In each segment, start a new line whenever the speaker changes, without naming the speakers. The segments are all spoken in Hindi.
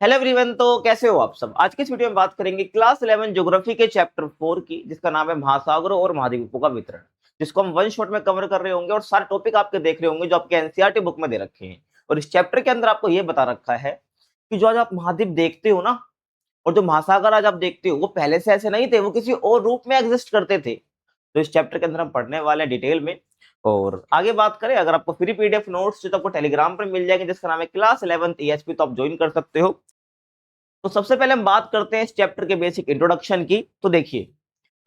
Hello everyone. तो कैसे हो आप सब। आज की इस वीडियो में बात करेंगे क्लास 11 ज्योग्राफी के चैप्टर 4 की, जिसका नाम है महासागरों और महाद्वीपों का वितरण, जिसको हम वन शॉट में कवर कर रहे होंगे और सारे टॉपिक आपके देख रहे होंगे जो आपके एनसीईआरटी बुक में दे रखे हैं। और इस चैप्टर के अंदर आपको ये बता रखा है कि जो आज आप महाद्वीप देखते हो ना, और जो महासागर आज आप देखते हो, वो पहले से ऐसे नहीं थे, वो किसी और रूप में एग्जिस्ट करते थे। तो इस चैप्टर के अंदर हम पढ़ने वाले हैं डिटेल में। और आगे बात करें, अगर आपको फ्री पीडीएफ नोट्स जो तो आपको टेलीग्राम पर मिल जाएंगे, जिसका नाम है क्लास 11 ईएचपी, तो आप ज्वाइन कर सकते हो। तो सबसे पहले हम बात करते हैं इस चैप्टर के बेसिक इंट्रोडक्शन की। तो देखिए,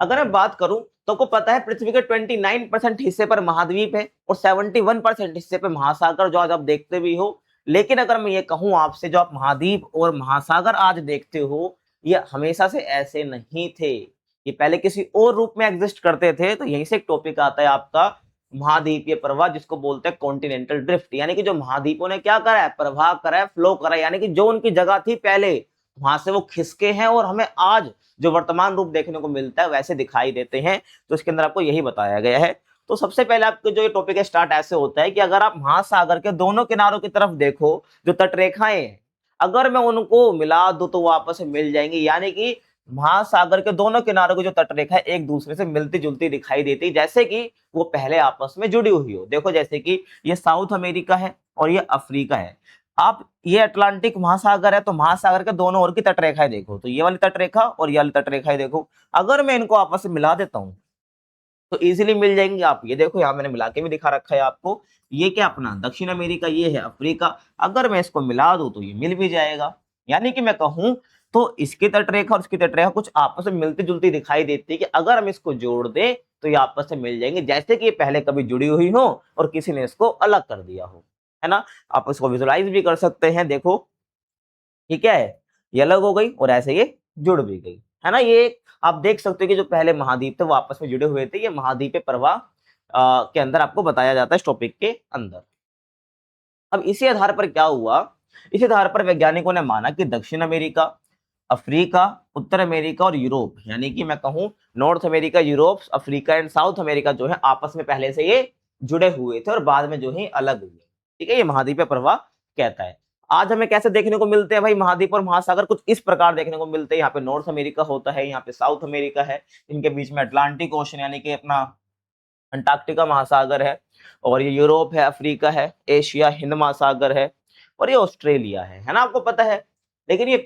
अगर मैं बात करूं तो आपको पता है पृथ्वी के 29% हिस्से पर महाद्वीप है और 71% हिस्से पर महासागर, जो आज आप देखते भी हो। लेकिन अगर मैं ये कहूं आपसे, जो आप महाद्वीप और महासागर आज देखते हो, ये हमेशा से ऐसे नहीं थे। ये पहले किसी और रूप में एग्जिस्ट करते थे। तो यहीं से एक टॉपिक आता है आपका महाद्वीपीय प्रवाह, जिसको बोलते हैं कॉन्टिनेंटल ड्रिफ्ट। यानी कि जो महाद्वीपों ने क्या करा है, प्रवाह करा है, फ्लो करा है, यानी कि जो उनकी जगह थी पहले, वहां से वो खिसके हैं और हमें आज जो वर्तमान रूप देखने को मिलता है वैसे दिखाई देते हैं। तो इसके अंदर आपको यही बताया गया है। तो सबसे पहले आपको जो ये टॉपिक है स्टार्ट ऐसे होता है कि अगर आप महासागर के दोनों किनारों की तरफ देखो, जो तटरेखाएं हैं, अगर मैं उनको मिला दूं तो वो आपस में मिल जाएंगी। यानी कि महासागर के दोनों किनारों की जो तटरेखा है एक दूसरे से मिलती जुलती दिखाई देती, जैसे कि वो पहले आपस में जुड़ी हुई हो। देखो, जैसे कि ये साउथ अमेरिका है और ये अफ्रीका है। आप ये अटलांटिक महासागर है, तो महासागर के दोनों ओर की तटरेखाएं देखो, तो ये वाली तटरेखा और ये वाली तटरेखाएं देखो। अगर मैं इनको आपस में मिला देता हूं तो इजीली मिल जाएंगे। आप ये देखो, यहाँ मैंने मिला के भी दिखा रखा है आपको। ये क्या अपना दक्षिण अमेरिका, ये है अफ्रीका। अगर मैं इसको मिला दूं तो ये मिल भी जाएगा। यानी कि मैं कहूं तो इसकी तटरेखा और इसकी तटरेखा कुछ आपस में मिलती जुलती दिखाई देती है कि अगर हम इसको जोड़ दें तो ये आपस में मिल जाएंगे, जैसे कि ये पहले कभी जुड़ी हुई हो और किसी ने इसको अलग कर दिया हो, है ना। आप इसको विजुलाइज भी कर सकते हैं। देखो, ये क्या है, ये अलग हो गई और ऐसे ये जुड़ भी गई, है ना। ये आप देख सकते हो कि जो पहले महाद्वीप थे वो आपस में जुड़े हुए थे। ये महाद्वीपीय प्रवाह के अंदर आपको बताया जाता है इस टॉपिक के अंदर। अब इसी आधार पर क्या हुआ, इसी आधार पर वैज्ञानिकों ने माना कि दक्षिण अमेरिका, अफ्रीका, उत्तर अमेरिका और यूरोप, यानी कि मैं कहूं north America, Europe, Africa and south America, जो है आपस में पहले से ये जुड़े हुए थे और बाद में जो है अलग हुए। ठीक है, ये महाद्वीपीय प्रवाह कहता है। आज हमें कैसे देखने को मिलते हैं भाई महाद्वीप और महासागर, कुछ इस प्रकार देखने को मिलते हैं। यहाँ पे नॉर्थ अमेरिका होता है, यहाँ पे साउथ अमेरिका है, इनके बीच में अटलांटिक ओशन यानी कि अपना अंटार्कटिका महासागर है, और ये यूरोप है, अफ्रीका है, एशिया, हिंद महासागर है, और ये ऑस्ट्रेलिया है ना। आपको पता है। लेकिन ये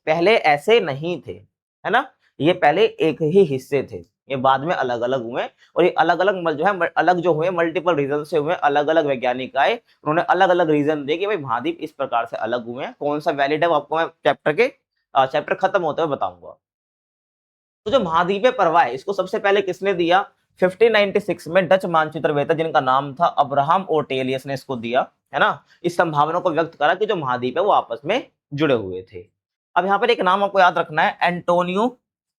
पहले ऐसे नहीं थे, है ना। ये पहले एक ही हिस्से थे, ये बाद में अलग अलग हुए। और ये अलग अलग जो है अलग जो हुए, मल्टीपल रीजन से हुए। अलग अलग वैज्ञानिक आए, उन्होंने अलग अलग रीजन दिए कि भाई महाद्वीप इस प्रकार से अलग हुए हैं। कौन सा वैलिड है वो आपको मैं चैप्टर खत्म होते हुए बताऊंगा। तो जो महाद्वीपीय प्रवाह है, इसको सबसे पहले किसने दिया, 1596 में डच मानचित्रवेत्ता जिनका नाम था अब्राहम ओर्टेलियस ने इसको दिया, है ना। इस संभावना को व्यक्त करा कि जो महाद्वीप है वो आपस में जुड़े हुए थे। अब यहाँ पर एक नाम आपको याद रखना है, एंटोनियो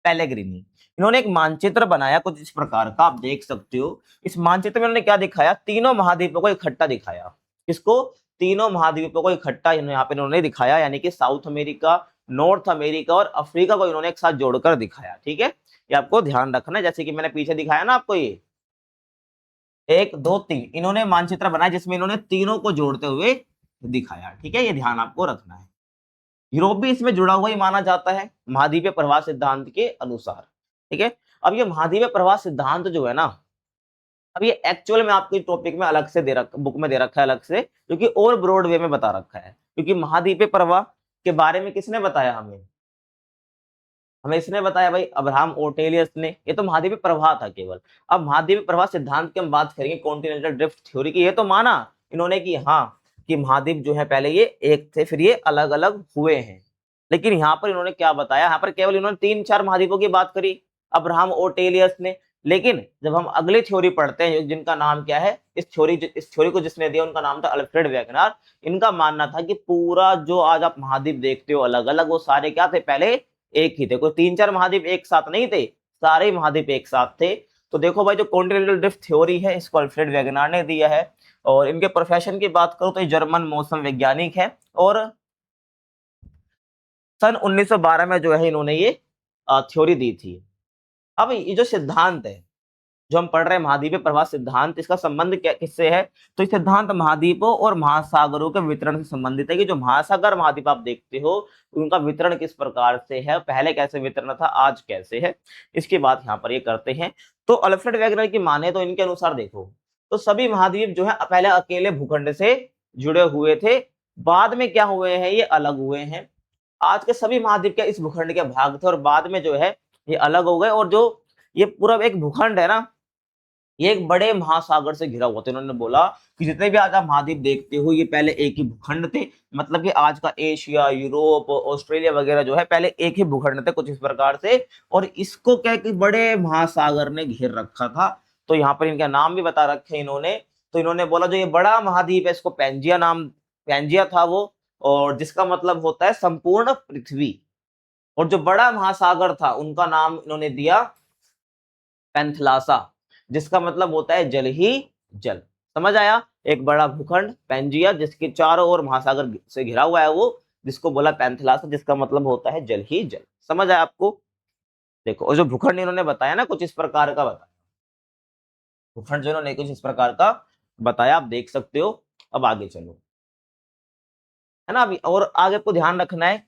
पेलेग्रिनी। इन्होंने एक मानचित्र बनाया कुछ इस प्रकार का, आप देख सकते हो। इस मानचित्र में उन्होंने क्या दिखाया, तीनों महाद्वीपों को इकट्ठा दिखाया। किसको, तीनों महाद्वीपों को इकट्ठा यहाँ पे इन्होंने दिखाया, यानी कि साउथ अमेरिका, नॉर्थ अमेरिका और अफ्रीका को इन्होंने एक साथ जोड़कर दिखाया। ठीक है, ये आपको ध्यान रखना है। जैसे कि मैंने पीछे दिखाया ना आपको, ये 1 2 3 इन्होंने मानचित्र बनाया जिसमें इन्होंने तीनों को जोड़ते हुए दिखाया। ठीक है, ये ध्यान आपको रखना है। यूरोप भी इसमें जुड़ा हुआ ही माना जाता है महाद्वीपीय प्रवाह सिद्धांत के अनुसार। ठीक है, अब ये महाद्वीपीय प्रवाह सिद्धांत जो है ना, अब ये एक्चुअल में आपके टॉपिक में अलग से दे रखा, बुक में दे रखा है अलग से, क्योंकि और ब्रॉड वे में बता रखा है। क्योंकि महाद्वीपीय प्रवाह के बारे में किसने बताया हमें, हमें इसने बताया भाई अब्राहम ओर्टेलियस ने। ये तो महाद्वीपीय प्रवाह था केवल। अब महाद्वीपीय प्रवाह सिद्धांत की हम बात करेंगे, कॉन्टिनेंटल ड्रिफ्ट थ्योरी की। ये तो माना इन्होंने कि हाँ, कि महाद्वीप जो है पहले ये एक थे, फिर ये अलग अलग हुए हैं। लेकिन यहाँ पर इन्होंने क्या बताया, यहाँ पर केवल इन्होंने 3 4 महाद्वीपों की बात करी अब्राहम ओर्टेलियस ने। लेकिन जब हम अगली थ्योरी पढ़ते हैं, जिनका नाम क्या है, इस थ्योरी को जिसने दिया उनका नाम था अल्फ्रेड वेगनर। इनका मानना था कि पूरा जो आज आप महाद्वीप देखते हो अलग अलग, वो सारे क्या थे, पहले एक ही थे। कोई 3 4 महाद्वीप एक साथ नहीं थे, सारे महाद्वीप एक साथ थे। तो देखो भाई, जो कॉन्टिनेंटल ड्रिफ्ट थ्योरी है, इसको अल्फ्रेड वेगनर ने दिया है। और इनके प्रोफेशन की बात करूं तो ये जर्मन मौसम वैज्ञानिक है। और सन 1912 में जो है इन्होंने ये थ्योरी दी थी। अब ये जो सिद्धांत है, जो हम पढ़ रहे हैं महाद्वीपीय प्रवाह सिद्धांत, इसका संबंध क्या किससे है? तो इस सिद्धांत महाद्वीपों और महासागरों के वितरण से संबंधित है कि जो महासागर महाद्वीप आप देखते हो उनका वितरण किस प्रकार से है, पहले कैसे वितरण था, आज कैसे है, इसकी बात यहाँ पर ये करते हैं। तो अल्फ्रेड वेगनर की माने तो इनके अनुसार देखो, तो सभी महाद्वीप जो है पहले अकेले भूखंड से जुड़े हुए थे, बाद में क्या हुए हैं, ये अलग हुए हैं। आज के सभी महाद्वीप के इस भूखंड के भाग थे और बाद में जो है ये अलग हो गए, और जो ये पूरा एक भूखंड है ना, ये एक बड़े महासागर से घिरा हुआ था। इन्होंने बोला कि जितने भी आज आप महाद्वीप देखते हो ये पहले एक ही भूखंड थे, मतलब कि आज का एशिया, यूरोप, ऑस्ट्रेलिया वगैरह जो है पहले एक ही भूखंड थे कुछ इस प्रकार से, और इसको क्या कि बड़े महासागर ने घेर रखा था। तो यहाँ पर इनका नाम भी बता रखे इन्होंने। तो इन्होंने बोला जो ये बड़ा महाद्वीप है इसको पैंजिया नाम, पैंजिया था वो, और जिसका मतलब होता है संपूर्ण पृथ्वी। और जो बड़ा महासागर था उनका नाम इन्होंने दिया पैंथलासा, जिसका मतलब होता है जल ही जल। समझ आया? एक बड़ा भूखंड पैंजिया जिसके चारों ओर महासागर से घिरा हुआ है वो, जिसको बोला पैंथलासा, जिसका मतलब होता है जल ही जल। समझ आया आपको? देखो, और जो भूखंड इन्होंने बताया ना कुछ इस प्रकार का बताया, भूखंड जो इन्होंने कुछ इस प्रकार का बताया, आप देख सकते हो। अब आगे चलो, है ना। अभी और आगे को ध्यान रखना है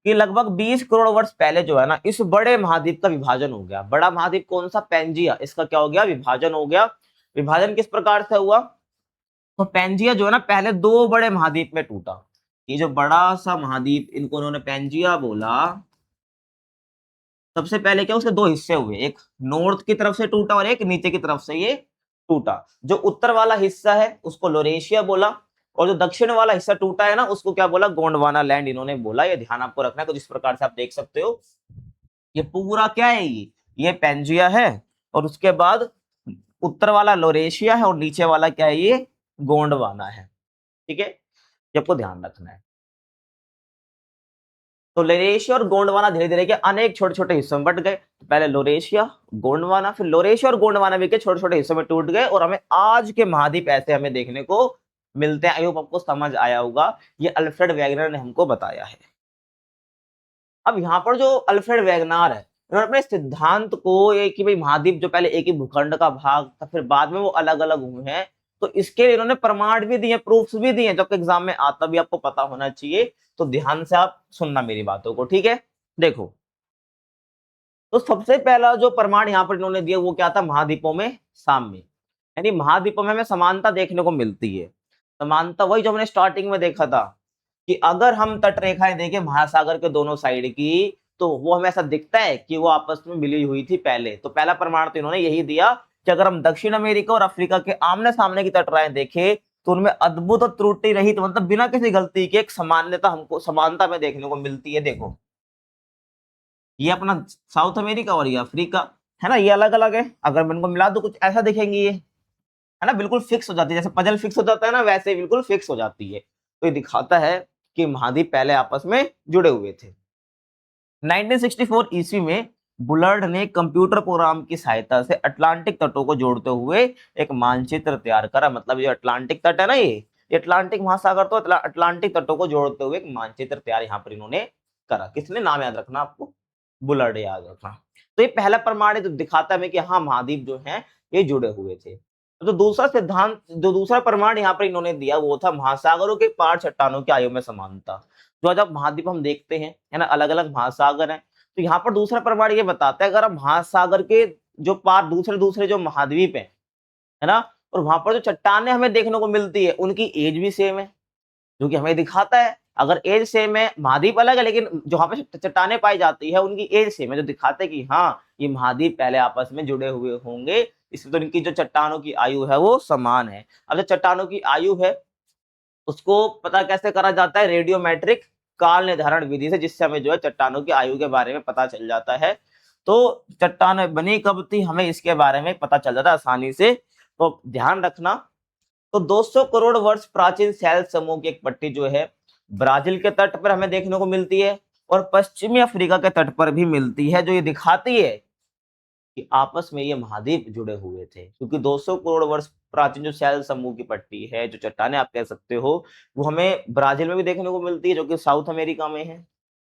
कि लगभग 20 करोड़ वर्ष पहले जो है ना इस बड़े महाद्वीप का विभाजन हो गया। बड़ा महाद्वीप कौन सा? पैंजिया। इसका क्या हो गया? विभाजन हो गया। विभाजन किस प्रकार से हुआ? तो पैंजिया जो है ना पहले दो बड़े महाद्वीप में टूटा। ये जो बड़ा सा महाद्वीप, इनको उन्होंने पैंजिया बोला। सबसे पहले क्या, उसके दो हिस्से हुए, एक नॉर्थ की तरफ से टूटा और एक नीचे की तरफ से ये टूटा। जो उत्तर वाला हिस्सा है उसको लोरेशिया बोला, और जो दक्षिण वाला हिस्सा टूटा है ना उसको क्या बोला? गोंडवाना लैंड इन्होंने बोला। ये ध्यान आपको रखना है। तो जिस प्रकार से आप देख सकते हो ये पूरा क्या है, ये पेंजिया है, और उसके बाद उत्तर वाला लोरेशिया है और नीचे वाला क्या है, ये गोंडवाना है। ठीक है, ये आपको ध्यान रखना है। तो लोरेशिया और गोंडवाना धीरे धीरे के अनेक छोटे छोटे हिस्सों में बट गए। पहले लोरेशिया, गोंडवाना, फिर लोरेशिया और गोंडवाना भी के छोटे छोटे हिस्सों में टूट गए, और हमें आज के महाद्वीप ऐसे हमें देखने को मिलते हैं। आई होप आपको समझ आया होगा। ये अल्फ्रेड वेगनर ने हमको बताया है। अब यहाँ पर जो अल्फ्रेड वेगनार है, उन्होंने अपने सिद्धांत को ये कि भाई महाद्वीप जो पहले एक ही भूखंड का भाग था फिर बाद में वो अलग अलग हुए हैं, तो इसके लिए इन्होंने प्रमाण भी दिए, प्रूफ्स भी दिए, जबकि एग्जाम में आता भी आपको पता होना चाहिए। तो ध्यान से आप सुनना मेरी बातों को, ठीक है। देखो, तो सबसे पहला जो प्रमाण यहाँ पर इन्होंने दिया वो क्या था? महाद्वीपों में साम्य, यानी महाद्वीपों में हमें समानता देखने को मिलती है। समानता वही जो हमने स्टार्टिंग में देखा था कि अगर हम तटरेखाएं देखें महासागर के दोनों साइड की, तो वो हमें ऐसा दिखता है कि वो आपस में मिली हुई थी पहले। तो पहला प्रमाण तो इन्होंने यही दिया कि अगर हम दक्षिण अमेरिका और अफ्रीका के आमने सामने की तटरेखाएं देखें तो उनमें अद्भुत और त्रुटि रहित, तो मतलब बिना किसी गलती के एक सामान्यता हमको समानता में देखने को मिलती है। देखो, ये अपना साउथ अमेरिका और ये अफ्रीका है ना, ये अलग अलग है। अगर मैं इनको मिला दूं कुछ ऐसा दिखेंगे ये, है ना, बिल्कुल फिक्स हो जाती है, जैसे पजल फिक्स हो जाता है ना वैसे ही बिल्कुल फिक्स हो जाती है। तो ये दिखाता है कि महाद्वीप पहले आपस में जुड़े हुए थे। 1964 ईस्वी में बुलर्ड ने कंप्यूटर प्रोग्राम की सहायता से अटलांटिक तटों को जोड़ते हुए एक मानचित्र तैयार करा। मतलब ये अटलांटिक तट है ना, ये अटलांटिक महासागर, तो अटलांटिक तटों को जोड़ते हुए एक मानचित्र तैयार यहाँ पर इन्होंने करा। किसने? नाम याद रखना आपको, बुलर्ड याद रखना। तो ये पहला प्रमाण है जो दिखाता है कि हाँ महाद्वीप जो है ये जुड़े हुए थे। तो दूसरा सिद्धांत, जो दूसरा प्रमाण यहाँ पर इन्होंने दिया वो था महासागरों के पार चट्टानों की आयु में समानता। जो जब महाद्वीप हम देखते हैं, है ना, अलग अलग महासागर हैं, तो यहाँ पर दूसरा प्रमाण ये बताता है अगर हम महासागर के जो पार दूसरे दूसरे जो महाद्वीप है ना, और वहां पर जो चट्टानें हमें देखने को मिलती है उनकी एज भी सेम है, जो कि हमें दिखाता है अगर एज सेम है, महाद्वीप अलग है लेकिन जो वहां पे चट्टानें पाई जाती है उनकी एज सेम है, जो दिखाते हैं कि हाँ ये महाद्वीप पहले आपस में जुड़े हुए होंगे। इसमें तो इनकी जो चट्टानों की आयु है वो समान है। अब जो चट्टानों की आयु है उसको पता कैसे करा जाता है? रेडियोमेट्रिक काल निर्धारण विधि से, जिससे हमें जो है चट्टानों की आयु के बारे में पता चल जाता है। तो चट्टान बनी कब थी हमें इसके बारे में पता चल जाता है आसानी से। तो ध्यान रखना। तो 200 करोड़ वर्ष प्राचीन सैल समूह की एक पट्टी जो है ब्राजील के तट पर हमें देखने को मिलती है और पश्चिमी अफ्रीका के तट पर भी मिलती है, जो ये दिखाती है कि आपस में ये महाद्वीप जुड़े हुए थे। क्योंकि 200 करोड़ वर्ष प्राचीन जो सैल समूह की पट्टी है, जो चट्टानें आप कह सकते हो, वो हमें ब्राजील में भी देखने को मिलती है जो कि साउथ अमेरिका में है,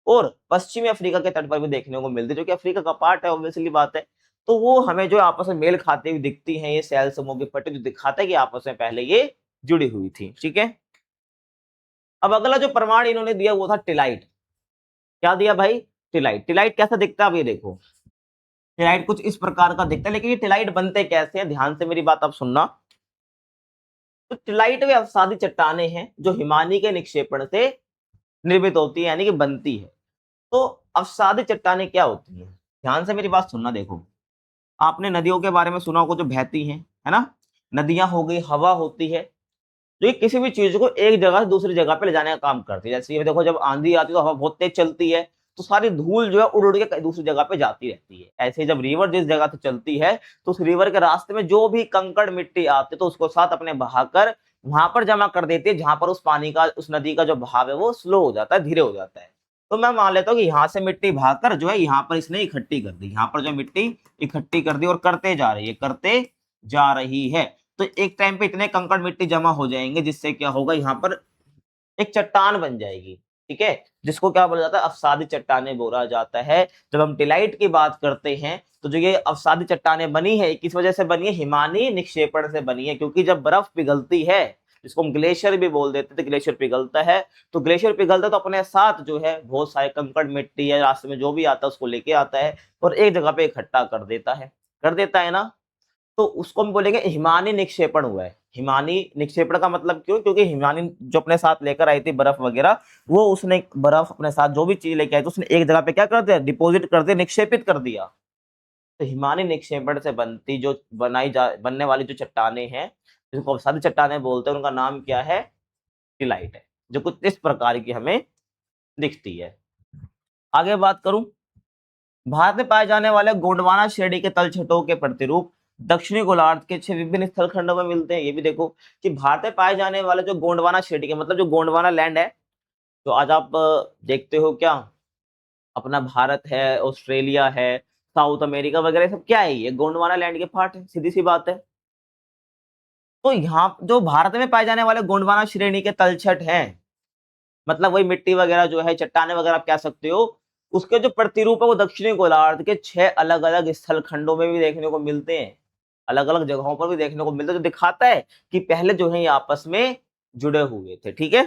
और पश्चिमी अफ्रीका के तट पर भी देखने को मिलती है जो कि अफ्रीका का पार्ट है, ऑब्वियसली बात है। तो वो हमें जो आपस में मेल खाते हुए दिखती हैं, ये सेल समूह की फटी, जो दिखाता है कि आपस में पहले ये जुड़ी हुई थी। ठीक है, अब अगला जो प्रमाण इन्होंने दिया वो था टिलाइट। क्या दिया भाई? टिलाइट। टिलाइट कैसा दिखता है अब ये देखो, टिलाइट कुछ इस प्रकार का दिखता है, लेकिन ये टिलाइट बनते कैसे हैं, ध्यान से मेरी बात आप सुनना। तो टिलाइट वे अवसादी चट्टाने हैं जो हिमानी के निक्षेपण से निर्मित होती है, यानी कि बनती है। तो अवसादी चट्टाने क्या होती है, ध्यान से मेरी बात सुनना। देखो, आपने नदियों के बारे में सुना होगा जो बहती हैं, है ना। नदियां हो गई, हवा होती है, जो कि किसी भी चीज को एक जगह से दूसरी जगह पे ले जाने का काम करती है। जैसे ये देखो, जब आंधी आती है तो हवा बहुत तेज चलती है, तो सारी धूल जो है उड़ उड़ के कहीं दूसरी जगह पे जाती रहती है। ऐसे ही जब रिवर जिस जगह से चलती है, तो उस रिवर के रास्ते में जो भी कंकड़ मिट्टी आती है तो उसको साथ अपने बहाकर वहां पर जमा कर देती है, जहां पर उस पानी का, उस नदी का जो बहाव है वो स्लो हो जाता है, धीरे हो जाता है। तो मैं मान लेता हूँ कि यहाँ से मिट्टी भागकर जो है यहाँ पर इसने इकट्ठी कर दी, यहाँ पर जो मिट्टी इकट्ठी कर दी और करते जा रही है, करते जा रही है। तो एक टाइम पे इतने कंकड़ मिट्टी जमा हो जाएंगे, जिससे क्या होगा, यहाँ पर एक चट्टान बन जाएगी। ठीक है, जिसको क्या बोला जाता है, अवसादी चट्टाने बोला जाता है। जब हम टिलाइट की बात करते हैं, तो जो ये अवसादी चट्टाने बनी है, किस वजह से बनी है, हिमानी निक्षेपण से बनी है। क्योंकि जब बर्फ पिघलती है, जिसको हम ग्लेशियर भी बोल देते थे, ग्लेशियर पिघलता है, तो ग्लेशियर पिघलता है तो अपने साथ जो है बहुत सारे कंकड़ मिट्टी या रास्ते में जो भी आता है उसको लेके आता है और एक जगह पे इकट्ठा कर देता है ना। तो उसको हम बोलेंगे हिमानी निक्षेपण हुआ है। हिमानी निक्षेपण का मतलब क्यों? क्योंकि हिमानी जो अपने साथ लेकर आई थी बर्फ वगैरह, वो उसने बर्फ अपने साथ जो भी चीज लेके आई तो उसने एक जगह पे क्या कर दिया, डिपॉजिट कर दिया, निक्षेपित कर दिया। तो हिमानी निक्षेपण से बनती जो बनने वाली जो चट्टाने हैं, जिनको अवसादी चट्टाने बोलते हैं, उनका नाम क्या है, टिलाइट है, जो कुछ इस प्रकार की हमें दिखती है। आगे बात करूं, भारत में पाए जाने वाले गोंडवाना श्रेणी के तलछटों के प्रतिरूप दक्षिणी गोलार्ध के 6 विभिन्न स्थल खंडों में मिलते हैं। ये भी देखो कि भारत में पाए जाने वाले जो गोंडवाना श्रेणी के, मतलब जो गोंडवाना लैंड है, तो आज आप देखते हो क्या, अपना भारत है, ऑस्ट्रेलिया है, साउथ अमेरिका वगैरह सब क्या है, ये गोंडवाना लैंड के पार्ट है, सीधी सी बात है। तो यहाँ जो भारत में पाए जाने वाले गोंडवाना श्रेणी के तलछट हैं, मतलब वही मिट्टी वगैरह जो है, चट्टाने वगैरह आप कह सकते हो, उसके जो प्रतिरूप है वो दक्षिणी गोलार्ध के 6 अलग अलग स्थल खंडों में भी देखने को मिलते हैं, अलग अलग जगहों पर भी देखने को मिलता है, जो दिखाता है कि पहले जो है ये आपस में जुड़े हुए थे। ठीक है,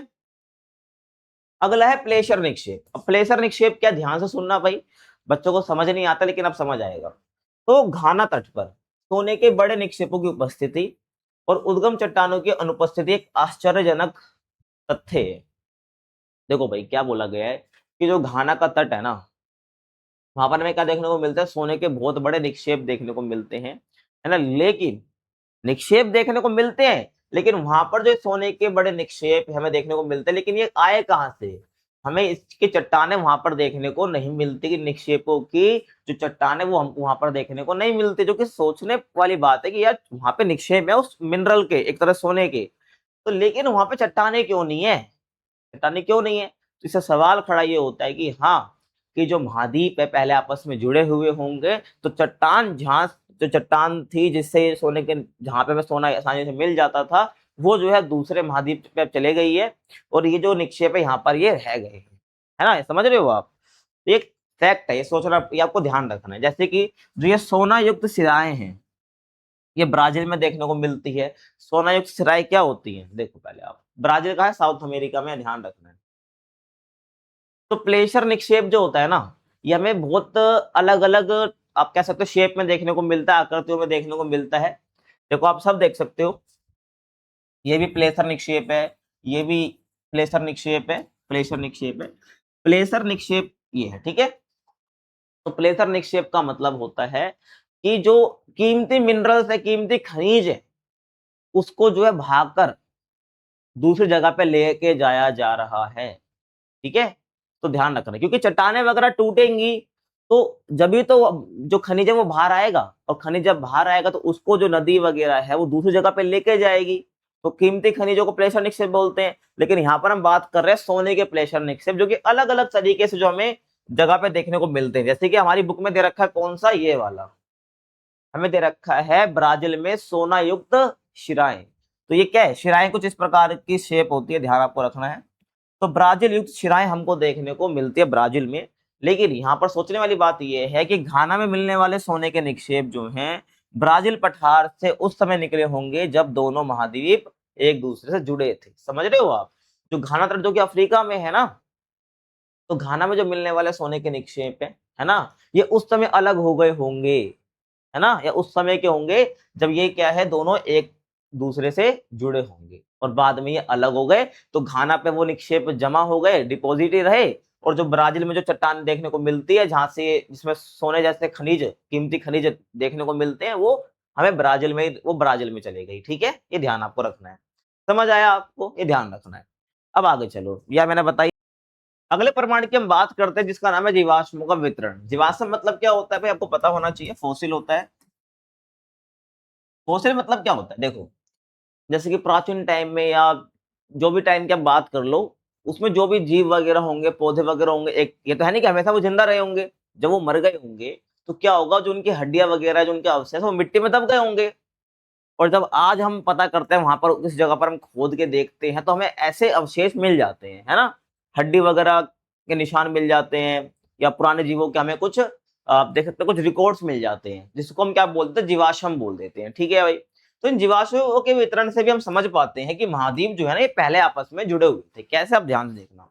अगला है प्लेशर निक्षेप। अब प्लेशर निक्षेप क्या, ध्यान से सुनना भाई, बच्चों को समझ नहीं आता लेकिन अब समझ आएगा। तो घाना तट पर सोने के बड़े निक्षेपों की उपस्थिति और उद्गम चट्टानों की अनुपस्थिति एक आश्चर्यजनक तथ्य है। देखो भाई, क्या बोला गया है कि जो घाना का तट है ना, वहां पर हमें क्या देखने को मिलता है, सोने के बहुत बड़े निक्षेप देखने को मिलते हैं, है ना। लेकिन निक्षेप देखने को मिलते हैं, लेकिन वहां पर जो सोने के बड़े निक्षेप हमें देखने को मिलते हैं, लेकिन ये आए कहां से, हमें इसकी चट्टाने वहां पर देखने को नहीं मिलती, कि निक्षेपों की जो चट्टान है वो हमको वहां पर देखने को नहीं मिलती। जो कि सोचने वाली बात है कि यार वहां पे निक्षेप है उस मिनरल के, एक तरह सोने के, तो लेकिन वहां पे चट्टाने क्यों नहीं है, चट्टाने क्यों नहीं है। तो इससे सवाल खड़ा ये होता है कि हाँ, कि जो महाद्वीप है पहले आपस में जुड़े हुए होंगे, तो चट्टान जहां जो चट्टान थी जिससे सोने के, जहां पे हमें सोना आसानी से मिल जाता था, वो जो है दूसरे महाद्वीप पे अब चले गई है, और ये जो निक्षेप है यहाँ पर ये रह गए हैं, है ना, समझ रहे हो आप। तो एक फैक्ट है, ये सोचना, ये आपको ध्यान रखना है। जैसे कि जो ये सोना युक्त सिराएं हैं, ये ब्राजील में देखने को मिलती है। सोना युक्त सिराएं क्या होती है, देखो पहले आप, ब्राजील का है, साउथ अमेरिका में, ध्यान रखना है। तो प्लेशर निक्षेप जो होता है ना, ये हमें बहुत अलग अलग, आप कह सकते हो, शेप में देखने को मिलता है, आकृतियों में देखने को मिलता है। देखो आप सब देख सकते हो, ये भी प्लेसर निक्षेप है, ये भी प्लेसर निक्षेप है, प्लेसर निक्षेप है, प्लेसर निक्षेप ये है। ठीक है, तो प्लेसर निक्षेप का मतलब होता है कि जो कीमती मिनरल्स है, कीमती खनिज है, उसको जो है भागकर दूसरी जगह पे लेके जाया जा रहा है। ठीक है, तो ध्यान रखना, क्योंकि चट्टाने वगैरह टूटेंगी तो जब भी तो जो खनिज है वो बाहर आएगा, और खनिज जब बाहर आएगा तो उसको जो नदी वगैरह है वो दूसरी जगह पे लेके जाएगी। तो कीमती खनिजों को प्लेशर निक्षेप बोलते हैं। लेकिन यहाँ पर हम बात कर रहे हैं सोने के प्लेशर निक्षेप, जो कि अलग अलग तरीके से जो हमें जगह पे देखने को मिलते हैं। जैसे कि हमारी बुक में दे रखा है कौन सा, ये वाला हमें दे रखा है, ब्राजील में सोना युक्त शिराएं। तो ये क्या है, शिराएं कुछ इस प्रकार की शेप होती है, ध्यान आपको रखना है। तो ब्राजील युक्त शिराएं हमको देखने को मिलती है ब्राजील में, लेकिन यहाँ पर सोचने वाली बात यह है कि घाना में मिलने वाले सोने के निक्षेप जो हैं ब्राजील पठार से उस समय निकले होंगे जब दोनों महाद्वीप एक दूसरे से जुड़े थे। समझ रहे हो आप? जो घाना तट जो कि अफ्रीका में है ना, तो घाना में जो मिलने वाले सोने के निक्षेप है ना, ये उस समय अलग हो गए होंगे, है ना, या उस समय के होंगे जब ये क्या है, दोनों एक दूसरे से जुड़े होंगे और बाद में ये अलग हो गए। तो घाना पे वो निक्षेप जमा हो गए, डिपॉजिट ही रहे, और जो ब्राजील में जो चट्टान देखने को मिलती है जहां से जिसमें सोने जैसे खनिज, कीमती खनिज देखने को मिलते हैं, वो हमें ब्राजील में, वो ब्राजील में चले गई। ठीक है, ये ध्यान आपको रखना है। समझ आया आपको? ये ध्यान रखना है। अब आगे चलो, या मैंने बताई। अगले प्रमाण की हम बात करते हैं जिसका नाम है जीवाश्मों का वितरण। जीवाश्म मतलब क्या होता है भाई, आपको पता होना चाहिए। फॉसिल होता है। फॉसिल मतलब क्या होता है, देखो, जैसे कि प्राचीन टाइम में या जो भी टाइम की आप बात कर लो, उसमें जो भी जीव वगैरह होंगे, पौधे वगैरह होंगे, एक ये तो है नहीं कि हमेशा वो जिंदा रहे होंगे। जब वो मर गए होंगे तो क्या होगा, जो उनकी हड्डियां वगैरह, जो उनके अवशेष वो मिट्टी में दब गए होंगे। और जब आज हम पता करते हैं वहां पर, उस जगह पर हम खोद के देखते हैं, तो हमें ऐसे अवशेष मिल जाते हैं, है ना, हड्डी वगैरह के निशान मिल जाते हैं, या पुराने जीवों के हमें कुछ आप देख सकते हैं, कुछ रिकॉर्ड्स मिल जाते हैं, जिसको हम क्या बोलते हैं, जीवाश्म बोल देते हैं। ठीक है भाई? तो इन जीवाश्मों के वितरण से भी हम समझ पाते हैं कि महाद्वीप जो है ना, ये पहले आपस में जुड़े हुए थे। कैसे, आप ध्यान से देखना।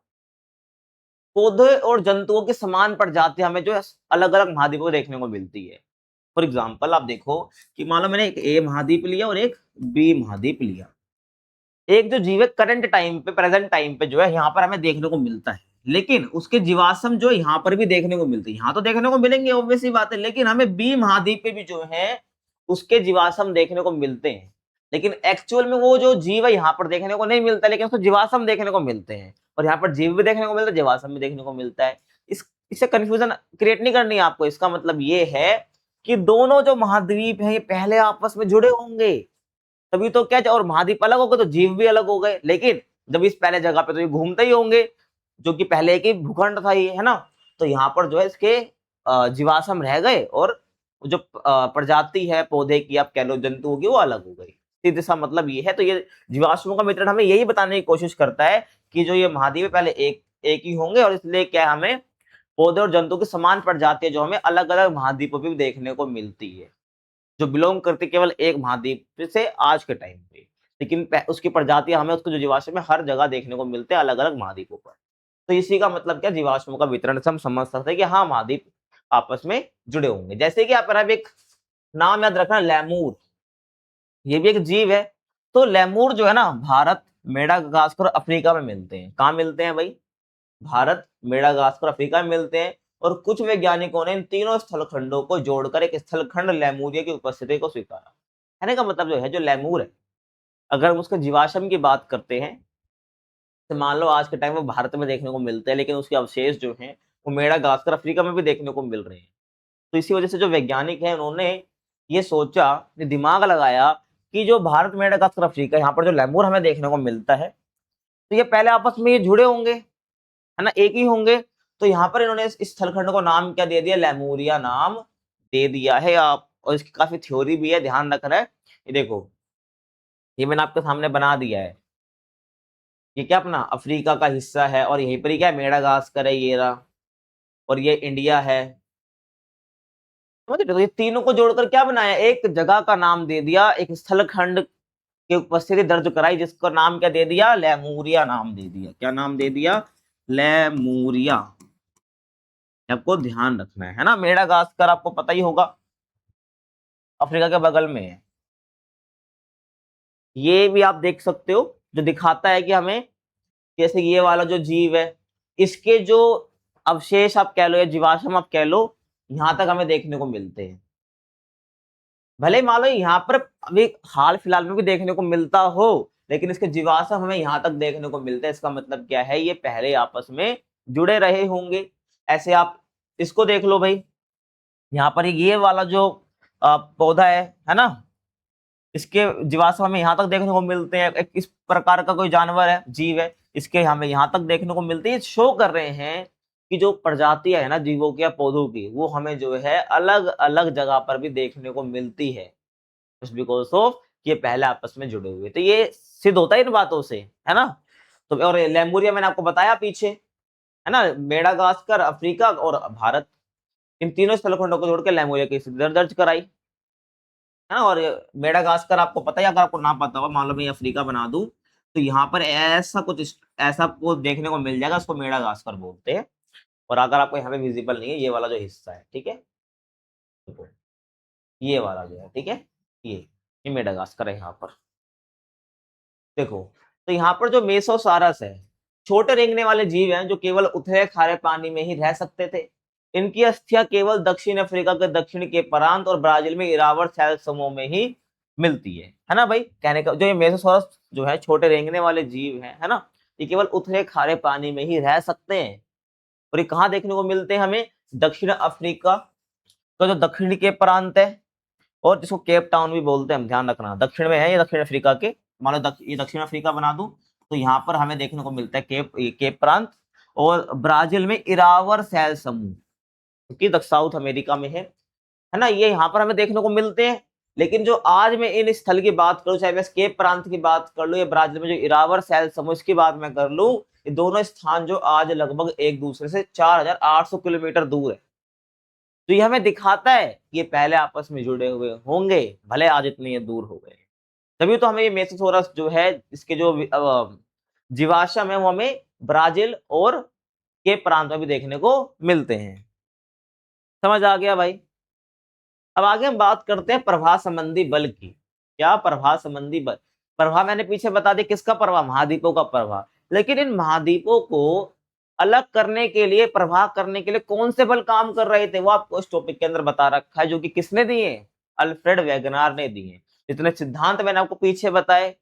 पौधे और जंतुओं की समान प्रजाति हमें जो है अलग अलग महाद्वीपों में देखने को मिलती है। फॉर एग्जाम्पल आप देखो कि मान लो मैंने एक ए महाद्वीप लिया और एक बी महाद्वीप लिया। एक जो जीव है करंट टाइम पे, प्रेजेंट टाइम पे जो है यहाँ पर हमें देखने को मिलता है, लेकिन उसके जीवाश्म जो यहाँ पर भी देखने को मिलते हैं। यहाँ तो देखने को मिलेंगे, ऑब्वियस सी बात है, लेकिन हमें बी महाद्वीप पे भी जो है उसके जीवाश्म देखने को मिलते हैं। लेकिन एक्चुअल में वो जो जीव है यहाँ पर देखने को नहीं मिलता, लेकिन उसको जीवाश्म देखने को मिलते हैं। और यहाँ पर जीव भी देखने को मिलता है, जीवाश्म भी देखने को मिलता है। इससे कंफ्यूजन क्रिएट नहीं करनी है आपको। इसका मतलब ये है कि दोनों जो महाद्वीप हैं ये पहले आपस में जुड़े होंगे, तभी तो क्या, और महाद्वीप अलग हो गए तो जीव भी अलग हो गए। लेकिन जब इस पहले जगह पे तो ये घूमते ही होंगे, जो कि पहले एक ही भूखंड था ये, है ना। तो यहाँ पर जो है इसके जीवाश्म रह गए, और जो प्रजाति है पौधे की, आप कह लो जंतुओं की, वो अलग हो गई। सीधे सा मतलब ये है। तो ये जीवाश्मों का मित्रण हमें यही बताने की कोशिश करता है कि जो ये महाद्वीप पहले एक एक ही होंगे, और इसलिए क्या हमें पौधे और जंतु की समान प्रजातियां जो हमें अलग अलग महाद्वीपों पर भी देखने को मिलती है, जो बिलोंग करती केवल एक महाद्वीप से आज के टाइम पे। लेकिन उसकी प्रजातियां हमें, उसके जो जीवाश्म है, हर जगह देखने को मिलते हैं अलग अलग महाद्वीपों पर। तो इसी का मतलब क्या, जीवाश्मों का वितरण से हम समझ सकते हैं कि हाँ, महाद्वीप आपस में जुड़े होंगे। जैसे कि आप एक नाम याद रखना, लैमूर। ये भी एक जीव है। तो लैमूर जो है ना, भारत, मेडागास्कर, अफ्रीका में मिलते हैं। कहाँ मिलते हैं भाई? भारत, मेडागास्कर, अफ्रीका में मिलते हैं। और कुछ वैज्ञानिकों ने इन तीनों स्थलखंडों को जोड़कर एक स्थलखंड लेमुरिया की उपस्थिति को स्वीकारा। कहने का मतलब जो है, जो लेमूर है, अगर हम उसके जीवाश्म की बात करते हैं, तो मान लो आज के टाइम में भारत में देखने को मिलते हैं, लेकिन उसके अवशेष जो हैं वो मेडागास्कर, अफ्रीका में भी देखने को मिल रहे हैं। तो इसी वजह से जो वैज्ञानिक हैं, उन्होंने ये सोचा, दिमाग लगाया कि जो भारत, मेडागास्कर, अफ्रीका, यहाँ पर जो लेमूर हमें देखने को मिलता है, तो ये पहले आपस में ये जुड़े होंगे, है ना, एक ही होंगे। तो यहाँ पर इन्होंने इस स्थलखंड को नाम क्या दे दिया, लेमूरिया नाम दे दिया है। आप, और इसकी काफी थ्योरी भी है, ध्यान रखना है। ये देखो, ये मैंने आपके सामने बना दिया है। ये क्या अपना अफ्रीका का हिस्सा है, और यहीं पर ही क्या है, मेडागास्कर है ये रहा, और ये इंडिया है। समझ रहे हो? तो ये तीनों को जोड़कर क्या बनाया, एक जगह का नाम दे दिया, एक स्थलखंड की उपस्थिति दर्ज कराई, जिसका नाम क्या दे दिया, लेमूरिया नाम दे दिया। क्या नाम दे दिया? लेमूरिया। आपको ध्यान रखना है ना। मेडागास्कर आपको पता ही होगा, अफ्रीका के बगल में है। ये भी आप देख सकते हो, जो दिखाता है कि हमें, जैसे ये वाला जो जीव है, इसके जो अवशेष आप कह लो या जीवाश्म आप कह लो, यहां तक हमें देखने को मिलते हैं। भले मान लो यहाँ पर अभी हाल फिलहाल में भी देखने को मिलता हो, लेकिन इसके जीवाश्म हमें यहाँ तक देखने को मिलते हैं। इसका मतलब क्या है, ये पहले आपस में जुड़े रहे होंगे। ऐसे आप इसको देख लो भाई, यहाँ पर ये वाला जो पौधा है ना, इसके जीवाश्म हमें यहाँ तक देखने को मिलते हैं। एक इस प्रकार का कोई जानवर है, जीव है, इसके हमें यहाँ तक देखने को मिलते हैं। शो कर रहे हैं कि जो प्रजातियां है ना जीवों की या पौधों की, वो हमें जो है अलग अलग जगह पर भी देखने को मिलती है, जस्ट बिकॉज ऑफ ये पहले आपस में जुड़े हुए। तो ये सिद्ध होता है इन बातों से, है ना। तो और लेमुरिया मैंने आपको बताया पीछे, है ना, मेडागास्कर, अफ्रीका और भारत, इन तीनों स्थलखंडों को जोड़ के लेमुरिया की स्थिति दर्ज कराई, है ना। और मेडागास्कर आपको पता है, अगर आपको ना पता हो, मान लो मैं अफ्रीका बना दूं, तो यहाँ पर ऐसा कुछ ऐसा आपको देखने को मिल जाएगा, उसको मेडागास्कर बोलते हैं। और अगर आपको यहाँ पे विजिबल नहीं है, ये वाला जो हिस्सा है, ठीक है, ये वाला जो है, ठीक है, ये मेडागास्कर है यहाँ पर, देखो। तो यहाँ पर जो मेसोसारस है, छोटे रेंगने वाले जीव हैं जो केवल उथले खारे पानी में ही रह सकते थे। इनकी अस्थियां केवल दक्षिण अफ्रीका के दक्षिण के प्रांत और ब्राजील में इरावत शैल समूह में ही मिलती है ना भाई। कहने का जो ये मेसोसारस जो है, छोटे रेंगने वाले जीव है ना, ये केवल उथले खारे पानी में ही रह सकते हैं। और ये कहाँ देखने को मिलते हैं हमें? दक्षिण अफ्रीका का जो दक्षिण के प्रांत है, और जिसको केप टाउन भी बोलते हैं, हम ध्यान रखना, दक्षिण में है ये, दक्षिण अफ्रीका के, मान लो ये दक्षिण अफ्रीका बना दूं, तो यहाँ पर हमें देखने को मिलता है केप प्रांत, और ब्राजील में इरावर सैल समूह, क्योंकि साउथ अमेरिका में है ना, ये यहाँ पर हमें देखने को मिलते हैं। लेकिन जो आज मैं इन स्थल की बात करूं, चाहे मैं केप प्रांत की बात कर लूं या ब्राजील में जो इरावर सैल समूह इसकी बात मैं कर लूं, ये दोनों स्थान जो आज लगभग एक दूसरे से 4800 किलोमीटर दूर है। तो ये हमें दिखाता है कि ये पहले आपस में जुड़े हुए होंगे, भले आज इतने ये दूर हो गए। तभी तो हमें ये मेसोसोरस जो है, इसके जो जीवाश्म है, वो हमें ब्राजील और के प्रांत में भी देखने को मिलते हैं। समझ आ गया भाई? अब आगे हम बात करते हैं प्रवाह संबंधी बल की। क्या? प्रवाह संबंधी बल। प्रवाह मैंने पीछे बता दिया, किसका प्रवाह? महाद्वीपों का प्रवाह। लेकिन इन महाद्वीपों को अलग करने के लिए, प्रवाह करने के लिए कौन से बल काम कर रहे थे, वो आपको इस टॉपिक के अंदर बता रखा है, जो कि किसने दिए? अल्फ्रेड वेगनार ने दिए। जितने सिद्धांत मैंने आपको पीछे बताए,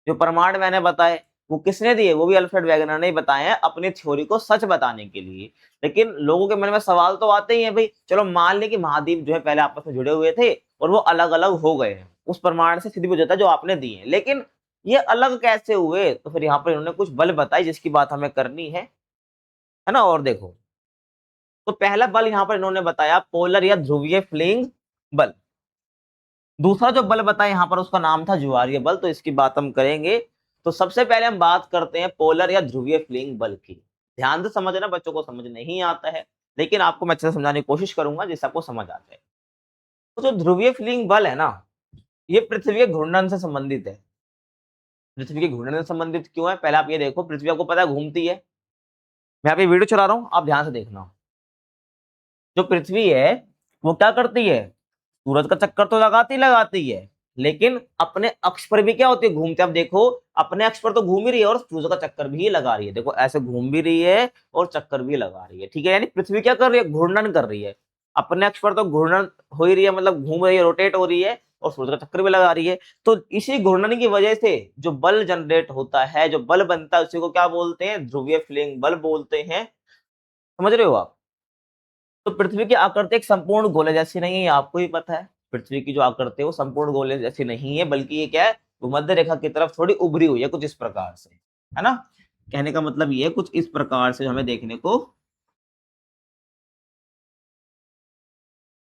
जो प्रमाण मैंने बताए, वो किसने दिए? वो भी अल्फ्रेड वेगनर ने बताए हैं, अपनी थ्योरी को सच बताने के लिए। लेकिन लोगों के मन में सवाल तो आते ही हैं भाई, चलो मान लें कि महाद्वीप जो है पहले आपस में जुड़े हुए थे और वो अलग अलग हो गए हैं, उस प्रमाण से सिद्ध भी हो जाता है जो आपने दिए, लेकिन ये अलग कैसे हुए? तो फिर यहाँ पर इन्होंने कुछ बल बताए, जिसकी बात हमें करनी है ना। और देखो, तो पहला बल यहाँ पर इन्होंने बताया पोलर या ध्रुवीय फ्लिंग बल। दूसरा जो बल बताया यहाँ पर, उसका नाम था ज्वारीय बल, तो इसकी बात हम करेंगे। तो सबसे पहले हम बात करते हैं पोलर या ध्रुवीय फ्लिंग बल की। ध्यान से समझना, बच्चों को समझ नहीं आता है, लेकिन आपको मैं अच्छे से समझाने की कोशिश करूंगा जिससे आपको समझ आ जाए। तो जो ध्रुवीय फ्लिंग बल है ना, ये पृथ्वी के घूर्णन से संबंधित है। पृथ्वी के घूर्णन से संबंधित क्यों है? पहले आप ये देखो, पृथ्वी आपको पता है घूमती है। मैं यहाँ पे वीडियो चला रहा हूँ, आप ध्यान से देखना। जो पृथ्वी है वो क्या करती है? सूरज का चक्कर तो लगाती है, लेकिन अपने अक्ष पर भी क्या होती है? घूमते। अब देखो, अपने अक्ष पर तो घूम ही रही है और सूरज का चक्कर भी लगा रही है। देखो, ऐसे घूम भी रही है और चक्कर भी लगा रही है, ठीक है। यानी पृथ्वी क्या कर रही है? घूर्णन कर रही है। अपने अक्ष पर तो घूर्णन हो ही रही है, मतलब घूम रही है, रोटेट हो रही है, और सूरज का चक्कर भी लगा रही है। तो इसी घूर्णन की वजह से जो बल जनरेट होता है, जो बल बनता है, उसी को क्या बोलते हैं? ध्रुवीय फ्लिंग बल बोलते हैं। समझ रहे हो आप? तो पृथ्वी की आकृति एक संपूर्ण गोले जैसी नहीं है, ये आपको ही पता है। पृथ्वी की जो आकृति है वो संपूर्ण गोले जैसी नहीं है, बल्कि ये क्या है? भूमध्य रेखा की तरफ थोड़ी उभरी हुई है, कुछ इस प्रकार से, है ना। कहने का मतलब ये कुछ इस प्रकार से हमें देखने को,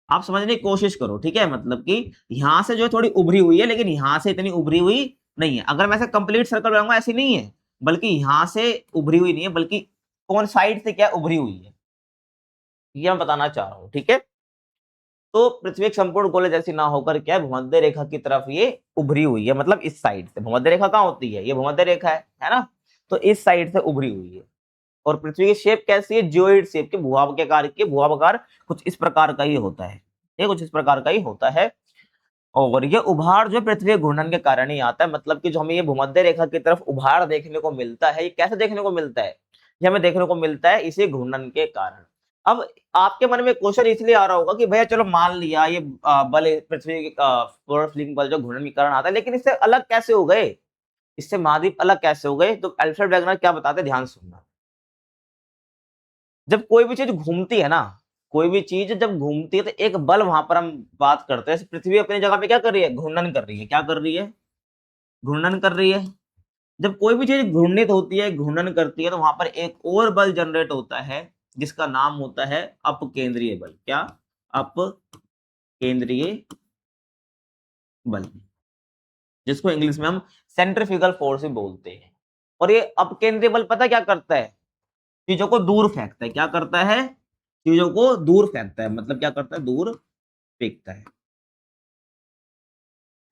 आप समझने की कोशिश करो, ठीक है। मतलब कि यहां से जो है थोड़ी उभरी हुई है, लेकिन यहां से इतनी उभरी हुई नहीं है। अगर मैं ऐसे कंप्लीट सर्कल बनाऊंगा, ऐसी नहीं है, बल्कि यहां से उभरी हुई नहीं है, बल्कि कौन साइड से क्या उभरी हुई है, ये मैं बताना चाह रहा हूं, ठीक है। तो पृथ्वी एक संपूर्ण गोले जैसी ना होकर क्या है? भूमध्य रेखा की तरफ ये उभरी हुई है, मतलब इस साइड से। भूमध्य रेखा कहाँ होती है? ये भूमध्य रेखा है ना। तो इस साइड से उभरी हुई है। और पृथ्वी की शेप कैसी है? जियोइड शेप के, भुआब के आकार के। भुआबाकार कुछ इस प्रकार का ही होता है, ये कुछ इस प्रकार का ही होता है। और ये उभार जो पृथ्वी के घूर्णन के कारण ही आता है। मतलब कि जो हमें ये भूमध्य रेखा की तरफ उभार देखने को मिलता है, ये कैसे देखने को मिलता है? ये हमें देखने को मिलता है इसी घूर्णन के कारण। अब आपके मन में क्वेश्चन इसलिए आ रहा होगा कि भैया चलो मान लिया ये बल, पृथ्वी पोलर फ्लिंग बल जो घूर्णन के कारण आता है, लेकिन इससे अलग कैसे हो गए? इससे महाद्वीप अलग कैसे हो गए? तो अल्फ्रेड वेगनर क्या बताते हैं, ध्यान सुनना। जब कोई भी चीज घूमती है ना, कोई भी चीज जब घूमती है, तो एक बल वहां पर हम बात करते हैं। पृथ्वी अपनी जगह पे क्या कर रही है? घूर्णन कर रही है। क्या कर रही है? घूर्णन कर रही है। जब कोई भी चीज घूर्णित होती है, घूर्णन करती है, तो वहां पर एक और बल जनरेट होता है, जिसका नाम होता है अपकेंद्रीय बल। क्या? अपकेंद्रीय बल, जिसको इंग्लिश में हम सेंट्रीफ्यूगल फोर्स भी बोलते हैं। और ये अपकेंद्रीय बल पता क्या करता है? चीजों को दूर फेंकता है। क्या करता है? चीजों को दूर फेंकता है, मतलब क्या करता है? दूर फेंकता है।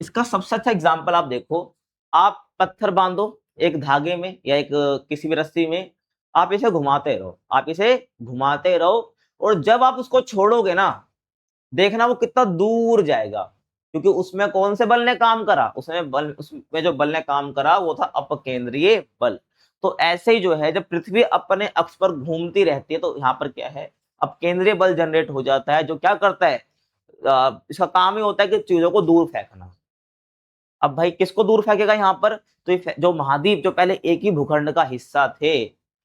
इसका सबसे अच्छा एग्जाम्पल आप देखो, आप पत्थर बांधो एक धागे में या एक किसी भी रस्सी में, आप इसे घुमाते रहो, आप इसे घुमाते रहो, और जब आप उसको छोड़ोगे ना, देखना वो कितना दूर जाएगा, क्योंकि उसमें कौन से बल ने काम करा? उसमें जो बल ने काम करा वो था अपकेंद्रीय बल। तो ऐसे ही जो है, जब पृथ्वी अपने अक्ष पर घूमती रहती है तो यहाँ पर क्या है? अपकेंद्रीय बल जनरेट हो जाता है, जो क्या करता है? इसका काम ही होता है कि चीजों को दूर फेंकना। अब भाई किसको दूर फेंकेगा यहाँ पर? तो ये जो महाद्वीप जो पहले एक ही भूखंड का हिस्सा थे,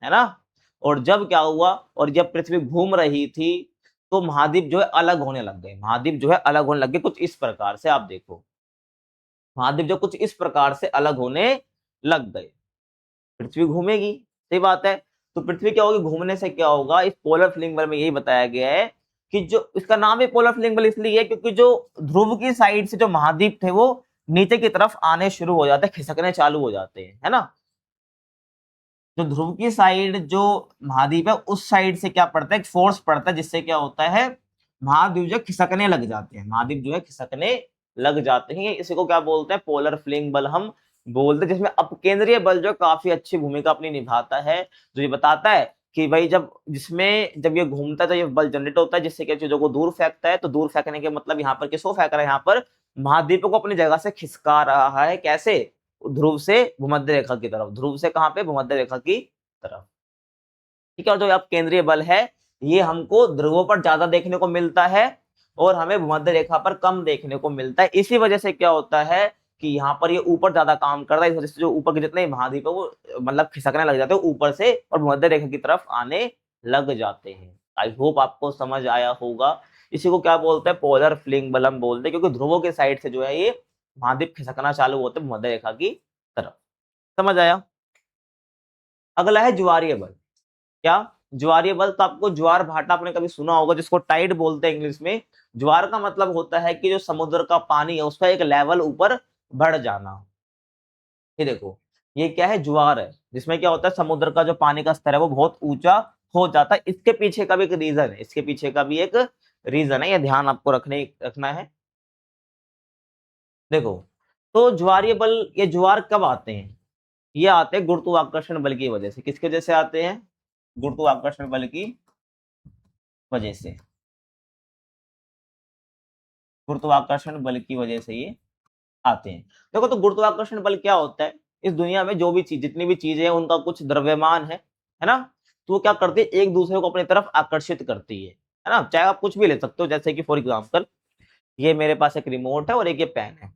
है ना, और जब क्या हुआ, और जब पृथ्वी घूम रही थी, तो महाद्वीप जो है अलग होने लग गए, महाद्वीप जो है अलग होने लग गए कुछ इस प्रकार से। आप देखो, महाद्वीप जो कुछ इस प्रकार से अलग होने लग गए। पृथ्वी घूमेगी, सही बात है। तो पृथ्वी क्या होगी? घूमने से क्या होगा? इस पोलर फ्लिंग बल में यही बताया गया है कि जो इसका नाम है पोलर फ्लिंग बल इसलिए है क्योंकि जो ध्रुव की साइड से जो महाद्वीप थे वो नीचे की तरफ आने शुरू हो जाते हैं, खिसकने चालू हो जाते हैं, है ना। जो ध्रुव की साइड जो महाद्वीप है उस साइड से क्या पड़ता है? एक फोर्स पड़ता है, जिससे क्या होता है? महाद्वीप जो खिसकने लग जाते हैं, महाद्वीप जो है खिसकने लग जाते हैं। इसी को क्या बोलते हैं? पोलर फ्लिंग बल हम बोलते हैं, जिसमें अपकेंद्रीय बल जो काफी अच्छी भूमिका अपनी निभाता है, जो ये बताता है कि भाई जब ये घूमता है तो ये बल जनरेट होता है, जिससे क्या चीजों को दूर फेंकता है। तो दूर फेंकने के मतलब यहाँ पर किसको फेंक रहा है? यहाँ पर महाद्वीपों को अपनी जगह से खिसका रहा है। कैसे? ध्रुव से भूमध्य रेखा की तरफ, ध्रुव से कहां पे? भूमध्य रेखा की तरफ। ठीक है, और जो अब केंद्रीय बल है ये हमको ध्रुवों पर ज्यादा देखने को मिलता है और हमें भूमध्य रेखा पर कम देखने को मिलता है। इसी वजह से क्या होता है कि यहाँ पर ये ऊपर ज्यादा काम करता है, इस वजह से जो ऊपर के जितने महाद्वीप है वो मतलब खिसकने लग जाते हैं ऊपर से और भूमध्य रेखा की तरफ आने लग जाते हैं। आई होप आपको समझ आया होगा। इसी को क्या बोलते हैं? पोलर फ्लिंग बल हम बोलते हैं, क्योंकि ध्रुवों के साइड से जो है ये महाद्वीप खिसकना चालू होते हैं भूमध्य रेखा की तरफ। समझ आया? अगला है ज्वारीय बल। क्या? ज्वारीय बल। तो आपको ज्वार भाटा आपने कभी सुना होगा, जिसको टाइड बोलते हैं इंग्लिश में। ज्वार का मतलब होता है कि जो समुद्र का पानी है उसका एक लेवल ऊपर बढ़ जाना। ये देखो, ये क्या है? ज्वार है, जिसमें क्या होता है? समुद्र का जो पानी का स्तर है वो बहुत ऊंचा हो जाता है। इसके पीछे का भी एक रीजन है, इसके पीछे का भी एक रीजन है, ये ध्यान आपको रखना है। देखो, तो ज्वारीय बल, ये ज्वार कब आते हैं? ये आते हैं गुरुत्वाकर्षण बल की वजह से। किसकी वजह से आते हैं? गुरुत्वाकर्षण बल की वजह से। गुरुत्वाकर्षण बल की वजह से ये आते हैं। देखो, तो गुरुत्वाकर्षण बल क्या होता है? इस दुनिया में जो भी चीज, जितनी भी चीजें हैं उनका कुछ द्रव्यमान है ना, तो वो क्या करती है? एक दूसरे को अपनी तरफ आकर्षित करती है ना। चाहे आप कुछ भी ले सकते हो, जैसे कि फॉर एग्जाम्पल ये मेरे पास एक रिमोट है और एक ये पेन है,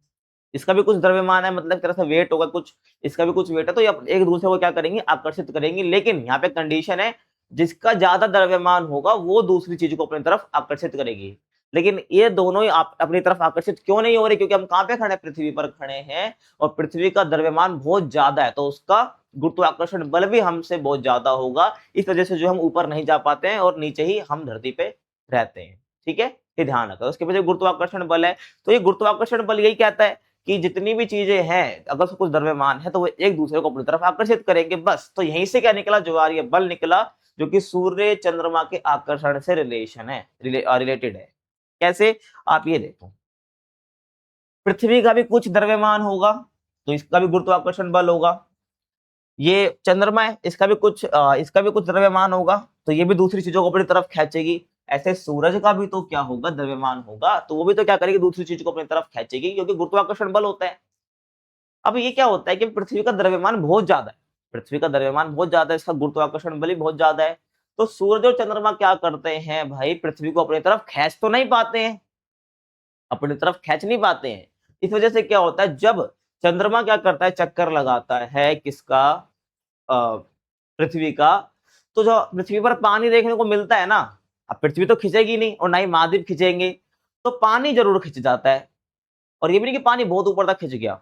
इसका भी कुछ द्रव्यमान है, मतलब एक तरह से वेट होगा कुछ, इसका भी कुछ वेट है, तो ये एक दूसरे को क्या करेंगे? आकर्षित करेंगे। लेकिन यहाँ पे कंडीशन है, जिसका ज्यादा द्रव्यमान होगा वो दूसरी चीज को अपनी तरफ आकर्षित करेगी। लेकिन ये दोनों ही अपनी तरफ आकर्षित क्यों नहीं हो रहे? क्योंकि हम कहाँ पे खड़े हैं? पृथ्वी पर खड़े हैं, और पृथ्वी का द्रव्यमान बहुत ज्यादा है, तो उसका गुरुत्वाकर्षण बल भी हमसे बहुत ज्यादा होगा। इस वजह से जो हम ऊपर नहीं जा पाते हैं और नीचे ही हम धरती पे रहते हैं। ठीक है, ये ध्यान रखो। उसके पीछे गुरुत्वाकर्षण बल है। तो ये गुरुत्वाकर्षण बल यही कहता है कि जितनी भी चीजें हैं, अगर उसका कुछ द्रव्यमान है तो वो एक दूसरे को अपनी तरफ आकर्षित करेंगे, बस। तो यहीं से क्या निकला? ज्वारीय बल निकला, जो कि सूर्य चंद्रमा के आकर्षण से रिलेटेड है। कैसे? आप ये देखो, पृथ्वी का भी कुछ द्रव्यमान होगा तो इसका भी गुरुत्वाकर्षण बल होगा। ये चंद्रमा है, इसका भी कुछ द्रव्यमान होगा तो ये भी दूसरी चीजों को अपनी तरफ खींचेगी। ऐसे सूरज का भी तो क्या होगा? द्रव्यमान होगा, तो वो भी तो क्या करेगी? दूसरी चीज को अपनी तरफ खींचेगी, क्योंकि गुरुत्वाकर्षण बल होता है। अब ये क्या होता है कि पृथ्वी का द्रव्यमान बहुत ज्यादा है, पृथ्वी का द्रव्यमान बहुत ज्यादा है, इसका गुरुत्वाकर्षण बल भी बहुत ज्यादा है। तो सूरज और चंद्रमा क्या करते हैं भाई? पृथ्वी को अपनी तरफ खींच तो नहीं पाते हैं, अपनी तरफ खींच नहीं पाते हैं। इस वजह से क्या होता है? जब चंद्रमा क्या करता है? चक्कर लगाता है किसका? पृथ्वी का। तो जो पृथ्वी पर पानी देखने को मिलता है ना, अब पृथ्वी तो खिंचेगी नहीं और ना ही महाद्वीप खिंचेंगे, तो पानी जरूर खिंच जाता है। और ये भी नहीं कि पानी बहुत ऊपर तक खिंच गया,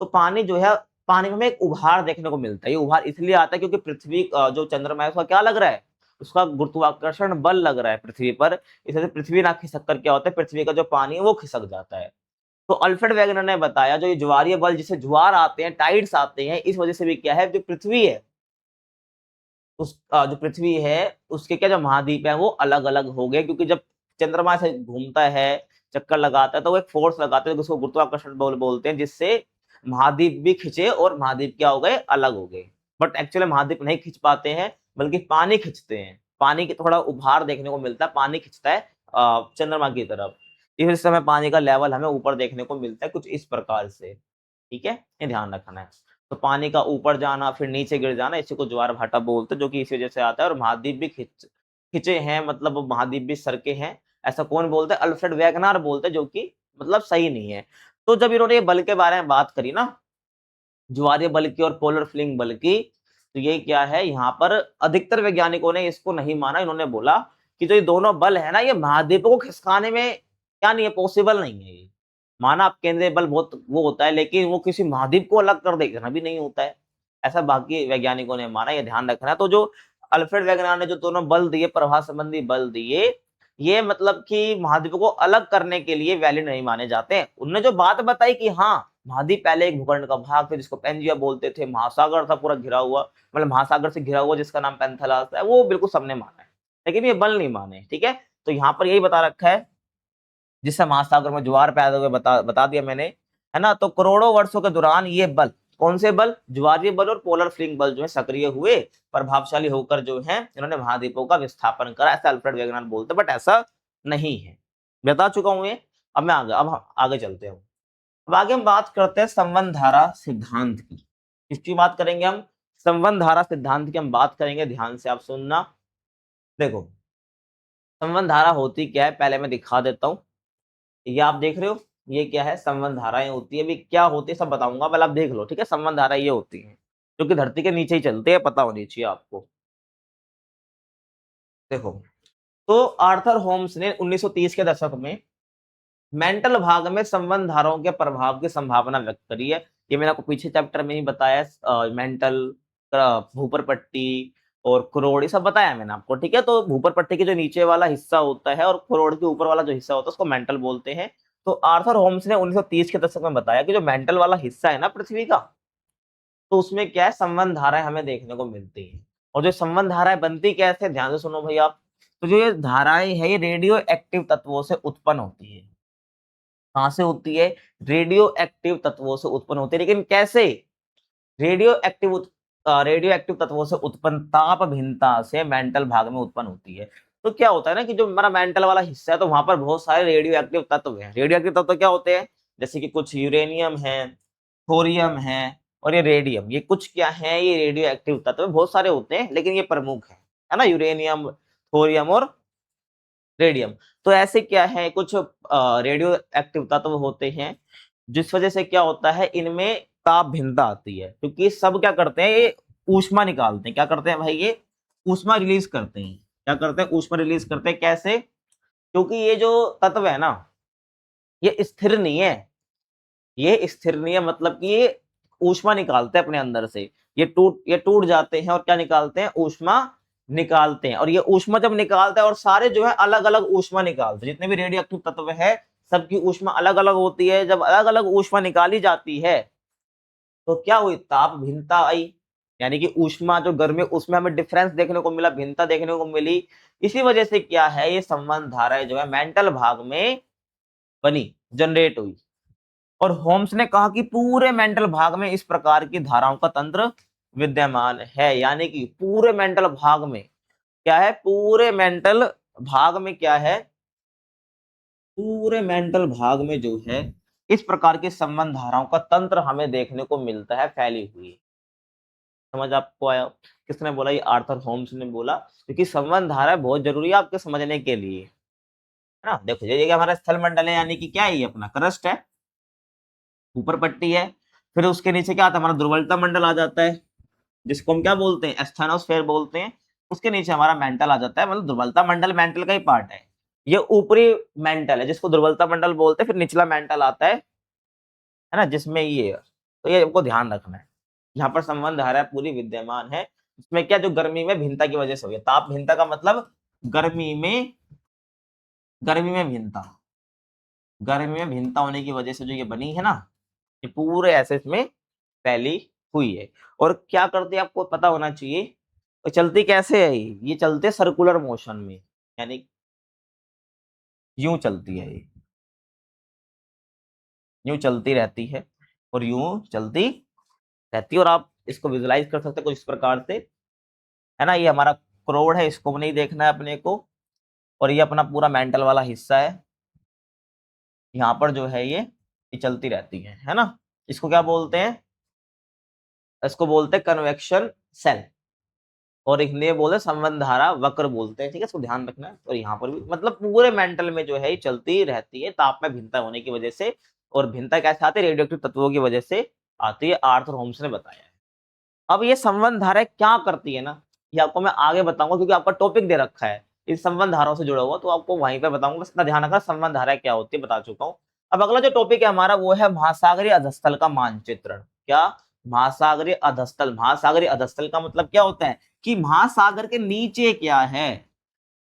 तो पानी जो है, पानी में हमें एक उभार देखने को मिलता है। ये उभार इसलिए आता है क्योंकि पृथ्वी जो चंद्रमा है उसका क्या लग रहा है? उसका गुरुत्वाकर्षण बल लग रहा है पृथ्वी पर। इस वजह से पृथ्वी ना खिसक कर क्या होता है? पृथ्वी का जो पानी है वो खिसक जाता है। तो अल्फ्रेड वेगनर ने बताया, जो ये ज्वारीय बल, जिसे ज्वार आते हैं, टाइड्स आते हैं, इस वजह से भी क्या है? जो पृथ्वी है जो पृथ्वी है उसके क्या जो महाद्वीप है वो अलग अलग हो गए, क्योंकि जब चंद्रमा से घूमता है, चक्कर लगाता है, तो वो एक फोर्स लगाते हैं जिसको गुरुत्वाकर्षण बल बोलते हैं, जिससे महाद्वीप भी खिंचे और महाद्वीप क्या हो गए, अलग हो गए। बट एक्चुअली महाद्वीप नहीं खिंच पाते हैं, बल्कि पानी खिंचते हैं। पानी की थोड़ा उभार देखने को मिलता है, पानी खिंचता है चंद्रमा की तरफ। इस समय पानी का लेवल हमें ऊपर देखने को मिलता है कुछ इस प्रकार से। ठीक है, ये ध्यान रखना है। तो पानी का ऊपर जाना फिर नीचे गिर जाना, इसी को ज्वार भाटा बोलते हैं, जो कि इसी वजह से आता है। और महाद्वीप भी खिंचे हैं, मतलब महाद्वीप भी सरके हैं, ऐसा कौन बोलता है, अल्फ्रेड वैगनार बोलते हैं, जो कि मतलब सही नहीं है। तो जब इन्होंने ये बल के बारे में बात करी ना, ज्वारीय बल की और पोलर फ्लिंग बल की, तो ये क्या है, यहाँ पर अधिकतर वैज्ञानिकों ने इसको नहीं माना। इन्होंने बोला कि जो ये दोनों बल है ना, ये महाद्वीपों को खिसकाने में क्या नहीं है, पॉसिबल नहीं है। ये माना आप केंद्रीय बल बहुत वो होता है, लेकिन वो किसी महाद्वीप को अलग कर देना भी नहीं होता है, ऐसा बाकी वैज्ञानिकों ने माना। ये ध्यान रखना है। तो जो अल्फ्रेड वैगनार ने जो दोनों बल दिए, प्रवाह संबंधी बल दिए, ये मतलब कि महाद्वीपों को अलग करने के लिए वैलिड नहीं माने जाते हैं। उन्होंने जो बात बताई कि हाँ, महाद्वीप पहले एक भूखंड का भाग थे जिसको पेंजिया बोलते थे, महासागर था पूरा घिरा हुआ, मतलब महासागर से घिरा हुआ जिसका नाम पेंथेलस है, वो बिल्कुल सबने माना है, लेकिन ये बल नहीं माने। ठीक है, तो यहाँ पर यही बता रखा है, जिससे महासागर में ज्वार पैदा हुए, बता दिया मैंने, है ना। तो करोड़ों वर्षों के दौरान ये बल, कौन से बल, ज्वारीय बल और पोलर फ्लिंग बल जो है सक्रिय हुए, प्रभावशाली होकर जो है इन्होंने महाद्वीपों का विस्थापन करा, ऐसा अल्फ्रेड वैगनार बोलते, बट ऐसा नहीं है। बता चुका हूं ये। अब मैं आगे, अब हम आगे चलते हैं। अब आगे हम बात करते हैं संबंध धारा सिद्धांत की। किसकी बात करेंगे हम, संबंध धारा सिद्धांत की हम बात करेंगे। ध्यान से आप सुनना। देखो, संबंध धारा होती क्या है, पहले मैं दिखा देता हूं। ये आप देख रहे हो, ये क्या है, संबंध धाराएं होती है। अभी क्या होती है सब बताऊंगा, पहले आप देख लो। ठीक है, संबंध धारा ये होती है जो कि धरती के नीचे ही चलते हैं, पता होनी चाहिए आपको। देखो, तो आर्थर होम्स ने 1930 के दशक में मेंटल भाग में संबंध धाराओं के प्रभाव की संभावना व्यक्त करी है। ये मैंने आपको पीछे चैप्टर में ही बताया, मेंटल, भूपर पट्टी और क्रोड, ये सब बताया मैंने आपको। ठीक है, तो भूपर पट्टी के जो नीचे वाला हिस्सा होता है और क्रोड के ऊपर वाला जो हिस्सा होता है उसको मेंटल बोलते हैं। तो आर्थर होम्स ने 1930 के दशक में बताया कि जो मेंटल वाला हिस्सा है ना पृथ्वी का, तो उसमें क्या है, संबंध धाराएं हमें देखने को मिलती हैं। और जो संबंध धाराएं बनती कैसे, ध्यान से सुनो भाई आप। तो जो ये धाराएं है, ये रेडियो एक्टिव तत्वों से उत्पन्न होती है। कहां से होती है, रेडियो एक्टिव तत्वों से उत्पन्न होती है। लेकिन कैसे, रेडियो एक्टिव रेडियो एक्टिव तत्वों से उत्पन्न ताप भिन्नता से मेंटल भाग में उत्पन्न होती है। तो क्या होता है ना कि जो हमारा मेंटल वाला हिस्सा है, तो वहां पर बहुत सारे रेडियो एक्टिव तत्व हैं। रेडियो एक्टिव तत्व क्या होते हैं, जैसे कि कुछ यूरेनियम है, थोरियम है और ये रेडियम, ये कुछ क्या है, ये रेडियो एक्टिव तत्व बहुत सारे होते हैं, लेकिन ये प्रमुख है ना, यूरेनियम, थोरियम और रेडियम। तो ऐसे क्या है, कुछ रेडियो एक्टिव तत्व होते हैं, जिस वजह से क्या होता है, इनमें ताप भिन्नता आती है, क्योंकि सब क्या करते हैं, ये ऊष्मा निकालते हैं। क्या करते हैं भाई, ये ऊष्मा रिलीज करते हैं। क्या करते हैं, ऊष्मा रिलीज करते हैं। कैसे, क्योंकि ये जो तत्व है ना, ये स्थिर नहीं है, ये स्थिर नहीं है, मतलब कि ये ऊष्मा निकालते हैं अपने अंदर से। ये टूट जाते हैं और क्या निकालते हैं, ऊष्मा निकालते हैं। और ये ऊष्मा जब निकालते हैं, और सारे जो है अलग अलग ऊष्मा निकालते हैं, जितने भी रेडियो एक्टिव तत्व है सबकी ऊष्मा अलग अलग होती है। जब अलग अलग ऊष्मा निकाली जाती है, तो क्या हुई, ताप भिन्नता आई, यानी कि ऊष्मा जो गर्मी, उसमें हमें डिफरेंस देखने को मिला, भिन्नता देखने को मिली। इसी वजह से क्या है, ये संबंध धाराएं जो है मेंटल भाग में बनी, जनरेट हुई। और होम्स ने कहा कि पूरे मेंटल भाग में इस प्रकार की धाराओं का तंत्र विद्यमान है, यानी कि पूरे मेंटल भाग में क्या है, पूरे मेंटल भाग में क्या है, पूरे मेंटल भाग में जो है इस प्रकार के संबंध धाराओं का तंत्र हमें देखने को मिलता है, फैली हुई। समझ आपको आया, किसने बोला, ये आर्थर होम्स ने बोला, क्योंकि संबंध धारा बहुत जरूरी है आपके समझने के लिए, है ना। देखो, ये हमारा स्थल मंडल है, यानी कि क्या है, ये अपना क्रस्ट है, ऊपर पट्टी है। फिर उसके नीचे क्या आता है, हमारा दुर्बलता मंडल आ जाता है, जिसको हम क्या बोलते हैं, एस्थेनोस्फेयर बोलते हैं। उसके नीचे हमारा मेंटल आ जाता है, मतलब दुर्बलता मंडल मेंटल का ही पार्ट है। ये ऊपरी मेंटल है जिसको दुर्बलता मंडल बोलते हैं। फिर निचला मेंटल आता है ना, जिसमें ये, तो ये आपको ध्यान रखना है। यहाँ पर संबंध धारा पूरी विद्यमान है, इसमें क्या, जो गर्मी में भिन्नता की वजह से हुई है, ताप भिन्नता का मतलब गर्मी में भिन्नता, गर्मी में भिन्नता होने की वजह से जो ये बनी है ना, ये पूरे ऐसे इसमें फैली हुई है। और क्या करते हैं आपको पता होना चाहिए, और चलती कैसे है ये चलते सर्कुलर मोशन में, यानी यूं चलती है, ये यूं चलती रहती है और यूं चलती रहती है। और आप इसको विजुलाइज कर सकते हैं कुछ इस प्रकार से, है ना। ये हमारा क्रोड है, इसको नहीं देखना है अपने को, और ये अपना पूरा मेंटल वाला हिस्सा है। यहाँ पर जो है ये चलती रहती है ना। इसको क्या बोलते हैं, इसको बोलते हैं कन्वेक्शन सेल, और एक ने बोले संबंधारा वक्र बोलते हैं, ठीक है, इसको ध्यान रखना है। और यहाँ पर भी मतलब पूरे मेंटल में जो है ये चलती रहती है, ताप में भिन्नता होने की वजह से। और भिन्नता कैसे आती है, रेडियोएक्टिव तत्वों की वजह से आती है, आर्थर होम्स ने बताया है। अब ये संबंध धाराएं क्या करती है ना, ये आपको मैं आगे बताऊंगा, क्योंकि आपका टॉपिक दे रखा है इस संबंध धाराओं से जुड़ा हुआ, तो आपको वहीं पे बताऊंगा। बस इतना ध्यान रखना, संबंध धाराएं क्या होती है बता चुका हूँ। अब अगला जो टॉपिक है हमारा वो है महासागरीय अधस्थल का मानचित्रण। क्या, महासागरीय अधस्थल। महासागरीय अधस्थल का मतलब क्या होता है कि महासागर के नीचे क्या है,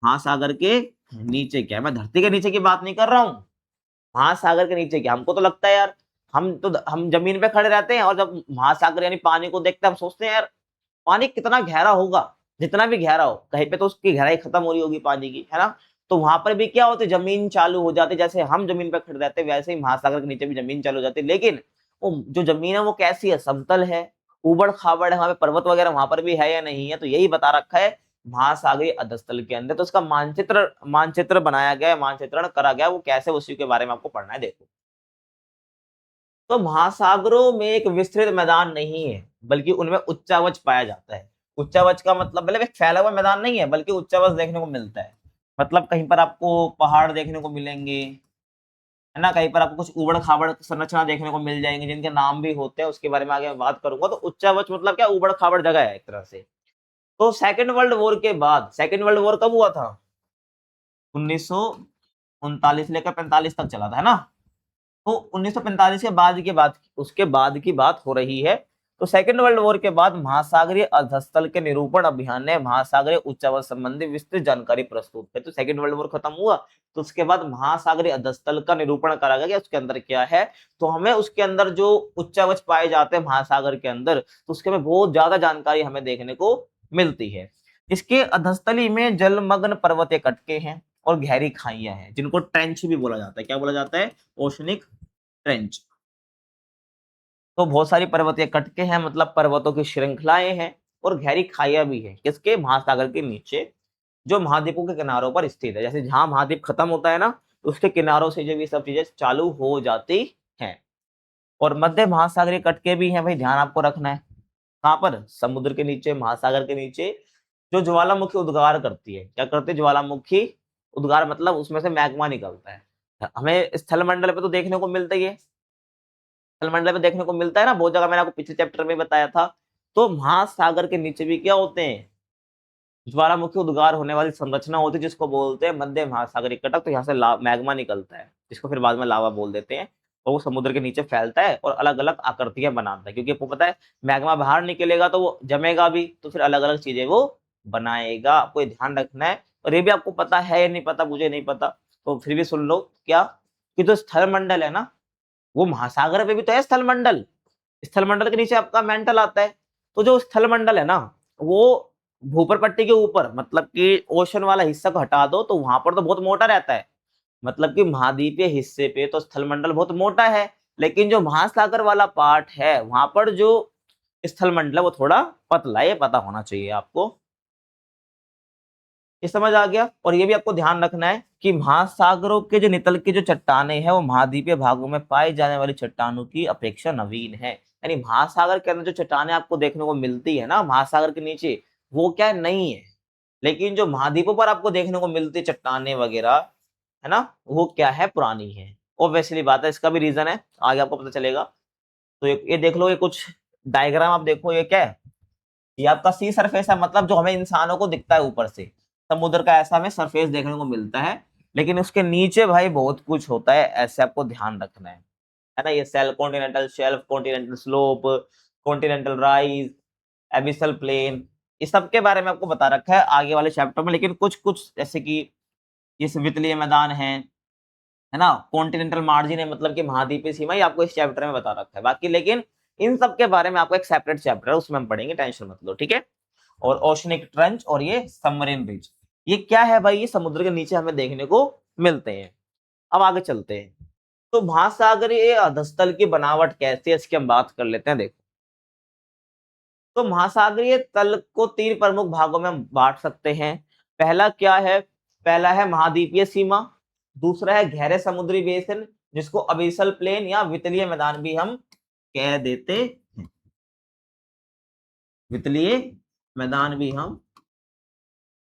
महासागर के नीचे क्या है। मैं धरती के नीचे की बात नहीं कर रहा हूँ, महासागर के नीचे क्या। हमको तो लगता है यार, हम जमीन पे खड़े रहते हैं और जब महासागर यानी पानी को देखते हैं हम सोचते हैं यार पानी कितना गहरा होगा। जितना भी गहरा हो, कहीं पे तो उसकी गहराई खत्म हो रही होगी पानी की, है ना। तो वहां पर भी क्या होती है, जमीन चालू हो जाती है। जैसे हम जमीन पर खड़े रहते हैं वैसे ही महासागर के नीचे भी जमीन चालू हो जाती है। लेकिन वो जो जमीन है वो कैसी है, समतल है, उबड़ खाबड़ है, वहां पे पर्वत वगैरह वहां पर भी है या नहीं है, तो यही बता रखा है महासागरीय अधस्थल के अंदर। तो उसका मानचित्र मानचित्र बनाया गया, मानचित्रण करा गया, वो कैसे उसी के बारे में आपको पढ़ना है। देखो, तो महासागरों में एक विस्तृत मैदान नहीं है, बल्कि उनमें उच्चावच पाया जाता है। उच्चावच का मतलब एक फैला हुआ मैदान नहीं है, बल्कि उच्चावच देखने को मिलता है। मतलब कहीं पर आपको पहाड़ देखने को मिलेंगे, है ना, कहीं पर आपको कुछ उबड़ खाबड़ संरचना देखने को मिल जाएंगे जिनके नाम भी होते हैं, उसके बारे में आगे मैं बात करूंगा। तो उच्चावच मतलब क्या, उबड़ खाबड़ जगह है एक तरह से। तो सेकेंड वर्ल्ड वॉर के बाद, सेकेंड वर्ल्ड वॉर कब हुआ था, 1939 लेकर 45 तक चला था, है ना। तो 1945 के बाद की बात, उसके बाद की बात हो रही है। तो सेकेंड वर्ल्ड वॉर के बाद महासागरीय अधस्थल के निरूपण अभियान ने महासागरीय उच्चावच संबंधी विस्तृत जानकारी प्रस्तुत की। तो सेकेंड वर्ल्ड वॉर खत्म हुआ, तो उसके बाद महासागरीय अधस्थल का निरूपण करा गया, उसके अंदर क्या है। तो हमें उसके अंदर जो उच्चावच पाए जाते हैं महासागर के अंदर, तो उसके में बहुत ज्यादा जानकारी हमें देखने को मिलती है। इसके अधस्थली में जलमग्न पर्वतीय कटके हैं और गहरी खाइयां हैं, जिनको ट्रेंच भी बोला जाता है। क्या बोला जाता है, ओशनिक ट्रेंच। तो बहुत सारी पर्वतीय कटके हैं, मतलब पर्वतों की श्रृंखलाएं हैं, और गहरी खाइयां भी है, किसके, महासागर के नीचे, जो महाद्वीपों के किनारों पर स्थित है। जैसे जहां महाद्वीप खत्म होता है ना, तो उसके किनारों से जो ये सब चीजें चालू हो जाती हैं। और मध्य महासागरीय कटके भी हैं, भाई ध्यान आपको रखना है। कहां पर, समुद्र के नीचे, महासागर के नीचे, जो ज्वालामुखी उद्गार करती है। क्या करती है, ज्वालामुखी उद्गार, मतलब उसमें से मैग्मा निकलता है। हमें स्थल मंडल पे तो देखने को मिलता ही है, स्थलमंडल में देखने को मिलता है ना, बहुत जगह। मैंने आपको पिछले चैप्टर में बताया था। तो महासागर के नीचे भी क्या होते हैं, ज्वालामुखी उद्गार होने वाली संरचना होती है, जिसको बोलते हैं मध्य महासागरीय कटक। तो यहाँ से मैग्मा निकलता है, जिसको फिर बाद में लावा बोल देते हैं, और वो समुद्र के नीचे फैलता है और अलग अलग आकृतियां बनाता है। क्योंकि आपको पता है मैग्मा बाहर निकलेगा तो वो जमेगा भी, तो फिर अलग अलग चीजें वो बनाएगा। आपको ये ध्यान रखना है। और ये भी आपको पता है या नहीं पता, मुझे नहीं पता, तो फिर भी सुन लो, क्या, कि जो स्थल मंडल है ना, वो महासागर पे भी तो है स्थल मंडल। स्थल मंडल के नीचे आपका मेंटल आता है। तो जो स्थल मंडल है ना, वो भूपर पट्टी के ऊपर, मतलब कि ओशन वाला हिस्सा को हटा दो तो वहां पर तो बहुत मोटा रहता है। मतलब कि महाद्वीपीय हिस्से पे तो स्थल मंडल बहुत मोटा है, लेकिन जो महासागर वाला पार्ट है वहां पर जो स्थल मंडल है वो थोड़ा पतला है। ये पता होना चाहिए आपको, ये समझ आ गया। और ये भी आपको ध्यान रखना है कि महासागरों के जो नितल की जो चट्टाने हैं वो महाद्वीपीय भागों में पाई जाने वाली चट्टानों की अपेक्षा नवीन है। यानी महासागर के अंदर जो चट्टाने आपको देखने को मिलती है ना महासागर के नीचे, वो क्या है, नहीं है। लेकिन जो महाद्वीपों पर आपको देखने को मिलती है चट्टाने वगैरह, है ना, वो क्या है, पुरानी है। ऑब्वियसली बात है, इसका भी रीजन है, आगे आपको पता चलेगा। तो ये देख लो, ये कुछ डायग्राम आप देखो, ये क्या है, ये आपका सी सरफेस है, मतलब जो हमें इंसानों को दिखता है ऊपर से, समुद्र का ऐसा हमें सरफेस देखने को मिलता है। लेकिन उसके नीचे भाई बहुत कुछ होता है, ऐसे आपको ध्यान रखना है ना। ये सेल, continental shelf, continental slope, continental rise, abyssal plain, इस सब के बारे में आपको बता रखा है आगे वाले चैप्टर में। लेकिन कुछ कुछ जैसे कि ये वितलीय मैदान है ना, कॉन्टिनेंटल मार्जिन है, मतलब कि महाद्वीपीय सीमा, ये आपको इस चैप्टर में बता रखा है बाकी। लेकिन इन सब के बारे में आपको एक सेपरेट चैप्टर है, उसमें हम पढ़ेंगे, टेंशन मत लो, ठीक है। और ओशनिक ट्रंच और ये सबमरीन रिज। ये क्या है भाई? ये समुद्र के नीचे हमें देखने को मिलते हैं। अब आगे चलते हैं। तो महासागरीय अधस्थल की बनावट कैसी है इसकी हम बात कर लेते हैं। देखो, तो महासागरीय तल को तीन प्रमुख भागों में हम बांट सकते हैं। पहला क्या है? पहला है महाद्वीपीय सीमा, दूसरा है गहरे समुद्री बेसिन जिसको अबिसल प्लेन या वितलीय मैदान भी हम कह देते हैं। वितलीय मैदान भी हम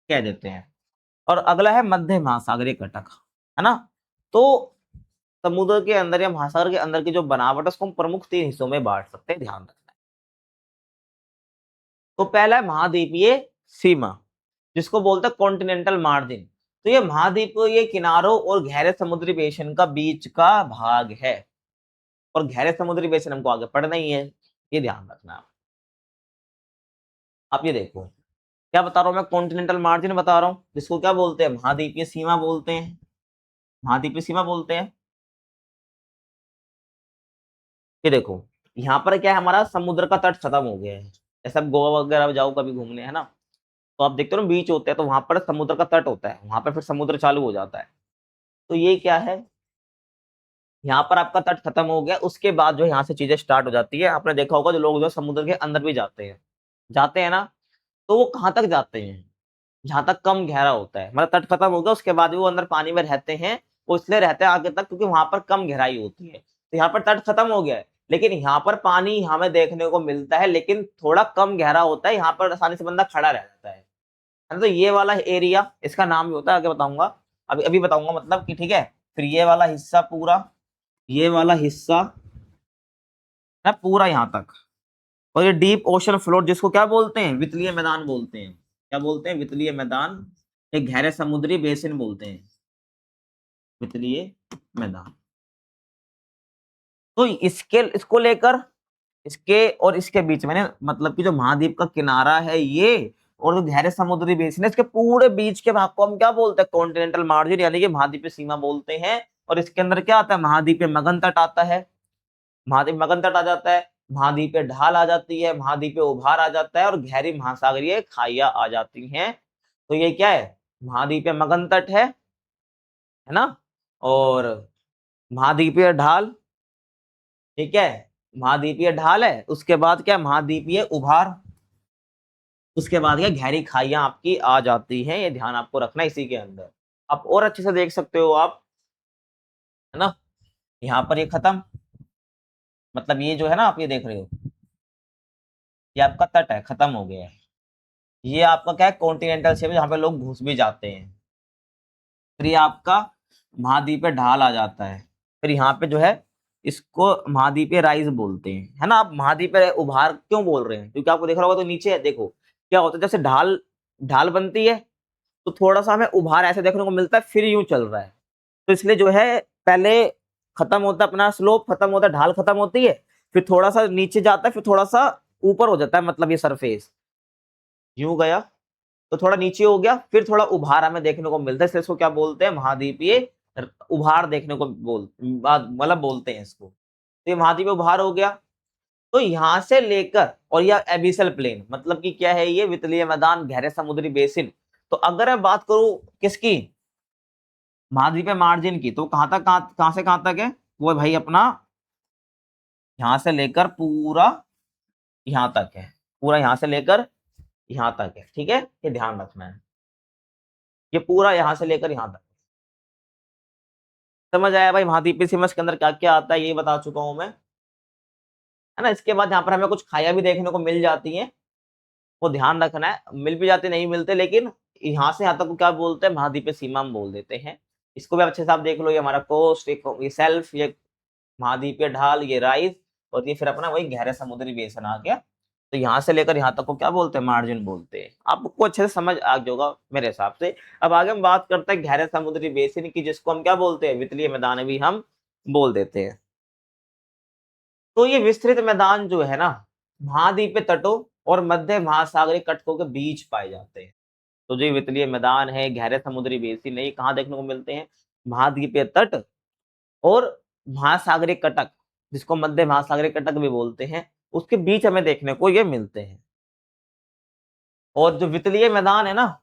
कह देते हैं। और अगला है मध्य महासागरीय कटक, है ना। तो समुद्र के अंदर या महासागर के अंदर की जो बनावट है उसको हम प्रमुख तीन हिस्सों में बांट सकते हैं, ध्यान रखना है। तो पहला है महाद्वीपीय सीमा जिसको बोलते हैं कॉन्टिनेंटल मार्जिन। तो ये महाद्वीपीय किनारों और गहरे समुद्री बेसिन का बीच का भाग है। और गहरे समुद्री बेसिन हमको आगे पढ़ना ही है, ये ध्यान रखना है। आप ये देखो, क्या बता रहा हूं मैं? कॉन्टिनेंटल मार्जिन बता रहा हूं जिसको क्या बोलते हैं? महाद्वीपीय सीमा बोलते हैं। महाद्वीपीय सीमा बोलते हैं। ये देखो, यहाँ पर क्या है? हमारा समुद्र का तट खत्म हो गया है। जैसे आप गोवा वगैरह जाओ कभी घूमने, है ना, तो आप देखते हो ना बीच होते हैं, तो वहां पर समुद्र का तट होता है, वहां पर फिर समुद्र चालू हो जाता है। तो ये क्या है? यहाँ पर आपका तट खत्म हो गया, उसके बाद जो यहाँ से चीजें स्टार्ट हो जाती है। आपने देखा होगा जो लोग जो समुद्र के अंदर भी जाते हैं ना, तो वो कहाँ तक जाते हैं? जहां तक कम गहरा होता है। मतलब तट खत्म हो गया, उसके बाद भी वो अंदर पानी में रहते हैं। वो इसलिए रहते हैं आगे तक क्योंकि वहां पर कम गहराई होती है। तो यहाँ पर तट खत्म हो गया है, लेकिन यहाँ पर पानी हमें देखने को मिलता है, लेकिन थोड़ा कम गहरा होता है। यहाँ पर आसानी से बंदा खड़ा रह जाता है ना। तो ये वाला एरिया, इसका नाम भी होता है, आगे बताऊंगा, अभी अभी बताऊंगा, मतलब कि ठीक है। फिर ये वाला हिस्सा पूरा, ये वाला हिस्सा है पूरा यहाँ तक। और ये डीप ओशन फ्लोर जिसको क्या बोलते हैं? वितलीय मैदान बोलते हैं। क्या बोलते हैं? वितलीय मैदान। एक गहरे समुद्री बेसिन बोलते हैं, वितलीय मैदान। तो इसके इसको लेकर इसके और इसके बीच में ना, मतलब कि जो महाद्वीप का किनारा है ये, और जो गहरे समुद्री बेसिन है, इसके पूरे बीच के भाग को हम क्या बोलते हैं? कॉन्टिनेंटल मार्जिन, यानी कि महाद्वीपीय सीमा बोलते हैं। और इसके अंदर क्या आता है? महाद्वीपीय मगन तट आता है। महाद्वीप मगन तट आ जाता है, महाद्वीपीय ढाल आ जाती है, महाद्वीपीय उभार आ जाता है, और गहरी महासागरीय खाइयां आ जाती हैं। तो ये क्या है? महाद्वीपीय मगन तट है ना, और महाद्वीपीय ढाल, ठीक है, महाद्वीपीय ढाल है। उसके बाद क्या? महाद्वीपीय उभार। उसके बाद क्या? गहरी खाइयां आपकी आ जाती हैं। ये ध्यान आपको रखना है इसी के अंदर। आप और अच्छे से देख सकते हो आप, है ना। यहाँ पर ये खत्म, मतलब ये जो है ना, आप ये देख रहे हो, ये आपका तट है, खत्म हो गया है। ये आपका क्या है? कॉन्टिनेंटल शेप, जहाँ पे लोग घुस भी जाते हैं। फिर ये आपका महाद्वीपीय ढाल आ जाता है। फिर यहाँ पे जो है, इसको महाद्वीपीय राइज बोलते हैं, है ना। आप महाद्वीपीय उभार क्यों बोल रहे हैं? क्योंकि आपको देख रहा होगा तो नीचे है, देखो क्या होता है, जैसे ढाल ढाल बनती है तो थोड़ा सा हमें उभार ऐसे देखने को मिलता है, फिर यूं चल रहा है। तो इसलिए जो है, पहले खत्म होता है अपना स्लोप, खत्म होता है, ढाल खत्म होती है, फिर थोड़ा सा नीचे जाता है, फिर थोड़ा सा ऊपर हो जाता है, मतलब ये सरफेस यूं गया तो थोड़ा नीचे हो गया, फिर थोड़ा उभार हमें देखने को मिलता है, इसलिए इसको क्या बोलते हैं? महाद्वीपीय उभार देखने को मतलब बोलते हैं इसको। तो ये महाद्वीपीय उभार हो गया। तो यहां से लेकर और यह एबिसल प्लेन, मतलब कि क्या है? ये वितलीय मैदान, गहरे समुद्री बेसिन। तो अगर मैं बात करूं किसकी? महाद्वीपीय मार्जिन की, तो कहां से कहां तक है? वो भाई अपना यहां से लेकर पूरा यहां तक है, पूरा यहां से लेकर यहां तक है, ठीक है। ये ध्यान रखना है, ये पूरा यहां से लेकर यहां तक। समझ आया भाई? महाद्वीपीय सीमा के अंदर क्या क्या आता है ये बता चुका हूं मैं, है ना। इसके बाद यहाँ पर हमें कुछ खाया भी देखने को मिल जाती हैं, वो ध्यान रखना है। मिल भी जाते नहीं मिलते, लेकिन यहाँ से यहाँ तक को क्या बोलते हैं? महाद्वीपीय सीमा हम बोल देते हैं। इसको भी अच्छे से आप देख लो, ये हमारा कोस्ट, ये सेल्फ, ये महाद्वीपीय ढाल, ये राइज, और ये फिर अपना वही गहरे समुद्री बेसन आ गया। तो यहाँ से लेकर यहाँ तक को क्या बोलते हैं? मार्जिन बोलते हैं। आपको अच्छे से समझ आ जाएगा मेरे हिसाब से। अब आगे हम बात करते हैं गहरे समुद्री बेसिन की, जिसको हम क्या बोलते हैं? वितलीय मैदान भी हम बोल देते हैं। तो ये विस्तृत मैदान जो है ना, महाद्वीपीय तटों और मध्य महासागरीय कटकों के बीच पाए जाते हैं। तो जो वितलीय मैदान है, गहरे समुद्री बेसिन है, ये कहाँ देखने को मिलते हैं? महाद्वीपीय तट और महासागरीय कटक, जिसको मध्य महासागरीय कटक भी बोलते हैं, उसके बीच हमें देखने को ये मिलते हैं। और जो वितलीय मैदान है ना,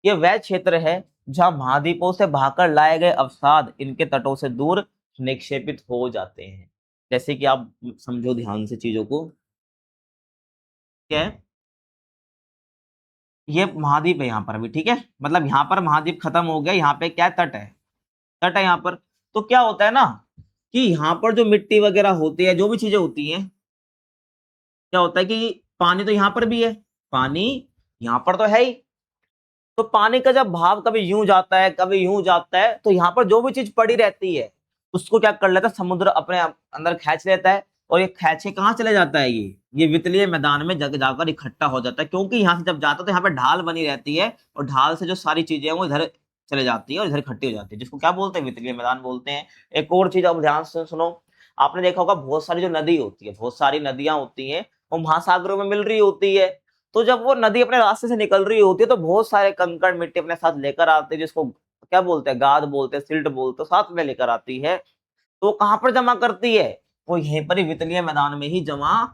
ये वह क्षेत्र है जहां महाद्वीपों से भागकर लाए गए अवसाद इनके तटों से दूर निक्षेपित हो जाते हैं। जैसे कि आप समझो ध्यान से चीजों को, क्या है, ये महाद्वीप है यहाँ पर अभी, ठीक है, मतलब यहाँ पर महाद्वीप खत्म हो गया, यहाँ पे क्या है, तट है, तट है यहाँ पर। तो क्या होता है ना कि यहाँ पर जो मिट्टी वगैरह होती है, जो भी चीजें होती हैं, क्या होता है कि पानी तो यहाँ पर भी है, पानी यहाँ पर तो है ही, तो पानी का जब भाव कभी यूं जाता है कभी यूं जाता है, तो यहाँ पर जो भी चीज पड़ी रहती है उसको क्या कर लेता है, समुद्र अपने अंदर खींच लेता है, और ये खींच के कहाँ चले जाता है, ये वितलीय मैदान में जग जाकर इकट्ठा हो जाता है, क्योंकि यहाँ से जब जाता है तो यहाँ पे ढाल बनी रहती है, और ढाल से जो सारी चीजें हैं वो इधर चले जाती है और इधर इकट्ठी हो जाती है, जिसको क्या बोलते हैं, वितलीय मैदान बोलते हैं। एक और चीज आप ध्यान से सुनो, आपने देखा होगा बहुत सारी जो नदी होती है, बहुत सारी नदियां होती हैं, वो महासागरों में मिल रही होती है। तो जब वो नदी अपने रास्ते से निकल रही होती है तो बहुत सारे कंकड़ मिट्टी अपने साथ लेकर आते हैं, जिसको क्या बोलते हैं, गाद बोलते हैं, सिल्ट बोलते हैं, साथ में लेकर आती है। तो कहाँ पर जमा करती है, वो यहीं पर ही वितलीय मैदान में ही जमा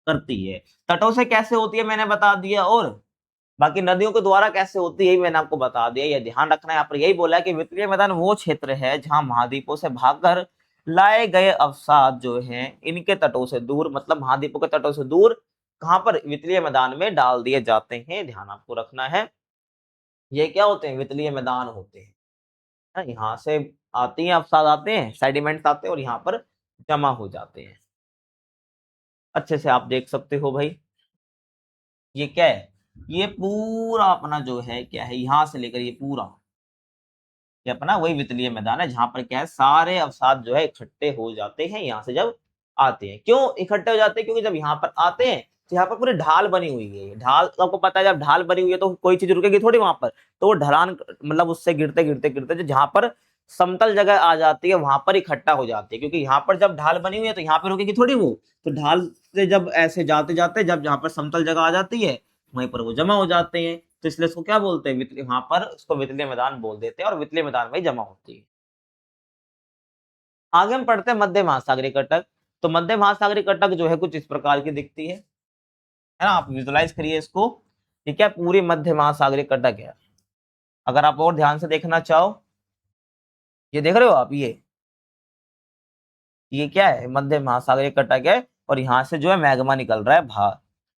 करती है। तटों से कैसे होती है मैंने बता दिया, और बाकी नदियों के द्वारा कैसे होती है मैंने आपको बता दिया। ये ध्यान रखना है, यहाँ पर यही बोला है कि वितलीय मैदान वो क्षेत्र है जहां महाद्वीपों से भागकर लाए गए अवसाद जो हैं इनके तटों से दूर, मतलब महाद्वीपों के तटों से दूर, कहां पर, वितलीय मैदान में डाल दिए जाते हैं। ध्यान आपको रखना है, ये क्या होते हैं, वितलीय मैदान होते हैं। यहाँ से आती हैं अवसाद, आते हैं सेडिमेंट्स आते हैं और यहाँ पर जमा हो जाते हैं। अच्छे से आप देख सकते हो भाई, ये क्या है, ये पूरा अपना जो है क्या है, यहाँ से लेकर ये पूरा, ये अपना वही वितलीय मैदान है जहां पर क्या है, सारे अवसाद जो है इकट्ठे हो जाते हैं यहाँ से जब आते हैं। क्यों इकट्ठे हो जाते हैं, क्योंकि जब यहाँ पर आते हैं तो यहाँ पर पूरी ढाल बनी हुई है, ढाल आपको पता है, जब ढाल बनी हुई है तो कोई चीज रुकेगी थोड़ी वहां पर, तो वो ढलान मतलब उससे गिरते गिरते गिरते जहां पर समतल जगह आ जाती है वहां पर इकट्ठा हो जाती है, क्योंकि यहाँ पर जब ढाल बनी हुई है तो यहाँ पे रुकेगी थोड़ी वो, तो ढाल से जब ऐसे जाते जाते जब जहां पर समतल जगह आ जाती है वहीं पर वो जमा हो जाते हैं। तो इसलिए इसको क्या बोलते हैं, वितलीय, वहां पर उसको वितलीय मैदान बोल देते हैं, और वितलीय मैदान में ही जमा होती है। आगे हम पढ़ते हैं मध्य महासागरीय कटक। तो मध्य महासागरीय कटक जो है कुछ इस प्रकार की दिखती है ना, आप विजुलाइज करिए इसको, ठीक है, पूरी मध्य महासागरीय कटक है। अगर आप और ध्यान से देखना चाहो, ये देख रहे हो आप, ये क्या है, मध्य महासागरीय कटक है, और यहाँ से जो है मैग्मा निकल रहा है बाहर,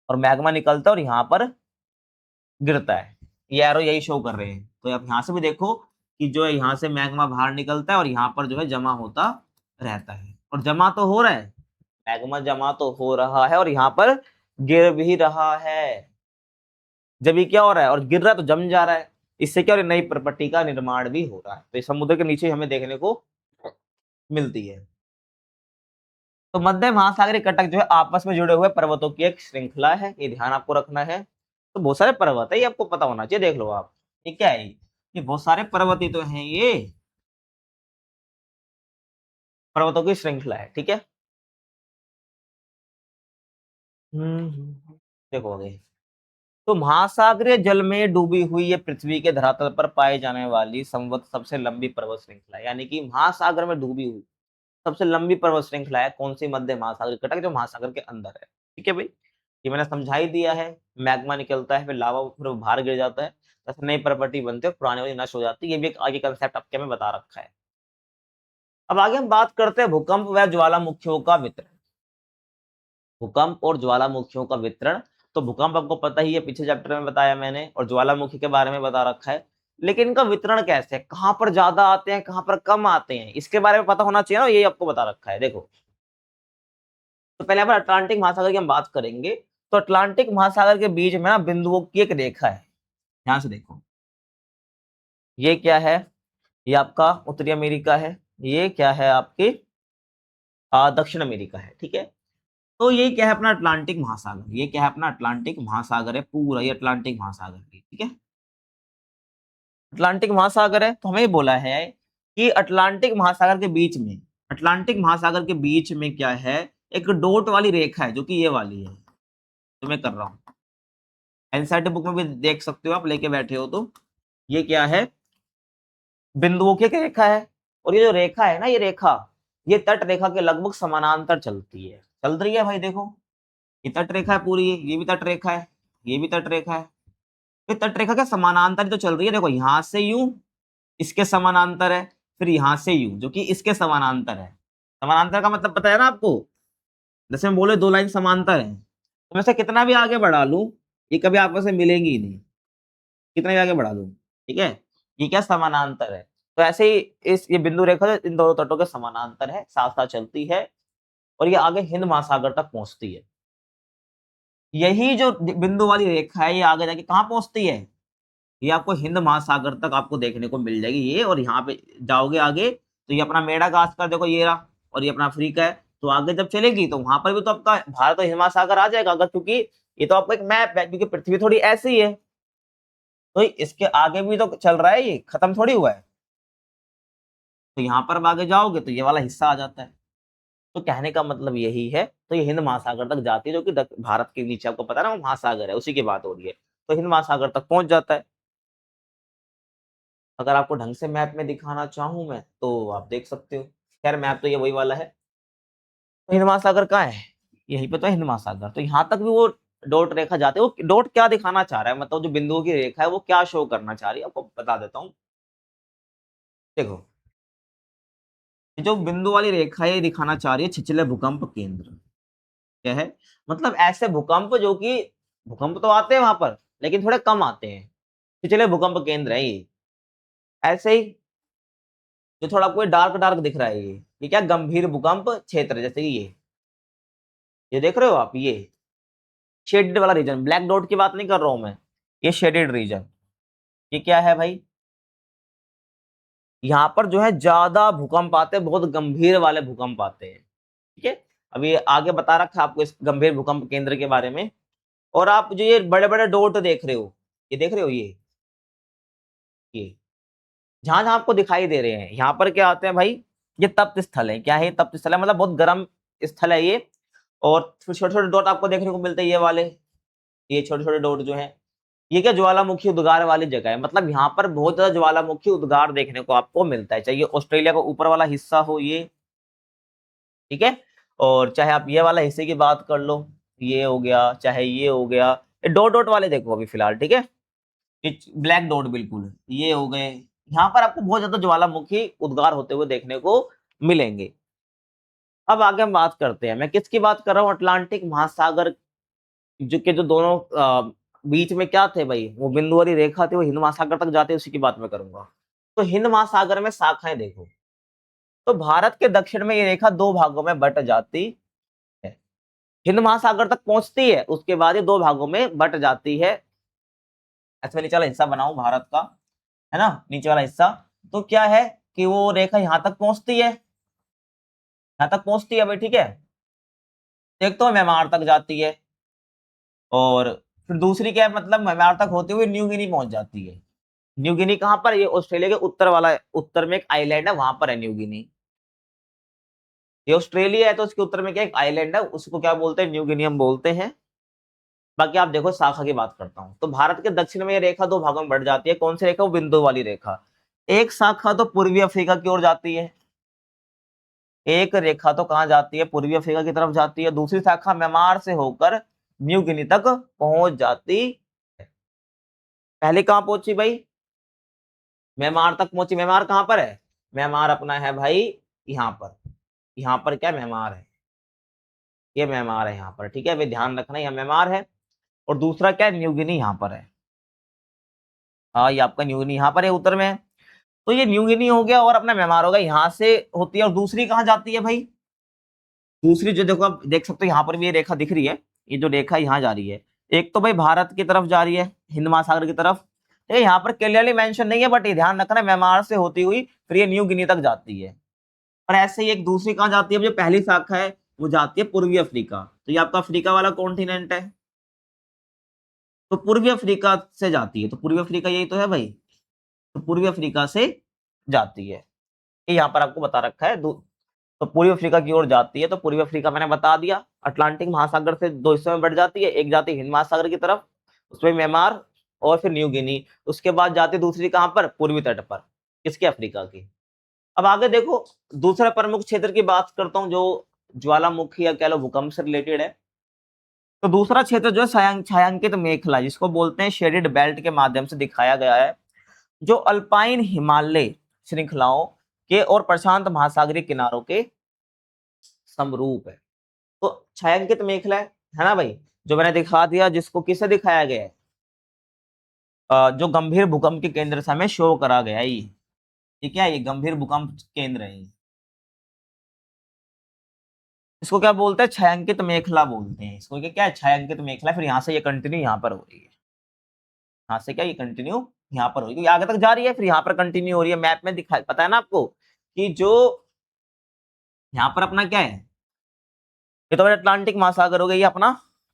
और मैग्मा निकलता है और यहाँ पर गिरता है, ये एरो यही शो कर रहे हैं। तो आप यहाँ से भी देखो कि जो है यहाँ से मैग्मा बाहर निकलता है और यहाँ पर जो है जमा होता रहता है, और जमा तो हो रहा है, मैग्मा जमा तो हो रहा है और यहाँ पर गिर भी रहा है। जब ये क्या हो रहा है और गिर रहा है तो जम जा रहा है, इससे क्या हो रहा है, नई प्रॉपर्टी का निर्माण भी हो रहा है। तो इस समुद्र के नीचे हमें देखने को मिलती है। तो मध्य महासागरीय कटक जो है आपस में जुड़े हुए पर्वतों की एक श्रृंखला है, ये ध्यान आपको रखना है। तो बहुत सारे पर्वत है, ये आपको पता होना चाहिए, देख लो आप, ये क्या है, ये बहुत सारे पर्वत ही तो हैं, ये पर्वतों की श्रृंखला है, ठीक है। देखो आगे, तो महासागरीय जल में डूबी हुई ये पृथ्वी के धरातल पर पाई जाने वाली संवत सबसे लंबी पर्वत श्रृंखला है, यानी कि महासागर में डूबी हुई सबसे लंबी पर्वत श्रृंखला है कौन सी, मध्य महासागरीय कटक, जो महासागर के अंदर है, ठीक है भाई। ये मैंने समझा ही दिया है, मैग्मा निकलता है फिर लावा फिर वो बाहर गिर जाता है, ऐसे नई प्रॉपर्टी बनती है, पुरानी वाली नष्ट हो जाती है, ये भी एक आगे कंसेप्ट आपके में बता रखा है। अब आगे हम बात करते हैं भूकंप व ज्वालामुखियों का वितरण। भूकंप और ज्वालामुखियों का वितरण, तो भूकंप आपको पता ही है, पीछे चैप्टर में बताया मैंने, और ज्वालामुखी के बारे में बता रखा है, लेकिन इनका वितरण कैसे है, कहां पर ज्यादा आते हैं कहां पर कम आते हैं, इसके बारे में पता होना चाहिए ना, ये आपको बता रखा है। देखो, तो पहले अपन अटलांटिक महासागर की हम बात करेंगे। तो अटलांटिक महासागर के बीच में ना बिंदुओं की एक रेखा है, ध्यान से देखो, ये क्या है, ये आपका उत्तरी अमेरिका है, ये क्या है आपके दक्षिण अमेरिका है, ठीक है। तो ये क्या है अपना अटलांटिक महासागर, ये क्या है अपना अटलांटिक महासागर है, पूरा ये अटलांटिक महासागर है, ठीक है, अटलांटिक महासागर है। तो हमें बोला है कि अटलांटिक महासागर के बीच में, अटलांटिक महासागर के बीच में क्या है, एक डॉट वाली रेखा है, जो कि ये वाली है, तो मैं कर रहा हूं, एनसीईआरटी बुक में भी देख सकते हो आप, लेके बैठे हो तो, ये क्या है, बिंदुओं की एक रेखा है, और ये जो रेखा है ना, ये रेखा, ये तट रेखा के लगभग समानांतर चलती है, चल रही है भाई, देखो, ये तट रेखा है पूरी, ये भी तट रेखा है, ये भी तट रेखा है, ये तटरेखा के समानांतर जो चल रही है, देखो यहां से यूं इसके समानांतर है, फिर यहां से यूं जो कि इसके समानांतर है। समानांतर का मतलब पता है ना आपको, जैसे हम बोले दो लाइन समांतर है, तो मैं से कितना भी आगे बढ़ा लूं ये कभी आपस में मिलेंगी ही नहीं, कितना भी आगे बढ़ा दूं, ठीक है। ये क्या समानांतर है, तो ऐसे ही इस ये बिंदु रेखा इन दोनों तटों के समानांतर है, साथ साथ चलती है और ये आगे हिंद महासागर तक पहुंचती है। यही जो बिंदु वाली रेखा है ये आगे जाके कहाँ पहुंचती है, ये आपको हिंद महासागर तक आपको देखने को मिल जाएगी ये। और यहाँ पे जाओगे आगे तो ये अपना मेडागास्कर देखो ये रहा, और ये अपना अफ्रीका है। तो आगे जब चलेगी तो वहां पर भी तो आपका भारत और हिंद महासागर आ जाएगा, अगर क्योंकि ये तो आपका एक मैप है, क्योंकि पृथ्वी थोड़ी ऐसी है, तो इसके आगे भी तो चल रहा है, ये खत्म थोड़ी हुआ है। तो यहाँ पर अब आगे जाओगे तो ये वाला हिस्सा आ जाता है। तो कहने का मतलब यही है, तो ये हिंद महासागर तक जाती है, जो कि भारत के नीचे आपको पता है ना वो महासागर है, उसी की बात हो रही है। तो हिंद महासागर तक पहुंच जाता है। अगर आपको ढंग से मैप में दिखाना चाहूं मैं तो आप देख सकते हो, खैर मैप तो ये वही वाला है। तो हिंद महासागर कहाँ है, यहीं पे तो है हिंद महासागर। तो यहाँ तक भी वो डॉट रेखा जाते है। वो डॉट क्या दिखाना चाह रहा है, मतलब जो बिंदुओं की रेखा है वो क्या शो करना चाह रही है, आपको बता देता हूँ। देखो जो बिंदु वाली रेखा है ये दिखाना चाह रही है छिछले भूकंप केंद्र। क्या है, मतलब ऐसे भूकंप जो कि भूकंप तो आते हैं वहां पर लेकिन थोड़े कम आते हैं, छिछले भूकंप केंद्र है ये। ऐसे ही जो थोड़ा कोई डार्क डार्क दिख रहा है ये क्या गंभीर भूकंप क्षेत्र, जैसे कि ये देख रहे हो आप, ये शेडेड वाला रीजन, ब्लैक डॉट की बात नहीं कर रहा हूं मैं, ये शेडेड रीजन। ये क्या है भाई, यहाँ पर जो है ज्यादा भूकंप आते हैं, बहुत गंभीर वाले भूकंप आते हैं, ठीक है। अभी आगे बता रखा है आपको इस गंभीर भूकंप केंद्र के बारे में। और आप जो ये बड़े बड़े डॉट देख रहे हो, ये देख रहे हो ये जहां जहां आपको दिखाई दे रहे हैं, यहाँ पर क्या आते हैं भाई, ये तप्त स्थल है। क्या है, तप्त स्थल है, मतलब बहुत गर्म स्थल है ये। और फिर छोटे छोटे डॉट आपको देखने को मिलते हैं, ये वाले, ये छोटे छोटे डॉट जो है, ये क्या ज्वालामुखी उद्गार वाली जगह है। मतलब यहाँ पर बहुत ज्यादा ज्वालामुखी उद्गार देखने को आपको मिलता है, चाहे ऑस्ट्रेलिया का ऊपर वाला हिस्सा हो ये, ठीक है। और चाहे आप ये वाला हिस्से की बात कर लो, ये हो गया, चाहे ये हो गया, ये डॉट डॉट वाले देखो अभी फिलहाल, ठीक है। ये ब्लैक डॉट बिल्कुल ये हो गए, यहाँ पर आपको बहुत ज्यादा ज्वालामुखी उद्गार होते हुए देखने को मिलेंगे। अब आगे हम बात करते हैं, मैं किसकी बात कर रहा हूँ, अटलांटिक महासागर जो दोनों बीच में क्या थे भाई, वो बिंदु वाली रेखा थी, वो हिंद महासागर तक जाते, उसी की बात मैं करूंगा। तो हिंद महासागर में शाखाएं देखो, तो भारत के दक्षिण में ये रेखा दो भागों में बट जाती है, हिंद महासागर तक पहुंचती है, उसके बाद ये दो भागों में बट जाती है। ऐसे नीचे वाला हिस्सा बनाऊं भारत का, है ना, नीचे वाला हिस्सा। तो क्या है कि वो रेखा यहां तक पहुंचती है, यहां तक पहुंचती है भाई, ठीक है। एक तो म्यांमार तक जाती है, और फिर दूसरी क्या है, मतलब म्यांमार तक होते हुए न्यू गिनी पहुंच जाती है। न्यू गिनी कहां पर, ये ऑस्ट्रेलिया के उत्तर वाला, उत्तर में एक आइलैंड है, वहां पर है न्यू गिनी। ये ऑस्ट्रेलिया है तो उसके उत्तर में क्या एक आइलैंड है, उसको क्या बोलते हैं, न्यू गिनी हम बोलते हैं। बाकी आप देखो शाखा की बात करता हूं, तो भारत के दक्षिण में ये रेखा दो भागों में बढ़ जाती है। कौन सी रेखा, वो बिंदु वाली रेखा। एक शाखा तो पूर्वी अफ्रीका की ओर जाती है, एक रेखा तो कहां जाती है, पूर्वी अफ्रीका की तरफ जाती है। दूसरी शाखा म्यांमार से होकर न्यू गिनी तक पहुंच जाती है। पहले कहां पहुंची भाई, म्यांमार तक पहुंची। म्यांमार कहां पर है, म्यांमार अपना है भाई यहाँ पर, यहाँ पर क्या म्यांमार है, ये म्यांमार है यहाँ पर, ठीक है भाई, ध्यान रखना यहाँ म्यांमार है। और दूसरा क्या है, न्यू गिनी यहाँ पर है। हाँ ये आपका न्यू गिनी यहाँ पर है, उत्तर में है। तो ये न्यू गिनी हो गया और अपना म्यांमार होगा, यहाँ से होती है। और दूसरी कहाँ जाती है भाई, दूसरी जो देखो आप देख सकते हो यहाँ पर भी ये रेखा दिख रही है, ये जो रेखा यहाँ जा रही है, एक तो भाई भारत की तरफ जा रही है, हिंद महासागर की तरफ। ये यहाँ पर क्लियरली मेंशन नहीं है, बट ये ध्यान रखना म्यांमार से होती हुई फिर ये न्यू गिनी तक जाती है। और ऐसे ही एक दूसरी कहाँ जाती है, जो पहली शाखा है वो जाती है पूर्वी अफ्रीका। तो ये आपका अफ्रीका वाला कॉन्टिनेंट है, तो पूर्वी अफ्रीका से जाती है। तो पूर्वी अफ्रीका यही तो है भाई, तो पूर्वी अफ्रीका से जाती है, ये यहाँ पर आपको बता रखा है। तो पूर्वी अफ्रीका की ओर जाती है। तो पूर्वी अफ्रीका मैंने बता दिया, अटलांटिक महासागर से दो हिस्सों में बढ़ जाती है, एक जाती है हिंद महासागर की तरफ, उसमें म्यांमार और फिर न्यू गिनी। उसके बाद जाती है दूसरी कहां पर, पूर्वी तट पर, किसके, अफ्रीका की। अब आगे देखो, दूसरा प्रमुख क्षेत्र की बात करता हूं जो ज्वालामुखी या कह लो भूकंप से रिलेटेड है। तो दूसरा क्षेत्र जो है छायांकित मेखला, जिसको बोलते हैं शेडेड बेल्ट के माध्यम से दिखाया गया है, जो अल्पाइन हिमालय श्रृंखलाओं के और प्रशांत महासागरीय किनारों के समरूप है। तो छायांकित मेखला है ना भाई, जो मैंने दिखा दिया, जिसको किसे दिखाया गया है, जो गंभीर भूकंप के केंद्र से हमें शो करा गया है। ये क्या है, ये गंभीर भूकंप केंद्र है। इसको क्या बोलते हैं, छायांकित मेखला बोलते हैं इसको। क्या है, छायांकित मेखला। फिर यहाँ से ये कंटिन्यू यहाँ पर हो रही है, यहाँ से क्या ये कंटिन्यू यहाँ पर हो रही है, आगे तक जा रही है, फिर यहाँ पर कंटिन्यू हो रही है। मैप में दिखा, पता है ना आपको कि जो यहाँ पर अपना क्या है, ये तो अटलांटिक महासागर हो गया, ये अपना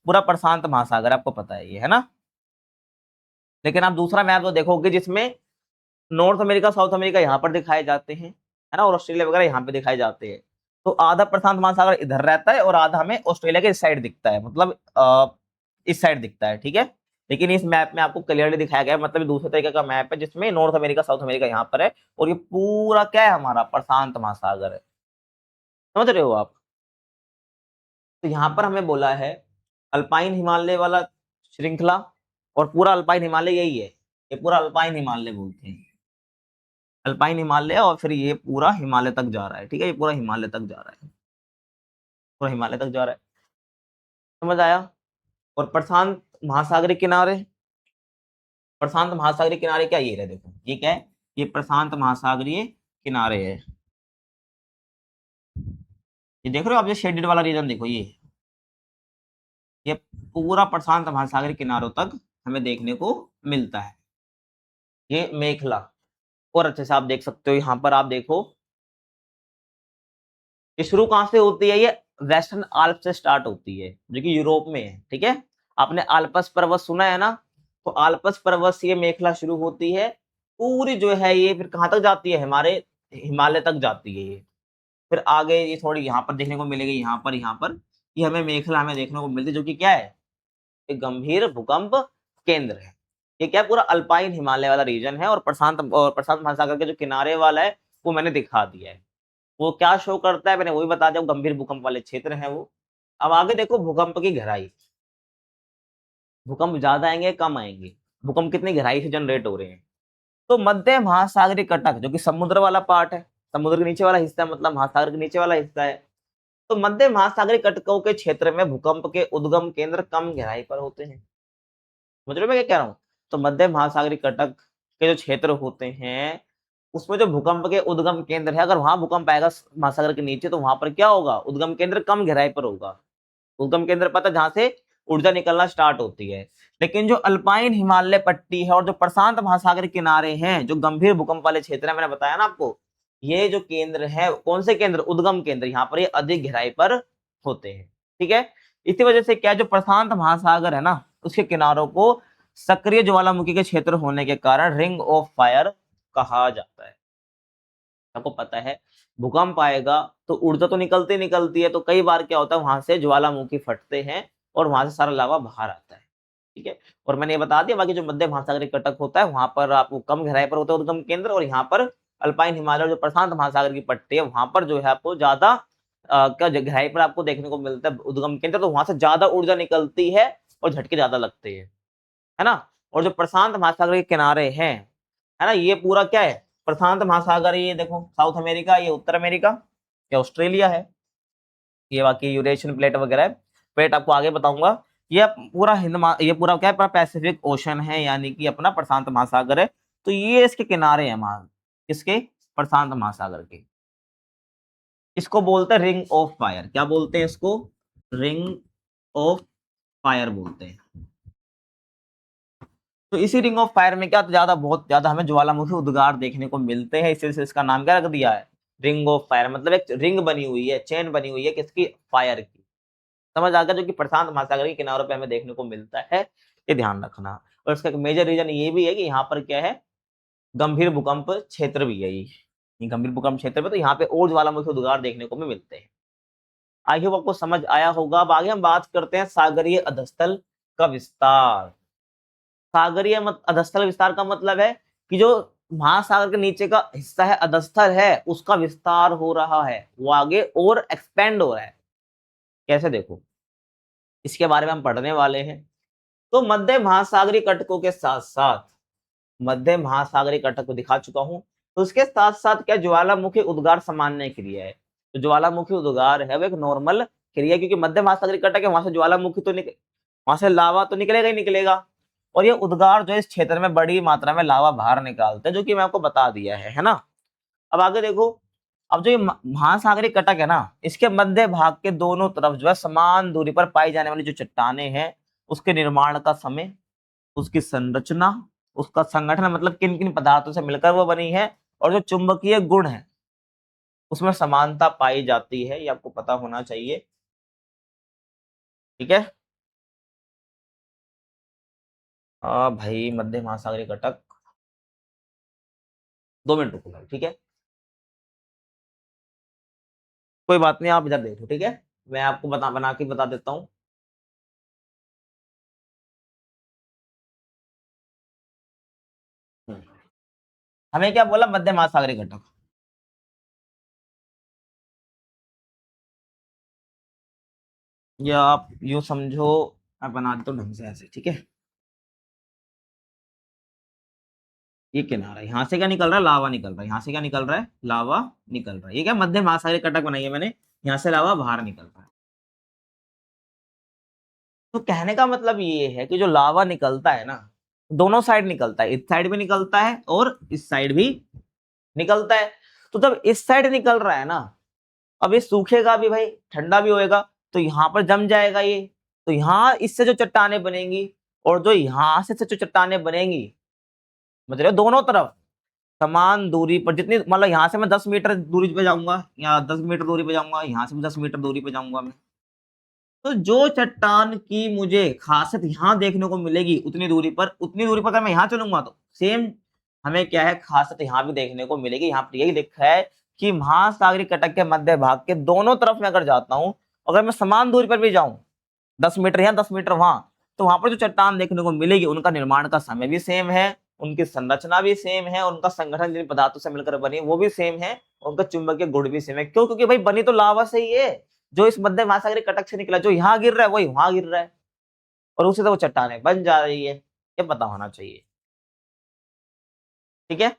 पूरा प्रशांत महासागर, आपको पता है ये, है ना। लेकिन आप दूसरा मैप तो देखोगे जिसमें नॉर्थ अमेरिका साउथ अमेरिका यहाँ पर दिखाए जाते हैं, है ना, और ऑस्ट्रेलिया वगैरह यहाँ पे दिखाए जाते हैं। तो आधा प्रशांत महासागर इधर रहता है और आधा हमें ऑस्ट्रेलिया के इस साइड दिखता है, मतलब इस साइड दिखता है, ठीक है। लेकिन इस मैप में आपको क्लियरली दिखाया गया है, मतलब दूसरे तरीके का मैप है जिसमें नॉर्थ अमेरिका साउथ अमेरिका यहाँ पर है, और ये पूरा क्या है, हमारा प्रशांत महासागर है। समझ रहे हो आप। तो यहाँ पर हमें बोला है अल्पाइन हिमालय वाला श्रृंखला, और पूरा अल्पाइन हिमालय यही है, ये पूरा अल्पाइन हिमालय बोलते हैं, अल्पाइन हिमालय। और फिर ये पूरा हिमालय तक जा रहा है, ठीक है, ये पूरा हिमालय तक जा रहा है, पूरा हिमालय तक जा रहा है। समझ आया। और प्रशांत महासागरीय किनारे, प्रशांत महासागरीय किनारे क्या, ये रहे देखो, ये क्या है, ये प्रशांत महासागरीय किनारे है। ये देख रहे हो आप, ये शेडेड वाला रीजन देखो, ये पूरा प्रशांत महासागरीय किनारों तक हमें देखने को मिलता है, ये मेखला। और अच्छे से आप देख सकते हो, यहाँ पर आप देखो, ये शुरू कहां से होती है, ये वेस्टर्न आल्प से स्टार्ट होती है, जो कि यूरोप में है, ठीक है। आपने आल्पस पर्वत सुना है ना, तो आल्पस पर्वत से ये मेखला शुरू होती है, पूरी जो है ये फिर कहां तक जाती है, हमारे हिमालय तक जाती है ये। फिर आगे ये थोड़ी यहाँ पर देखने को मिलेगी, यहाँ पर ये हमें मेखला हमें देखने को मिलती है, जो कि क्या है, एक गंभीर भूकंप केंद्र है। ये क्या, पूरा अल्पाइन हिमालय वाला रीजन है, और प्रशांत महासागर के जो किनारे वाला है वो मैंने दिखा दिया है। वो क्या शो करता है, मैंने वही बता दिया, गंभीर भूकंप वाले क्षेत्र हैं वो। अब आगे देखो भूकंप की गहराई, भूकंप ज्यादा आएंगे कम आएंगे, भूकंप कितनी गहराई से जनरेट हो रहे हैं। तो मध्य महासागरीय कटक, जो कि समुद्र वाला पार्ट है, समुद्र के नीचे वाला हिस्सा, मतलब महासागर के नीचे वाला हिस्सा है। तो मध्य महासागरीय कटकों के क्षेत्र में भूकंप के उद्गम केंद्र कम गहराई पर होते हैं। समझ रहे हो मैं क्या कह रहा हूँ। तो मध्य महासागरीय कटक के जो क्षेत्र होते हैं, उसमें जो भूकंप के उद्गम केंद्र है, अगर वहां भूकंप आएगा महासागर के नीचे, तो वहां पर क्या होगा, उद्गम केंद्र कम गहराई पर होगा। उद्गम केंद्र पता है, जहां से ऊर्जा निकलना स्टार्ट होती है। लेकिन जो अल्पाइन हिमालय पट्टी है और जो प्रशांत महासागर किनारे हैं, जो गंभीर भूकंप वाले क्षेत्र है, मैंने बताया ना आपको, ये जो केंद्र है, कौन से केंद्र, उद्गम केंद्र, यहाँ पर ये अधिक गहराई पर होते हैं, ठीक है। इसी वजह से क्या, जो प्रशांत महासागर है ना, उसके किनारों को सक्रिय ज्वालामुखी के क्षेत्र होने के कारण रिंग ऑफ फायर कहा जाता है। आपको पता है, भूकंप आएगा तो ऊर्जा तो निकलती निकलती है, तो कई बार क्या होता है, वहां से ज्वालामुखी फटते हैं और वहां से सारा लावा बाहर आता है, ठीक है। और मैंने ये बता दिया, बाकी जो मध्य महासागरीय कटक होता है, वहां पर आपको कम गहराई पर होता है उद्गम केंद्र, और यहाँ पर अल्पाइन हिमालय और जो प्रशांत महासागर की पट्टी है, वहां पर जो है आपको ज्यादा क्या गहराई पर आपको देखने को मिलता है उद्गम केंद्र, तो वहां से ज्यादा ऊर्जा निकलती है और झटके ज्यादा लगते हैं, है ना। और जो प्रशांत महासागर के किनारे हैं, है ना, ये पूरा क्या है, प्रशांत महासागर, ये देखो साउथ अमेरिका, ये उत्तर अमेरिका, ये ऑस्ट्रेलिया है, ये बाकी यूरेशियन प्लेट वगैरह है। प्लेट आपको आगे बताऊंगा। ये पूरा ये पूरा क्या है, पूरा पैसिफिक ओशन है, यानी कि अपना प्रशांत महासागर है। तो ये इसके किनारे हैं, किसके, प्रशांत महासागर के। इसको बोलते हैं रिंग ऑफ फायर। क्या बोलते हैं इसको, रिंग ऑफ फायर बोलते हैं। तो इसी रिंग ऑफ फायर में क्या, तो ज्यादा बहुत ज्यादा हमें ज्वालामुखी उद्गार देखने को मिलते हैं, इसलिए इसका नाम क्या रख दिया है, रिंग ऑफ फायर। मतलब एक रिंग बनी हुई है, चेन बनी हुई है, किसकी, फायर की। समझ आ गया, जो कि प्रशांत महासागर के किनारों पे हमें देखने को मिलता है, ये ध्यान रखना। और इसका एक मेजर रीजन ये भी है कि यहाँ पर क्या है, गंभीर भूकंप क्षेत्र भी है ये गंभीर भूकंप क्षेत्र में, तो यहाँ पे और ज्वालामुखी उद्गार देखने को भी मिलते हैं। आई होप आपको समझ आया होगा। अब आगे हम बात करते हैं सागरीय अधस्थल का विस्तार। सागरीय अधस्थल विस्तार का मतलब है कि जो महासागर के नीचे का हिस्सा है, अधस्थल है, उसका विस्तार हो रहा है, वो आगे और एक्सपेंड हो रहा है। कैसे देखो, इसके बारे में हम पढ़ने वाले हैं। तो मध्य महासागरीय कटकों के साथ साथ, मध्य महासागरीय कटक को दिखा चुका हूं, तो उसके साथ साथ क्या ज्वालामुखी उद्गार सामान्य क्रिया है। तो ज्वालामुखी उद्गार है वो एक नॉर्मल क्रिया, क्योंकि मध्य महासागरीय कटक है, वहां से ज्वालामुखी तो वहां से लावा तो निकलेगा ही निकलेगा, और ये उद्गार जो है इस क्षेत्र में बड़ी मात्रा में लावा बाहर निकालते हैं, जो कि मैं आपको बता दिया है ना। अब आगे देखो, अब जो ये महासागरीय कटक है ना, इसके मध्य भाग के दोनों तरफ जो है समान दूरी पर पाई जाने वाली जो चट्टाने हैं, उसके निर्माण का समय, उसकी संरचना, उसका संगठन, मतलब किन किन पदार्थों से मिलकर वो बनी है, और जो चुंबकीय गुण है उसमें समानता पाई जाती है, ये आपको पता होना चाहिए। ठीक है। भाई मध्य महासागरीय घटक, 2 मिनट रुको भाई, ठीक है, कोई बात नहीं, आप इधर देखो, ठीक है, मैं आपको बना के बता देता हूँ। हमें क्या बोला, मध्य महासागरीय घटक। या आप यूं समझो, मैं बना देता हूँ ढंग से ऐसे, ठीक है। ये किनारा, यहाँ से क्या निकल रहा है, लावा निकल रहा है, यहाँ से क्या निकल रहा है, लावा निकल रहा है, ये क्या मध्य महासागरीय कटक बनाई है मैंने, यहाँ से लावा बाहर निकल रहा है। तो कहने का मतलब ये है कि जो लावा निकलता है ना, दोनों साइड निकलता है, इस साइड भी निकलता है और इस साइड भी निकलता है। तो जब इस साइड निकल रहा है ना, अब ये सूखेगा भी भाई, ठंडा भी होएगा, तो यहाँ पर जम जाएगा ये, तो यहाँ इससे जो चट्टाने बनेंगी, और जो यहाँ से जो चट्टाने बनेंगी, मतलब दोनों तरफ समान दूरी पर, जितनी मतलब यहाँ से मैं 10 मीटर दूरी पे जाऊंगा, या 10 मीटर दूरी पे जाऊंगा, यहाँ से भी 10 मीटर दूरी पे जाऊंगा मैं, तो जो चट्टान की मुझे खासियत यहाँ देखने को मिलेगी उतनी दूरी पर, उतनी दूरी पर अगर मैं यहाँ चलूंगा तो सेम हमें क्या है, खासियत यहाँ भी देखने को मिलेगी। यहाँ पर यही लिखा है कि महासागरीय कटक के मध्य भाग के दोनों तरफ में अगर जाता हूँ, अगर मैं समान दूरी पर भी जाऊं, 10 मीटर यहाँ 10 मीटर वहां, तो वहां पर जो चट्टान देखने को मिलेगी उनका निर्माण का समय भी सेम है, उनकी संरचना भी सेम है, उनका संगठन जिन पदार्थों से मिलकर बनी वो भी सेम है, उनका चुंबकीय गुण भी सेम है। क्यों? क्योंकि भाई बनी तो लावा से ही है, जो इस मध्य महासागरीय कटक से निकला, जो यहाँ गिर रहा है वही वहां गिर रहा है, और उससे तो वो चट्टाने बन जा रही है, ये पता होना चाहिए। ठीक है।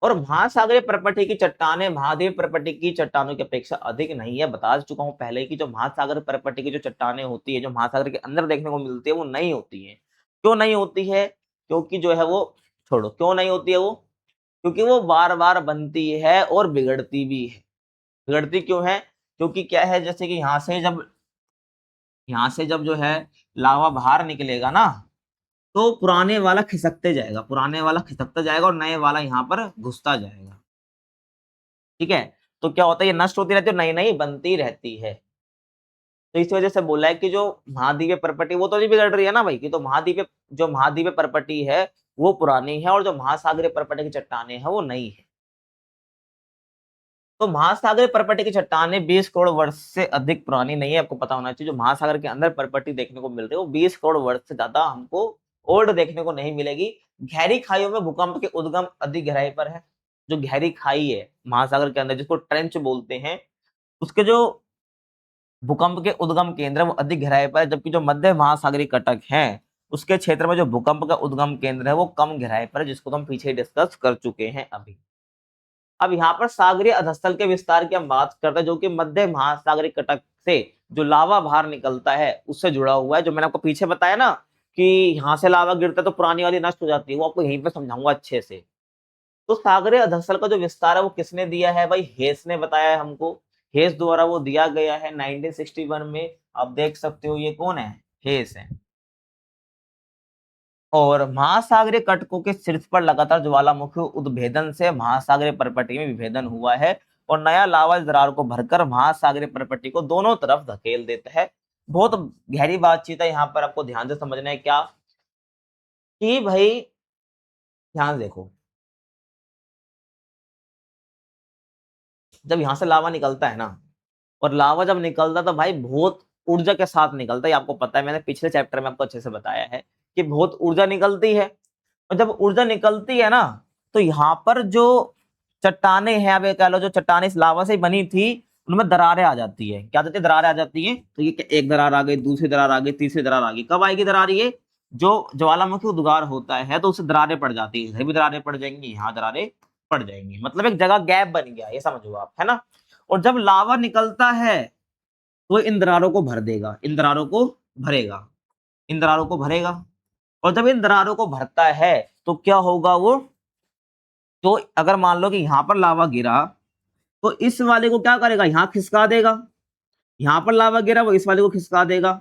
और महासागरीय प्रपट्टी की चट्टाने महाद्वीपीय प्रपट्टी की चट्टानों की अपेक्षा अधिक नहीं है, बता चुका हूं पहले की जो महासागर प्रपट्टी की जो चट्टाने होती है, जो महासागर के अंदर देखने को मिलती है, वो नहीं होती है। क्यों नहीं होती है? क्योंकि जो है वो, छोड़ो क्यों नहीं होती है वो, क्योंकि वो बार बार बनती है और बिगड़ती भी है। बिगड़ती क्यों है? क्योंकि क्या है, जैसे कि यहाँ से जब जो है लावा बाहर निकलेगा ना, तो पुराने वाला खिसकते जाएगा, पुराने वाला खिसकता जाएगा, और नए वाला यहाँ पर घुसता जाएगा। ठीक है। तो क्या होता है, ये नष्ट होती रहती है और नई नई बनती रहती है। तो इस वजह से बोला है कि जो महाद्वीपीय प्रपट्टी वो तो नहीं बिगड़ रही है ना भाई, कि तो महाद्वीपीय प्रपट्टी है वो पुरानी है, और जो महासागरीय प्रपट्टी की चट्टाने हैं वो नई है। तो महासागरीय प्रपट्टी की चट्टानें 20 करोड़ वर्ष से अधिक पुरानी नहीं है, आपको पता होना चाहिए। जो महासागर के अंदर प्रपट्टी देखने को मिल रही है वो 20 करोड़ वर्ष से ज्यादा हमको ओल्ड देखने को नहीं मिलेगी। गहरी खाइयों में भूकंप के उद्गम अधिक गहराई पर है। जो गहरी खाई है महासागर के अंदर, जिसको ट्रेंच बोलते हैं, उसके जो भूकंप के उद्गम केंद्र है वो अधिक गहराई पर है, जबकि जो मध्य महासागरीय कटक है उसके क्षेत्र में जो भूकंप का उद्गम केंद्र है वो कम गहराई पर है, जिसको तो हम पीछे डिस्कस कर चुके हैं अभी। अब यहाँ पर सागरीय अधस्थल के विस्तार की हम बात करते हैं, जो कि मध्य महासागरीय कटक से जो लावा बाहर निकलता है उससे जुड़ा हुआ है। जो मैंने आपको पीछे बताया ना कि यहाँ से लावा गिरता है तो पुरानी वाली नष्ट हो जाती है, वो आपको यहीं पे समझाऊंगा अच्छे से। तो सागरीय अधस्थल का जो विस्तार है वो किसने दिया है भाई? हेस ने बताया है हमको। हेस द्वारा वो दिया गया है 1961 में। आप देख सकते हो ये कौन है, हेस है। और महासागरीय कटकों के शीर्ष पर लगातार ज्वालामुखी उद्भेदन से महासागरीय परपटी में विभेदन हुआ है, और नया लावा इस दरार को भरकर महासागरीय परपटी को दोनों तरफ धकेल देता है। बहुत गहरी बातचीत है, यहाँ पर आपको ध्यान से समझना है क्या, कि भाई ध्यान देखो, जब यहाँ से लावा निकलता है ना, और लावा जब निकलता है तो भाई बहुत ऊर्जा के साथ निकलता है, आपको पता है, मैंने पिछले चैप्टर में आपको अच्छे से बताया है कि बहुत ऊर्जा निकलती है। और जब ऊर्जा निकलती है ना, तो यहाँ पर जो चट्टाने हैं, अब ये कह लो जो चट्टाने इस लावा से बनी थी, उनमें दरारें आ जाती है। क्या कहते हैं? दरारें आ जाती है। तो ये एक दरार आ गई, दूसरी दरार आ गई, तीसरी दरार आ गई। कब आएगी दरार? ये जो ज्वालामुखी उद्गार होता है तो उससे दरारें पड़ जाती है। इधर भी दरारें पड़ जाएंगी, यहाँ दरारें पड़ जाएंगी, मतलब एक जगह गैप बन गया, ये समझो आप, है ना। और जब लावा निकलता है तो इन दरारों को भर देगा, इन दरारों को भरेगा, इन दरारों को भरेगा। और जब इन दरारों को भरता है तो क्या होगा? वो तो अगर मान लो कि यहाँ पर लावा गिरा तो इस वाले को क्या करेगा? यहाँ खिसका देगा। यहाँ पर लावा गिरा, वो इस वाले को खिसका देगा।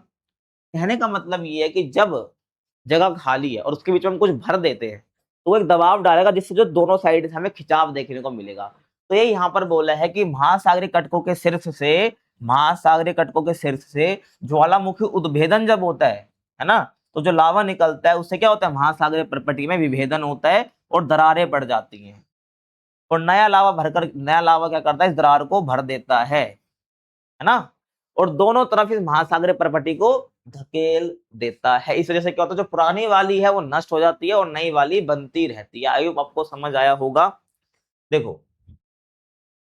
कहने का मतलब ये है कि जब जगह खाली है और उसके बीच में हम कुछ भर देते हैं तो वो एक दबाव डालेगा जिससे जो दोनों साइड से हमें खिंचाव देखने को मिलेगा। तो ये यहाँ पर बोला है कि महासागरीय कटकों के शीर्ष से, महासागरीय कटकों के शीर्ष से ज्वालामुखी उद्भेदन जब होता है ना, तो जो लावा निकलता है उससे क्या होता है? महासागरीय प्रपटी में विभेदन होता है और दरारें पड़ जाती हैं। और नया लावा भरकर, नया लावा क्या करता है? इस दरार को भर देता है ना। और दोनों तरफ इस महासागरीय प्रपटी को धकेल देता है। इस वजह से क्या होता है? जो पुरानी वाली है वो नष्ट हो जाती है और नई वाली बनती रहती है। आई होप आपको समझ आया होगा। देखो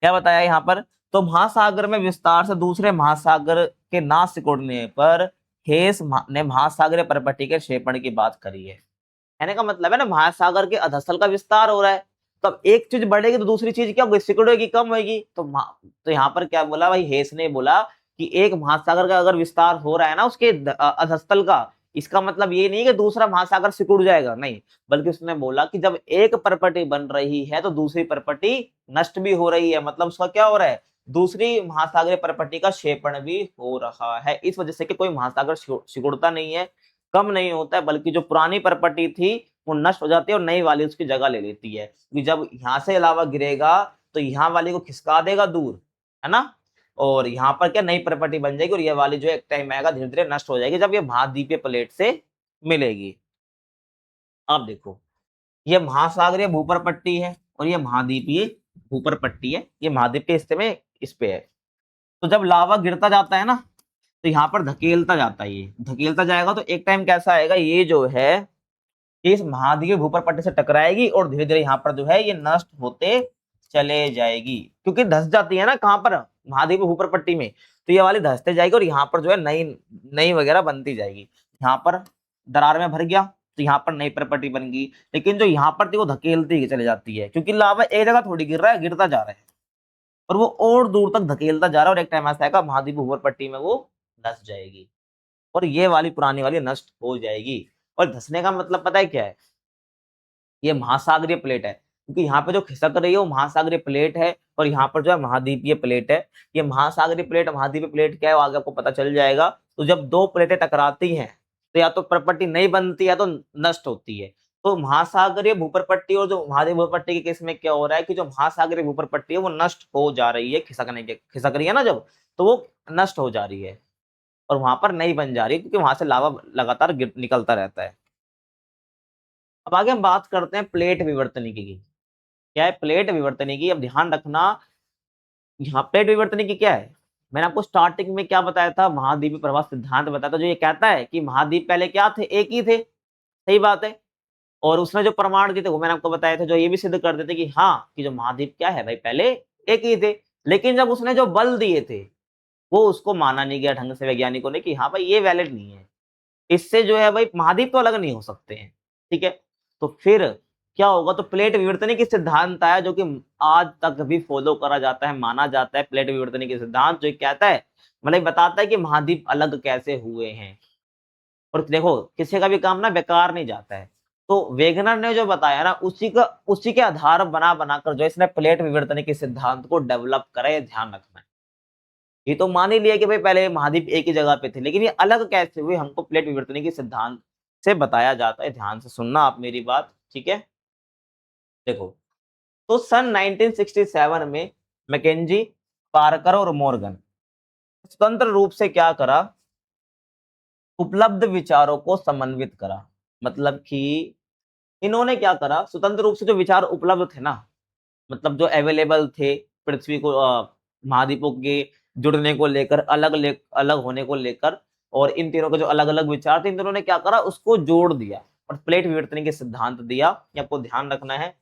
क्या बताया यहाँ पर, तो महासागर में विस्तार से दूसरे महासागर के ना सिकुड़ने पर हेस ने महासागरीय प्रपटी के क्षेपण की बात करी है। कहने का मतलब है ना, महासागर के अधस्थल का विस्तार हो रहा है, तब एक चीज बढ़ेगी तो दूसरी चीज क्या होगी? सिकुड़ेगी, कम होगी। तो यहाँ पर क्या बोला भाई? हेस ने बोला कि एक महासागर का अगर विस्तार हो रहा है ना उसके अधस्थल का, इसका मतलब ये नहीं कि दूसरा महासागर सिकुड़ जाएगा, नहीं, बल्कि उसने बोला कि जब एक परपटी बन रही है तो दूसरी परपटी नष्ट भी हो रही है, मतलब उसका क्या हो रहा है? दूसरी महासागरीय परपटी का क्षेपण भी हो रहा है। इस वजह से कि कोई महासागर सिकुड़ता नहीं है, कम नहीं होता है, बल्कि जो पुरानी प्रॉपर्टी थी वो नष्ट हो जाती है और नई वाली उसकी जगह ले लेती है। कि जब यहाँ से अलावा गिरेगा तो यहाँ वाली को खिसका देगा दूर, है ना, और यहाँ पर क्या नई प्रॉपर्टी बन जाएगी और ये वाली जो एक टाइम आएगा धीरे धीरे नष्ट हो जाएगी जब ये महाद्वीपीय प्लेट से मिलेगी। अब देखो, ये महासागरीय भूपर पट्टी है और ये महाद्वीपीय भूपर पट्टी है, ये महाद्वीपीय हिस्से में इस पे है। तो जब लावा गिरता जाता है ना तो यहाँ पर धकेलता जाता है, ये धकेलता जाएगा तो एक टाइम कैसा आएगा? ये जो है इस महाद्वीपीय भूपर पट्टी से टकराएगी और धीरे धीरे यहाँ पर जो है ये नष्ट होते चले जाएगी, क्योंकि धस जाती है ना कहाँ पर? महाद्वीपीय भूपर पट्टी में। तो ये वाली धसते जाएगी और यहाँ पर जो है नई नई वगैरह बनती जाएगी। यहाँ पर दरार में भर गया तो यहाँ पर नई प्रॉपर्टी बन गई, लेकिन जो यहाँ पर थी वो धकेलती चले जाती है, क्योंकि लावा एक जगह थोड़ी गिर रहा है, गिरता जा रहा है और वो और दूर तक धकेलता जा रहा है और एक टाइम ऐसा आएगा महाद्वीपीय भूपर पट्टी में वो धस जाएगी और ये वाली पुरानी वाली नष्ट हो जाएगी। और धसने का मतलब पता है क्या है? ये महासागरीय प्लेट है, क्योंकि यहाँ पे जो खिसक रही है वो महासागरीय प्लेट है और यहाँ पर जो है महाद्वीपीय प्लेट है। ये महासागरीय प्लेट महाद्वीपीय प्लेट क्या है वो आगे आपको पता चल जाएगा। तो जब दो प्लेटें टकराती हैं तो या तो प्रॉपर्टी नहीं बनती है तो नष्ट होती है। तो महासागरीय भूपरपट्टी और जो महाद्वीपीय भूपरपट्टी के केस में क्या हो रहा है कि जो महासागरीय भूपरपट्टी है वो नष्ट हो जा रही है, खिसक रही है ना जब, तो वो नष्ट हो जा रही है और वहां पर नई बन जा रही है, क्योंकि वहां से लावा लगातार निकलता रहता है। अब आगे हम बात करते हैं प्लेट विवर्तनिकी की। क्या है प्लेट विवर्तनिकी? अब ध्यान रखना, यहाँ प्लेट विवर्तनिकी क्या है? मैंने आपको स्टार्टिंग में क्या बताया था? महाद्वीपीय प्रवाह सिद्धांत बताया था, जो ये कहता है कि महाद्वीप पहले क्या थे? एक ही थे। सही बात है। और उसने जो प्रमाण दिए थे वो मैंने आपको बताया था, जो ये भी सिद्ध कर देते कि हाँ, कि जो महाद्वीप क्या है भाई, पहले एक ही थे। लेकिन जब उसने जो बल दिए थे वो उसको माना नहीं गया ढंग से वैज्ञानिकों ने कि हाँ भाई ये वैलिड नहीं है, इससे जो है भाई महाद्वीप तो अलग नहीं हो सकते हैं। ठीक है, तो फिर क्या होगा? तो प्लेट विवर्तनिक की सिद्धांत आया जो कि आज तक भी फॉलो करा जाता है, माना जाता है। प्लेट विवर्तनिक की सिद्धांत जो कहता है, मतलब बताता है कि महाद्वीप अलग कैसे हुए हैं। और देखो किसी का भी काम ना बेकार नहीं जाता है। तो वेगनर ने जो बताया ना उसी के आधार बना बनाकर जो इसने प्लेट विवर्तनिक के सिद्धांत को डेवलप करा, ये ध्यान रखना है। ये तो मान ही लिया कि भाई पहले महाद्वीप एक ही जगह पे थे, लेकिन ये अलग कैसे हुए हमको प्लेट विवर्तनिक के सिद्धांत से बताया जाता है। ध्यान से सुनना आप मेरी बात, ठीक है। देखो, तो सन 1967 में मैकेंजी, पार्कर और मॉर्गन स्वतंत्र रूप से क्या करा? उपलब्ध विचारों को समन्वित करा। मतलब कि इन्होंने क्या करा? स्वतंत्र रूप से जो विचार उपलब्ध थे ना, मतलब जो अवेलेबल थे पृथ्वी को महाद्वीपों के जुड़ने को लेकर, अलग होने को लेकर, और इन तीनों के जो अलग अलग विचार थे इन दोनों ने क्या करा? उसको जोड़ दिया और प्लेट विवर्तनिक के सिद्धांत दिया। ये आपको ध्यान रखना है।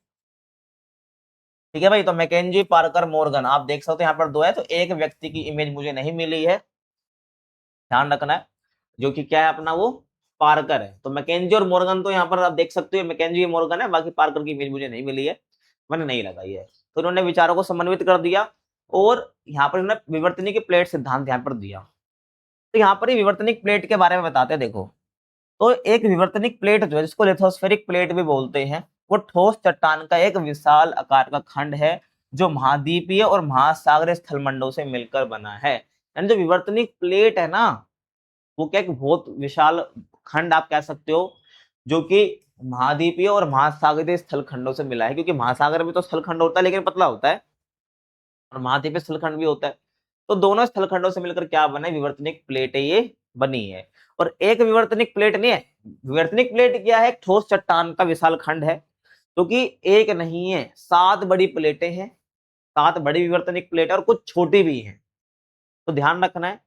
ठीक है भाई। तो मैकेंजी, पार्कर, मॉर्गन आप देख सकते हो यहाँ पर दो है, तो एक व्यक्ति की इमेज मुझे नहीं मिली है, ध्यान रखना है, जो कि क्या है अपना वो पार्कर है। तो मैकेंजी और मॉर्गन तो यहाँ पर आप देख सकते हो, मैकेंजी मॉर्गन है, बाकी पार्कर की इमेज मुझे नहीं मिली है, मैंने नहीं लगाई है। तो इन्होंने विचारों को समन्वित कर दिया और यहाँ पर इन्होंने विवर्तनी के प्लेट सिद्धांत यहाँ पर दिया। तो यहाँ पर ही विवर्तनिक प्लेट के बारे में बताते हैं, देखो। तो एक विवर्तनिक प्लेट जो है, जिसको लिथोस्फेरिक प्लेट भी बोलते हैं, वो ठोस चट्टान का एक विशाल आकार का खंड है जो महाद्वीपीय और महासागरीय स्थलमंडलों से मिलकर बना है। यानी जो विवर्तनिक प्लेट है ना, वो क्या एक बहुत विशाल खंड आप कह सकते हो, जो कि महाद्वीपीय और महासागरीय स्थल खंडों से मिला है, क्योंकि महासागर में तो स्थल खंड होता है लेकिन पतला होता है, और महाद्वीपीय स्थल खंड भी होता है। तो दोनों स्थल खंडों से मिलकर क्या बना है, विवर्तनिक प्लेट है, ये बनी है। और एक विवर्तनिक प्लेट नहीं है, विवर्तनिक प्लेट क्या है, एक ठोस चट्टान का विशाल खंड है, क्योंकि एक नहीं है, 7 बड़ी प्लेटें हैं, 7 बड़ी विवर्तनिक प्लेट और कुछ छोटी भी हैं। तो ध्यान रखना है,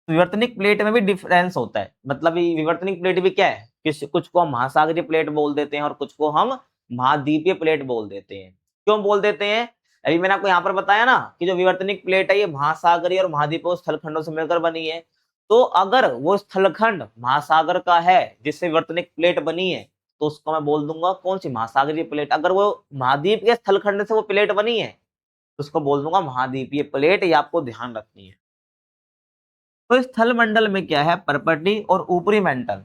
विवर्तनिक प्लेट में भी डिफरेंस होता है, मतलब ये विवर्तनिक प्लेट भी क्या है, कुछ को हम महासागरीय प्लेट बोल देते हैं और कुछ को हम महाद्वीपीय प्लेट बोल देते हैं। क्यों बोल देते हैं, अभी मैंने आपको यहाँ पर बताया ना कि जो विवर्तनिक प्लेट है ये महासागरीय और महाद्वीपीय स्थलखंडों से मिलकर बनी है। तो अगर वो स्थलखंड महासागर का है जिससे विवर्तनिक प्लेट बनी है, तो उसको मैं बोल दूंगा कौन सी, महासागरीय प्लेट। अगर वो महाद्वीप के स्थलखंड से वो प्लेट बनी है, तो उसको बोल दूंगा महाद्वीपीय प्लेट। ये आपको ध्यान रखनी है। तो इस थल मंडल में क्या है, परपटी और ऊपरी मेंटल।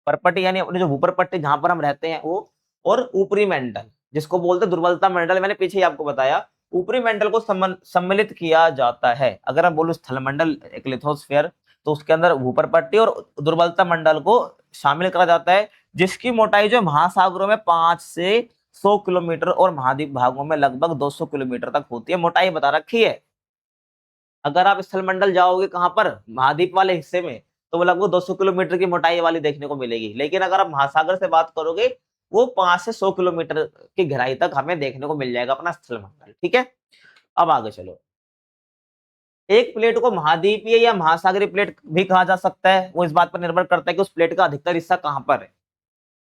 परपटी यानी अपने जो ऊपर पट्टी जहां पर हम रहते हैं वो, और ऊपरी मेंटल जिसको बोलते हैं दुर्बलता मंडल, मैंने पीछे ही आपको बताया। ऊपरी मेंटल को सम्मिलित किया जाता है। अगर हम बोलूं स्थल मंडल एक लिथोस्फेयर, तो उसके अंदर ऊपर पट्टी और दुर्बलता मंडल को शामिल करा जाता है, जिसकी मोटाई जो महासागरों में 5 से 100 किलोमीटर और महाद्वीप भागों में लगभग 200 किलोमीटर तक होती है। मोटाई बता रखी है। अगर आप स्थल मंडल जाओगे कहां पर, महाद्वीप वाले हिस्से में, तो वो लगभग 200 किलोमीटर की मोटाई वाली देखने को मिलेगी। लेकिन अगर आप महासागर से बात करोगे, वो 5 से 100 किलोमीटर की गहराई तक हमें देखने को मिल जाएगा अपना स्थल मंडल। ठीक है, अब आगे चलो। एक प्लेट को महाद्वीपीय या महासागरीय प्लेट भी कहा जा सकता है। वो इस बात पर निर्भर करता है कि उस प्लेट का अधिकतर हिस्सा कहां पर है,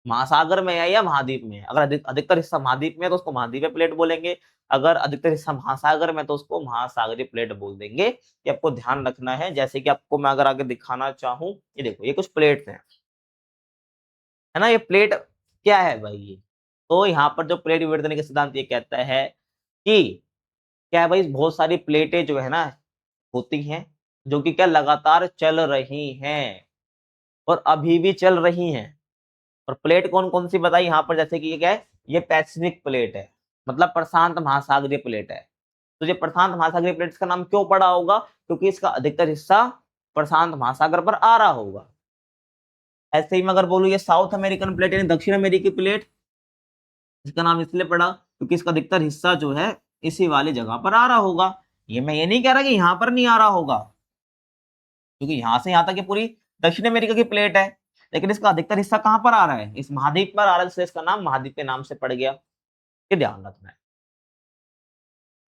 महासागर में है या महाद्वीप में है। अगर अधिकतर हिस्सा महाद्वीप में है तो उसको महाद्वीपीय प्लेट बोलेंगे, अगर अधिकतर हिस्सा महासागर में तो उसको महासागरीय प्लेट बोल देंगे। ये आपको ध्यान रखना है। जैसे कि आपको मैं अगर आगे दिखाना चाहूं, ये देखो, ये कुछ प्लेट्स हैं, है ना। ये प्लेट क्या है भाई, ये तो यहाँ पर जो प्लेट विवर्तन का सिद्धांत ये कहता है कि क्या है भाई, बहुत सारी प्लेटें जो है ना होती हैं, जो कि क्या लगातार चल रही हैं और अभी भी चल रही हैं। और प्लेट कौन कौन सी बताई यहाँ पर, जैसे कि ये क्या है, ये पैसिफिक प्लेट है, मतलब प्रशांत महासागरीय प्लेट है। तो ये प्रशांत महासागरीय प्लेट का नाम क्यों पड़ा होगा, क्योंकि इसका अधिकतर हिस्सा प्रशांत महासागर पर आ रहा होगा। ऐसे ही मैं अगर बोलूँ ये साउथ अमेरिकन प्लेट यानी दक्षिण अमेरिकी प्लेट, इसका नाम इसलिए पड़ा क्योंकि इसका अधिकतर हिस्सा जो है इसी वाली जगह पर आ रहा होगा। ये मैं ये नहीं कह रहा कि यहाँ पर नहीं आ रहा होगा, क्योंकि यहाँ से यहाँ तक ये पूरी दक्षिण अमेरिका की प्लेट है, लेकिन इसका अधिकतर हिस्सा कहाँ पर आ रहा है, इस महाद्वीप पर आ रहा है, इसलिए इसका नाम महाद्वीप के नाम से पड़ गया। ये ध्यान रखना है।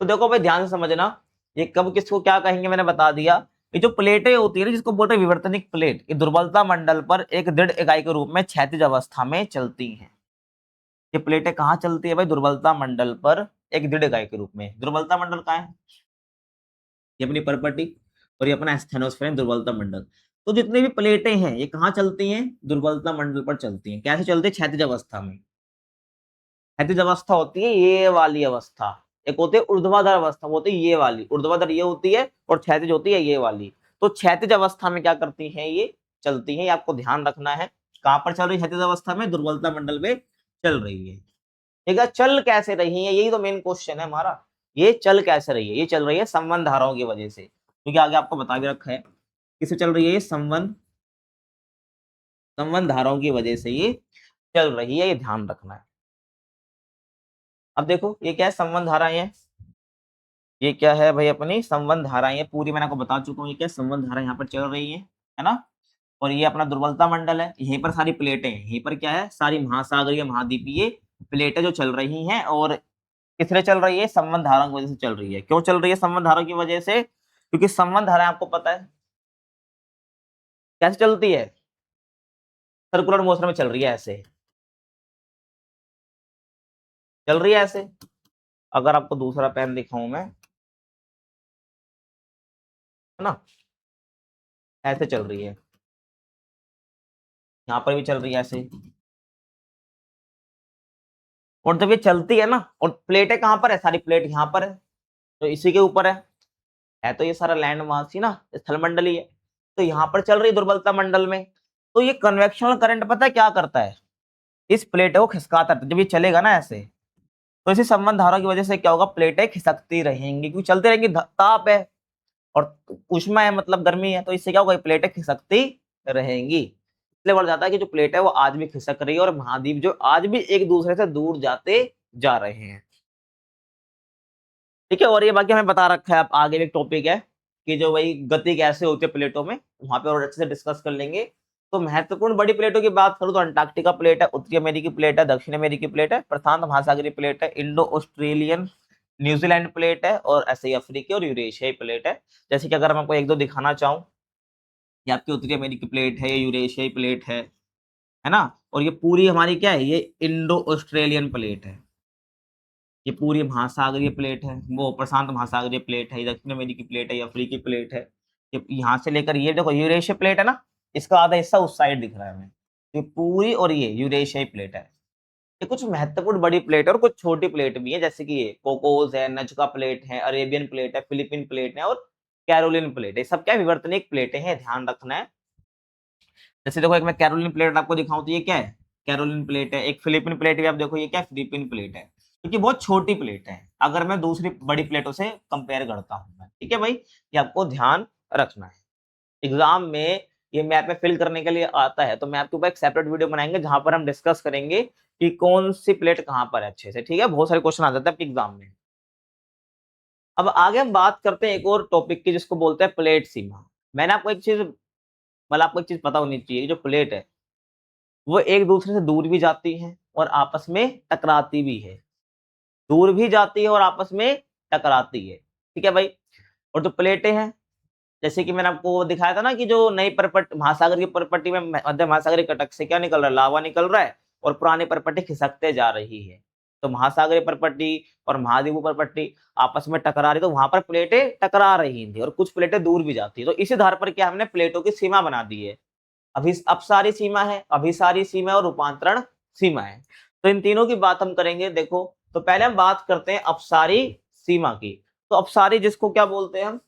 तो देखो भाई ध्यान से समझना, ये कब किसको क्या कहेंगे मैंने बता दिया। ये जो प्लेटें होती है ना, जिसको बोलते हैं विवर्तनिक प्लेट, ये दुर्बलता मंडल पर एक दृढ़ इकाई के रूप में क्षैतिज अवस्था में चलती हैं। ये प्लेटें कहाँ चलती है भाई, दुर्बलता मंडल पर एक दृढ़ इकाई के रूप में। दुर्बलता मंडल कहाँ है, ये अपनी परपटी, और ये अपना स्टेनोस्फेरिक दुर्बलता मंडल। तो जितनी भी प्लेटें हैं ये कहाँ चलती हैं, दुर्बलता मंडल पर चलती हैं। कैसे चलती है, क्षैतिज अवस्था में। क्षैतिज अवस्था होती है ये वाली अवस्था, एक होती है ऊर्ध्वाधर अवस्था, वो होती है ये वाली, ऊर्ध्वाधर ये होती है और क्षैतिज होती है ये वाली। तो क्षैतिज अवस्था में क्या करती हैं, ये चलती हैं। ये आपको ध्यान रखना है, कहां पर चल रही है, क्षैतिज अवस्था में, दुर्बलता मंडल में चल रही है। ठीक है, चल कैसे रही है, यही तो मेन क्वेश्चन है हमारा। ये चल कैसे रही है, ये चल रही है संबंध धाराओं की वजह से, क्योंकि आगे आपको बता के रखा है किससे चल रही है, ये संबंध धाराओं की वजह से ये चल रही है, ये ध्यान रखना है। अब देखो ये क्या है, संबंध धाराएं हैं। ये क्या है भाई, अपनी संबंध धाराएं, ये पूरी मैंने आपको बता चुका हूँ। ये क्या संबंध धाराएं यहाँ पर चल रही है ना। और ये अपना दुर्बलता मंडल है, यहीं पर सारी प्लेटें हैं, यहीं पर क्या है, सारी महासागरीय महाद्वीपीय प्लेटें जो चल रही हैं। और किससे चल रही है, संबंध धारा की वजह से चल रही है। क्यों चल रही है संबंध धारा की वजह से, क्योंकि संबंध धारा आपको पता है कैसे चलती है, सर्कुलर मोशन में चल रही है ऐसे, चल रही है ऐसे। अगर आपको दूसरा पेन दिखाऊं मैं, है ना, ऐसे चल रही है, यहाँ पर भी चल रही है ऐसे। और जब ये चलती है ना, और प्लेटें कहाँ पर है, सारी प्लेट यहाँ पर है, तो इसी के ऊपर है तो ये सारा लैंड मास ही ना, स्थलमंडल ही है। तो यहाँ पर चल रही दुर्बलता मंडल में। तो ये कन्वेक्शनल करंट पता है क्या करता है, इस प्लेट को खिसकाता है। जब ये चलेगा ना ऐसे, तो इसी संबंध धारा की वजह से क्या होगा, प्लेटें खिसकती रहेंगी, क्योंकि चलती रहेंगी, ताप है और उष्मा है, मतलब गर्मी है, तो इससे क्या होगा, प्लेटें खिसकती रहेंगी। इसलिए बोला जाता है कि जो प्लेट है वो आज भी खिसक रही है, और महाद्वीप जो आज भी एक दूसरे से दूर जाते जा रहे हैं। ठीक है, और ये बाकी हमें बता रखा है, अब आगे एक टॉपिक है कि जो वही गति कैसे होती है प्लेटों में, वहां पे और अच्छे से डिस्कस कर लेंगे। तो महत्वपूर्ण बड़ी प्लेटों की बात करूं तो अंटार्कटिका प्लेट है, उत्तरी अमेरिकी प्लेट है, दक्षिण अमेरिकी प्लेट है, प्रशांत महासागरीय प्लेट है, इंडो ऑस्ट्रेलियन न्यूजीलैंड प्लेट है, और ऐसे ही अफ्रीकी और यूरेशियाई प्लेट है। जैसे कि अगर मैं आपको एक दो दिखाना चाहूँ, ये आपकी उत्तरी अमेरिकी प्लेट है, ये यूरेशियाई प्लेट है ना, और ये पूरी हमारी क्या है, ये इंडो ऑस्ट्रेलियन प्लेट है। ये पूरी महासागरीय प्लेट है, वो प्रशांत महासागरीय प्लेट है, ये दक्षिण अमेरिकी प्लेट है, ये अफ्रीकी प्लेट है। ये यहाँ से लेकर ये देखो यूरेशिया प्लेट है ना, इसका आधा हिस्सा उस साइड दिख रहा है हमें, ये पूरी, और ये यूरेशियाई प्लेट है। ये कुछ महत्वपूर्ण बड़ी प्लेट है और कुछ छोटी प्लेट भी है, जैसे कि ये कोकोस है, नजका प्लेट है, अरेबियन प्लेट है, फिलीपीन प्लेट है, और कैरोलिन प्लेट है। सब क्या विवर्तनिक प्लेटें हैं, ध्यान रखना है। जैसे देखो, एक मैं कैरोलिन प्लेट आपको दिखाऊं तो ये क्या है, कैरोलिन प्लेट है। एक फिलीपीन प्लेट भी आप देखो, ये क्या है, फिलीपीन प्लेट है, क्योंकि बहुत छोटी प्लेट है अगर मैं दूसरी बड़ी प्लेटों से कंपेयर करता हूं। ठीक है भाई, ये आपको ध्यान रखना है। एग्जाम में ये मैप में फिल करने के लिए आता है, तो मैं आपके ऊपर एक सेपरेट वीडियो बनाएंगे जहां पर हम डिस्कस करेंगे कि कौन सी प्लेट कहां पर है अच्छे से। ठीक है, बहुत सारे क्वेश्चन आ जाते हैं आपके एग्जाम में। अब आगे हम बात करते हैं एक और टॉपिक की, जिसको बोलते हैं प्लेट सीमा। मैंने आपको एक चीज, मतलब आपको एक चीज पता होनी चाहिए, जो प्लेट है वो एक दूसरे से दूर भी जाती है और आपस में टकराती भी है, दूर भी जाती है और आपस में टकराती है। ठीक है भाई, और जो प्लेटें हैं, जैसे कि मैंने आपको दिखाया था ना कि जो नई परपट महासागर की परपट्टी में मध्य महासागरीय कटक से क्या निकल रहा है, लावा निकल रहा है, और पुरानी परपट्टी खिसकते जा रही है। तो महासागरीय परपट्टी और महाद्वीपीय परपट्टी आपस में टकरा रही, तो वहां पर प्लेटें टकरा रही थी और कुछ प्लेटें दूर भी जाती है। तो इसी आधार पर क्या हमने प्लेटों की सीमा बना दी है, अपसारी सीमा है, अभिसारी सीमा और रूपांतरण सीमा है। तो इन तीनों की बात हम करेंगे। देखो, तो पहले हम बात करते हैं अपसारी सीमा की। तो अपसारी जिसको क्या बोलते हैं हम,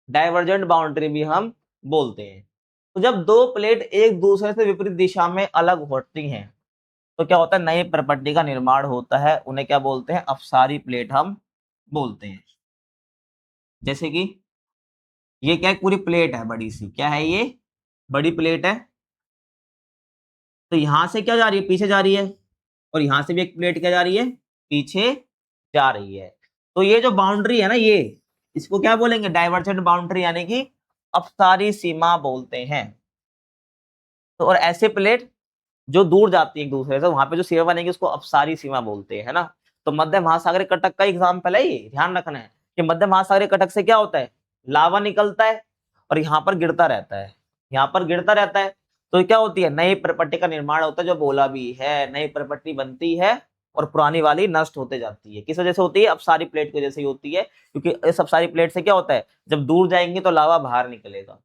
डाइवर्जेंट बाउंड्री भी हम बोलते हैं। तो जब दो प्लेट एक दूसरे से विपरीत दिशा में अलग होती हैं, तो क्या होता है, नई प्रॉपर्टी का निर्माण होता है, उन्हें क्या बोलते हैं, अपसारी प्लेट हम बोलते हैं। जैसे कि ये क्या है, पूरी प्लेट है बड़ी सी, क्या है ये, बड़ी प्लेट है। तो यहां से क्या जा रही है, पीछे जा रही है, और यहां से भी एक प्लेट क्या जा रही है, पीछे जा रही है। तो ये जो बाउंड्री है ना, ये इसको क्या बोलेंगे, डाइवर्जेंट बाउंड्री, यानी कि अपसारी सीमा बोलते हैं। तो और ऐसे प्लेट जो दूर जाती है एक दूसरे से, वहां पे जो सीमा बनेगी उसको अपसारी सीमा बोलते हैं, है ना। तो मध्य महासागरीय कटक का एग्जाम्पल है ये, ध्यान रखना है कि मध्य महासागरीय कटक से क्या होता है, लावा निकलता है और यहाँ पर गिरता रहता है, यहाँ पर गिरता रहता है। तो क्या होती है, नई प्रपट्टी का निर्माण होता है, जो बोला भी है, नई प्रपट्टी बनती है और पुरानी वाली नष्ट होते जाती है। किस वजह से होती है, अपसारी प्लेट की वजह से ही होती है, क्योंकि इस अपसारी प्लेट से क्या होता है, जब दूर जाएंगे तो लावा बाहर निकलेगा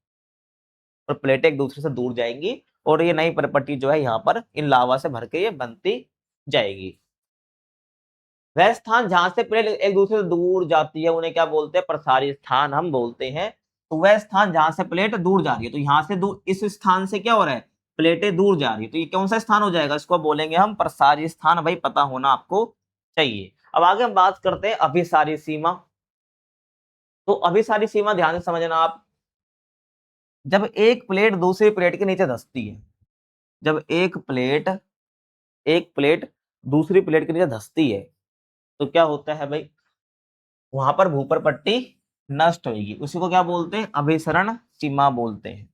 और प्लेटें एक दूसरे से दूर जाएंगी, और ये नई प्रॉपर्टी जो है यहाँ पर इन लावा से भर के ये बनती जाएगी। वह स्थान जहां से प्लेट एक दूसरे से दूर जाती है उन्हें क्या बोलते हैं, प्रसारी स्थान हम बोलते हैं। तो वह स्थान जहां से प्लेट दूर जा रही है, तो यहाँ से दूर, इस स्थान से क्या हो रहा है, प्लेटें दूर जा रही है, तो ये कौन सा स्थान हो जाएगा, इसको बोलेंगे हम प्रसारी स्थान। भाई पता होना आपको चाहिए। अब आगे हम बात करते हैं अभिसारी सीमा। तो अभिसारी सीमा ध्यान से समझना आप, जब एक प्लेट दूसरी प्लेट के नीचे धंसती है, जब एक प्लेट दूसरी प्लेट के नीचे धंसती है, तो क्या होता है भाई, वहां पर भूपर पट्टी नष्ट होगी, उसी को क्या बोलते हैं, अभिसरण सीमा बोलते हैं,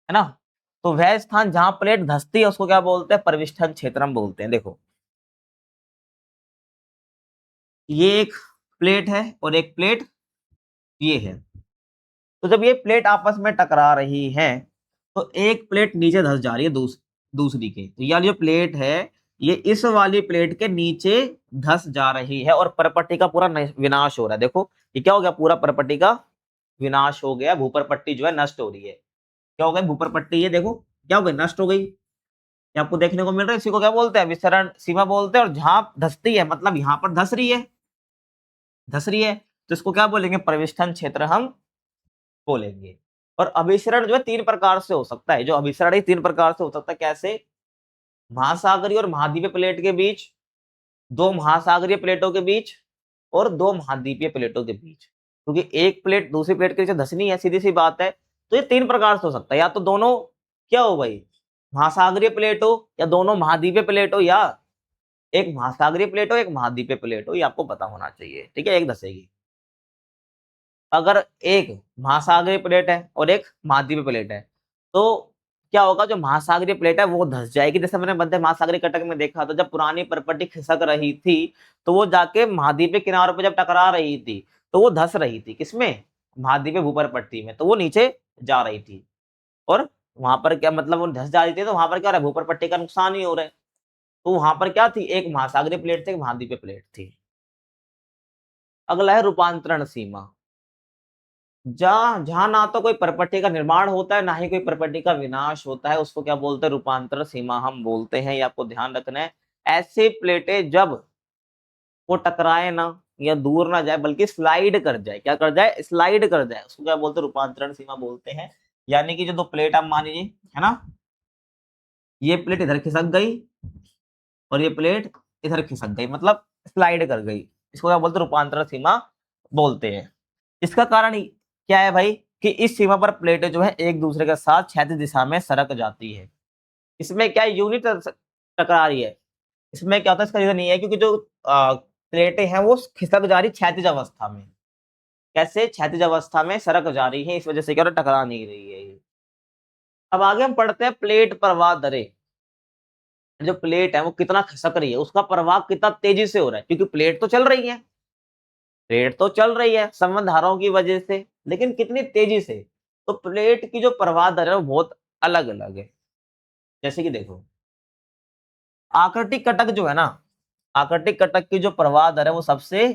है ना। तो वह स्थान जहां प्लेट धंसती है उसको क्या बोलते हैं, परिविष्टन क्षेत्र हम बोलते हैं। देखो, ये एक प्लेट है और एक प्लेट ये है। तो जब ये प्लेट आपस में टकरा रही है, तो एक प्लेट नीचे धंस जा रही है दूसरी के। तो यह जो प्लेट है ये इस वाली प्लेट के नीचे धस जा रही है और परपट्टी का पूरा विनाश हो रहा है। देखो ये क्या हो गया, पूरा परपट्टी का विनाश हो गया, भूपर पट्टी जो है नष्ट हो रही है। क्या हो गया, भूपर पट्टी ये देखो क्या हो गई, नष्ट हो गई। ये आपको देखने को मिल रहा है, इसी को क्या बोलते हैं, विसरण सीमा बोलते हैं। और जहां धसती है मतलब यहां पर धस रही है, धस रही है, तो इसको क्या बोलेंगे, प्रविष्ठन क्षेत्र हम बोलेंगे। और अभिसरण जो है तीन प्रकार से हो सकता है, जो अभिसरण है तीन प्रकार से हो सकता है। कैसे, महासागरीय और महाद्वीपीय प्लेट के बीच, दो महासागरीय प्लेटों के बीच, और दो महाद्वीपीय प्लेटों के बीच। क्योंकि एक प्लेट दूसरी प्लेट के नीचे धसनी है, सीधी सी बात है। तो ये तीन प्रकार से हो सकता है, या तो दोनों क्या हो भाई, महासागरीय प्लेट हो, या दोनों महाद्वीपीय प्लेट हो, या एक महासागरीय प्लेट हो एक महाद्वीपीय प्लेट हो। ये आपको पता होना चाहिए, ठीक है। एक धसेगी, अगर एक महासागरीय प्लेट है और एक महाद्वीपीय प्लेट है, तो क्या होगा, जो महासागरीय प्लेट है वो धस जाएगी। जैसे मैंने मध्य महासागरीय कटक में देखा था, जब पुरानी परपट्टी खिसक रही थी तो वो जाके महाद्वीपीय किनारों पर जब टकरा रही थी तो वो धस रही थी, किसमें, महाद्वीपीय भूपर पट्टी में, तो वो नीचे जा रही थी। और वहां पर क्या मतलब, वो धस जा रही थी तो वहां पर क्या हो रहा है, भूपर पट्टी का नुकसान ही हो रहा है। तो वहां पर क्या थी, एक महासागरीय प्लेट थी, एक महाद्वीपीय प्लेट थी। अगला है रूपांतरण सीमा। जहां जहां ना तो कोई परपट्टी का निर्माण होता है, ना ही कोई परपट्टी का विनाश होता है, उसको क्या बोलते हैं, रूपांतरण सीमा हम बोलते हैं। ये आपको ध्यान रखना है। ऐसी प्लेटें जब वो टकराए ना, या दूर ना जाए, बल्कि स्लाइड कर जाए, क्या कर जाए, स्लाइड कर जाए, उसको क्या बोलते हैं, रूपांतरण सीमा बोलते हैं। यानी कि जो दो प्लेट आप मान लीजिए, है ना, ये प्लेट इधर खिसक गई और ये प्लेट इधर खिसक गई, मतलब स्लाइड कर गई, इसको क्या बोलते हैं, रूपांतरण सीमा बोलते हैं। इसका कारण क्या है भाई, कि इस सीमा पर प्लेटें जो है एक दूसरे के साथ क्षैतिज दिशा में सरक जाती है। इसमें क्या यूनिट टकरा रही है, इसमें क्या होता है, इसका रीजन ये है क्योंकि जो प्लेटें हैं वो खिसक जा रही क्षैतिज अवस्था में। कैसे, क्षैतिज अवस्था में सरक जा रही है, इस वजह से क्या होता है, टकरा नहीं रही है ये। अब आगे हम पढ़ते हैं प्लेट प्रवाह दरें। जो प्लेट है वो कितना खिसक रही है, उसका प्रवाह कितना तेजी से हो रहा है, क्योंकि प्लेट तो चल रही है, प्लेट तो चल रही है संबंध धाराओं की वजह से, लेकिन कितनी तेजी से। तो प्लेट की जो प्रवाह दर है वो बहुत अलग अलग है। जैसे कि देखो, आकृतिक कटक जो है ना, आकृतिक कटक की जो प्रवाह दर है वो सबसे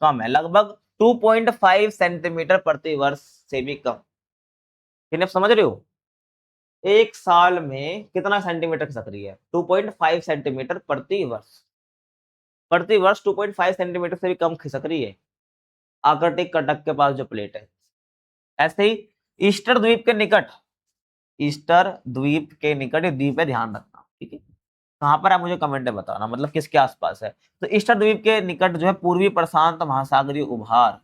कम है, लगभग 2.5 सेंटीमीटर प्रति वर्ष से भी कम। आप समझ रहे हो, एक साल में कितना सेंटीमीटर खिसक रही है, 2.5 सेंटीमीटर प्रति वर्ष, प्रति वर्ष 2.5 सेंटीमीटर से भी कम खिसक रही है आर्कटिक कटक के पास जो प्लेट है। ऐसे ही ईस्टर द्वीप के निकट, ईस्टर द्वीप के निकट, ये द्वीप है, ध्यान रखना, ठीक है। कहां पर है मुझे कमेंट में बताना, मतलब किसके आसपास है। तो ईस्टर द्वीप के निकट जो है पूर्वी प्रशांत महासागरीय उभार,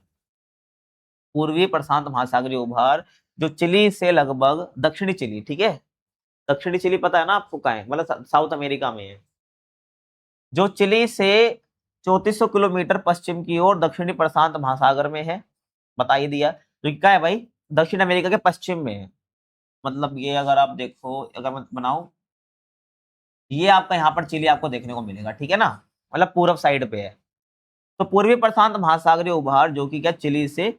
पूर्वी प्रशांत महासागरीय उभार, जो चिली से लगभग, दक्षिणी चिली, ठीक है, दक्षिणी चिली पता है ना आपको कहाँ है, मतलब साउथ अमेरिका में है। जो चिली से 3400 किलोमीटर पश्चिम की ओर दक्षिणी प्रशांत महासागर में है, बता ही दिया। जो क्या है भाई, दक्षिण अमेरिका के पश्चिम में है। मतलब ये अगर आप देखो, अगर मैं बनाऊं, ये आपका यहाँ पर चिली आपको देखने को मिलेगा, ठीक है ना, मतलब पूर्व साइड पे है। तो पूर्वी प्रशांत महासागरीय उभार जो कि क्या, चिली से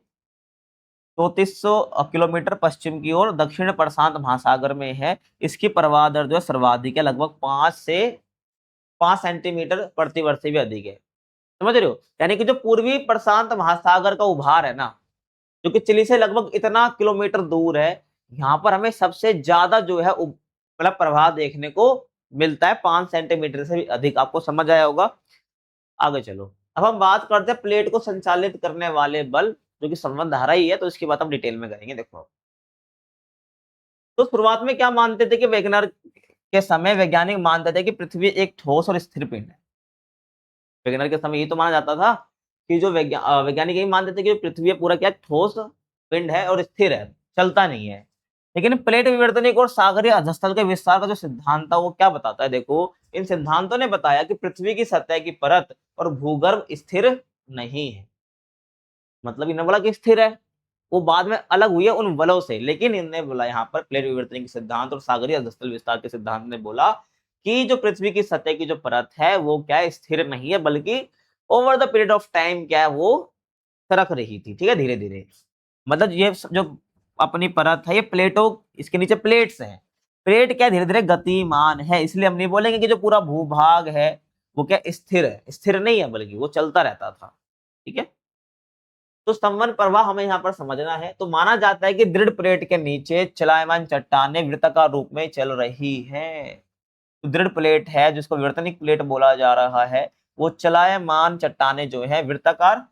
3400 किलोमीटर पश्चिम की ओर दक्षिण प्रशांत महासागर में है। इसकी प्रवाह दर जो है सर्वाधिक है, लगभग 5 सेंटीमीटर प्रति वर्ष से भी अधिक है। समझ रहे हो, यानी कि जो पूर्वी प्रशांत महासागर का उभार है ना, जो कि चिली से लगभग इतना किलोमीटर दूर है, यहाँ पर हमें सबसे ज्यादा जो है मतलब प्रभाव देखने को मिलता है, 5 सेंटीमीटर से भी अधिक। आपको समझ आया होगा। आगे चलो, अब हम बात करते हैं प्लेट को संचालित करने वाले बल, जो कि संबंध धारा ही है, तो इसकी बात हम डिटेल में करेंगे। देखो, तो शुरुआत में क्या मानते थे कि वैगनर के समय वैज्ञानिक मानते थे कि पृथ्वी एक ठोस और स्थिर पिंड है। वैगनर के समय ये तो माना जाता था कि जो वैज्ञानिक यही मानते थे कि पृथ्वी पूरा क्या ठोस पिंड है और स्थिर है, चलता नहीं है। लेकिन प्लेट विवर्तनिक और सागरीय अधस्थल के विस्तार का जो सिद्धांत था वो क्या बताता है, देखो, इन सिद्धांतों ने बताया कि पृथ्वी की सतह की परत और भूगर्भ स्थिर नहीं है। मतलब इन्होंने बोला कि स्थिर है, वो बाद में अलग हुई है उन बलों से, लेकिन इनने बोला यहाँ पर प्लेट विवर्तनिक सिद्धांत और सागरीय अधस्थल विस्तार के सिद्धांत ने बोला कि जो पृथ्वी की सतह की जो परत है वो क्या है, स्थिर नहीं है, बल्कि over the period of time क्या है, वो सरक रही थी, ठीक है, धीरे धीरे। मतलब ये जो अपनी परत है, ये प्लेटों, इसके नीचे प्लेट्स हैं, प्लेट क्या धीरे धीरे गतिमान है, इसलिए हम नहीं बोलेंगे कि जो पूरा भूभाग है वो क्या स्थिर है, स्थिर नहीं है बल्कि वो चलता रहता था। ठीक है, तो संवहन प्रवाह हमें यहाँ पर समझना है। तो माना जाता है कि दृढ़ प्लेट के नीचे चलायमान चट्टानें वृत्ताकार रूप में चल रही है। तो दृढ़ प्लेट है जिसको विवर्तनिक प्लेट बोला जा रहा है, वो चलायमान चट्टानें जो है वृत्ताकार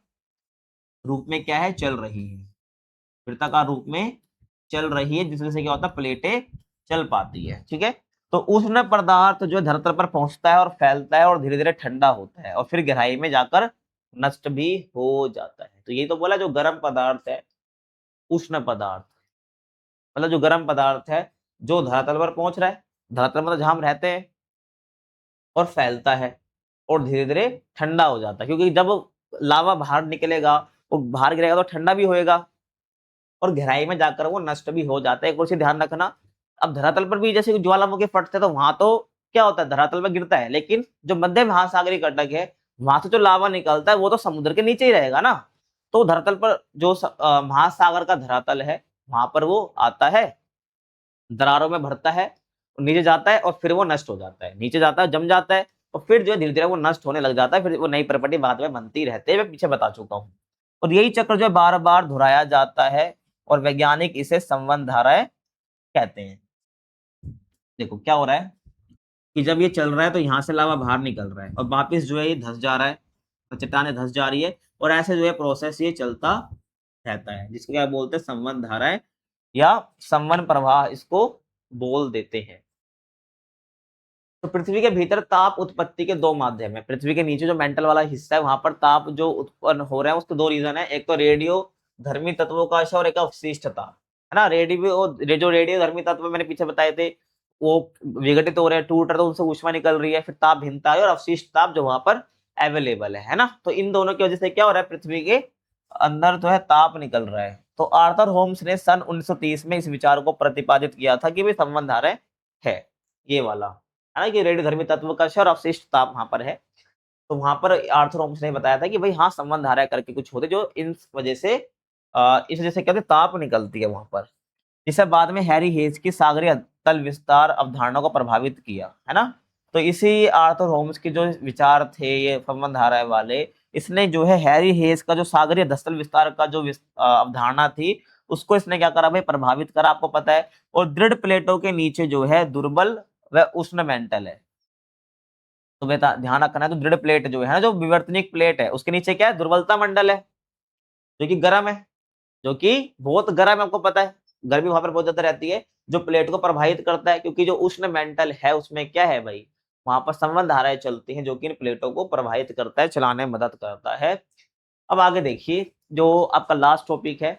रूप में क्या है, चल रही है, वृत्ताकार रूप में चल रही है, जिस वजह से क्या होता है, प्लेटें चल पाती है। ठीक है, तो उष्ण पदार्थ जो धरातल पर पहुंचता है और फैलता है और धीरे धीरे ठंडा होता है और फिर गहराई में जाकर नष्ट भी हो जाता है। तो यही तो बोला, जो गर्म पदार्थ है, उष्ण पदार्थ मतलब जो गर्म पदार्थ है जो धरातल पर पहुंच रहा है, धरातल मतलब जहां हम रहते हैं, और फैलता है और धीरे धीरे ठंडा हो जाता है, क्योंकि जब लावा बाहर निकलेगा, वो बाहर गिरेगा तो ठंडा भी होएगा और गहराई में जाकर वो नष्ट भी हो जाता है। एक और चीज ध्यान रखना, अब धरातल पर भी जैसे ज्वालामुखी फटते हैं तो वहां तो क्या होता है, धरातल पर गिरता है, लेकिन जो मध्य महासागरीय घटक है वहां से जो लावा निकलता है वो तो समुद्र के नीचे ही रहेगा ना। तो धरातल पर जो महासागर का धरातल है वहां पर वो आता है, दरारों में भरता है, नीचे जाता है और फिर वो नष्ट हो जाता है, नीचे जाता है, जम जाता है और फिर जो है धीरे धीरे वो नष्ट होने लग जाता है, फिर वो नई प्रॉपर्टी बाद में बनती रहती है, मैं पीछे बता चुका हूँ। और यही चक्र जो है बार बार दोहराया जाता है और वैज्ञानिक इसे संवहन धाराएं कहते हैं। देखो क्या हो रहा है कि जब ये चल रहा है तो यहाँ से लावा बाहर निकल रहा है और वापिस जो है ये धंस जा रहा है, तो चट्टाने धंस जा रही है और ऐसे जो है प्रोसेस ये चलता रहता है, जिसको क्या बोलते हैं, संवहन धाराएं या संवहन प्रवाह इसको बोल देते हैं। तो पृथ्वी के भीतर ताप उत्पत्ति के दो माध्यम है। पृथ्वी के नीचे जो मेंटल वाला हिस्सा है वहां पर ताप जो उत्पन्न हो रहा है उसके दो रीजन है, एक तो रेडियो धर्मी तत्वों का और एक अवशिष्ट ताप, है ना। जो रेडियो धर्मी तत्व मैंने पीछे बताए थे वो विघटित हो रहे हैं, टूट रहे, तो उनसे ऊष्मा निकल रही है, फिर ताप भिन्नता है और अवशिष्ट ताप जो वहां पर अवेलेबल है ना। तो इन दोनों की वजह से क्या हो रहा है, पृथ्वी के अंदर जो है ताप निकल रहा है। तो आर्थर होम्स ने सन 1930 में इस विचार को प्रतिपादित किया था कि भाई संबंध आ रहा है ये वाला, है ना, कि रेडियोधर्मी तत्व का और अवशिष्ट ताप वहां पर है। तो वहां पर आर्थर होम्स ने बताया था कि भाई हाँ संबंध धारा करके कुछ होते जो इस वजह से क्या होता है, ताप निकलती है वहां पर, जिसे बाद में हैरी हेज की सागरीय तल विस्तार अवधारणा को प्रभावित किया, है ना। तो इसी आर्थर होम्स के जो विचार थे ये संबंध धारा वाले, इसने जो है हैरी हेज का जो सागरीय धस्तल विस्तार का जो अवधारणा थी उसको इसने क्या करा भाई, प्रभावित करा, आपको पता है। और दृढ़ प्लेटों के नीचे जो है दुर्बल व उष्ण मेंटल है। तो बेटा ध्यान रखना है, तो दृढ़ प्लेट जो है ना, जो विवर्तनिक प्लेट है उसके नीचे क्या है, दुर्बलता मंडल है जो कि गर्म है, जो कि बहुत गर्म है, आपको पता है गर्मी वहां पर बहुत ज्यादा रहती है, जो प्लेट को प्रभावित करता है, क्योंकि जो उष्ण मेंटल है उसमें क्या है भाई, वहां पर संवहन धाराएं चलती हैं जो कि इन प्लेटों को प्रभावित करता है, चलाने में मदद करता है। अब आगे देखिए जो आपका लास्ट टॉपिक है,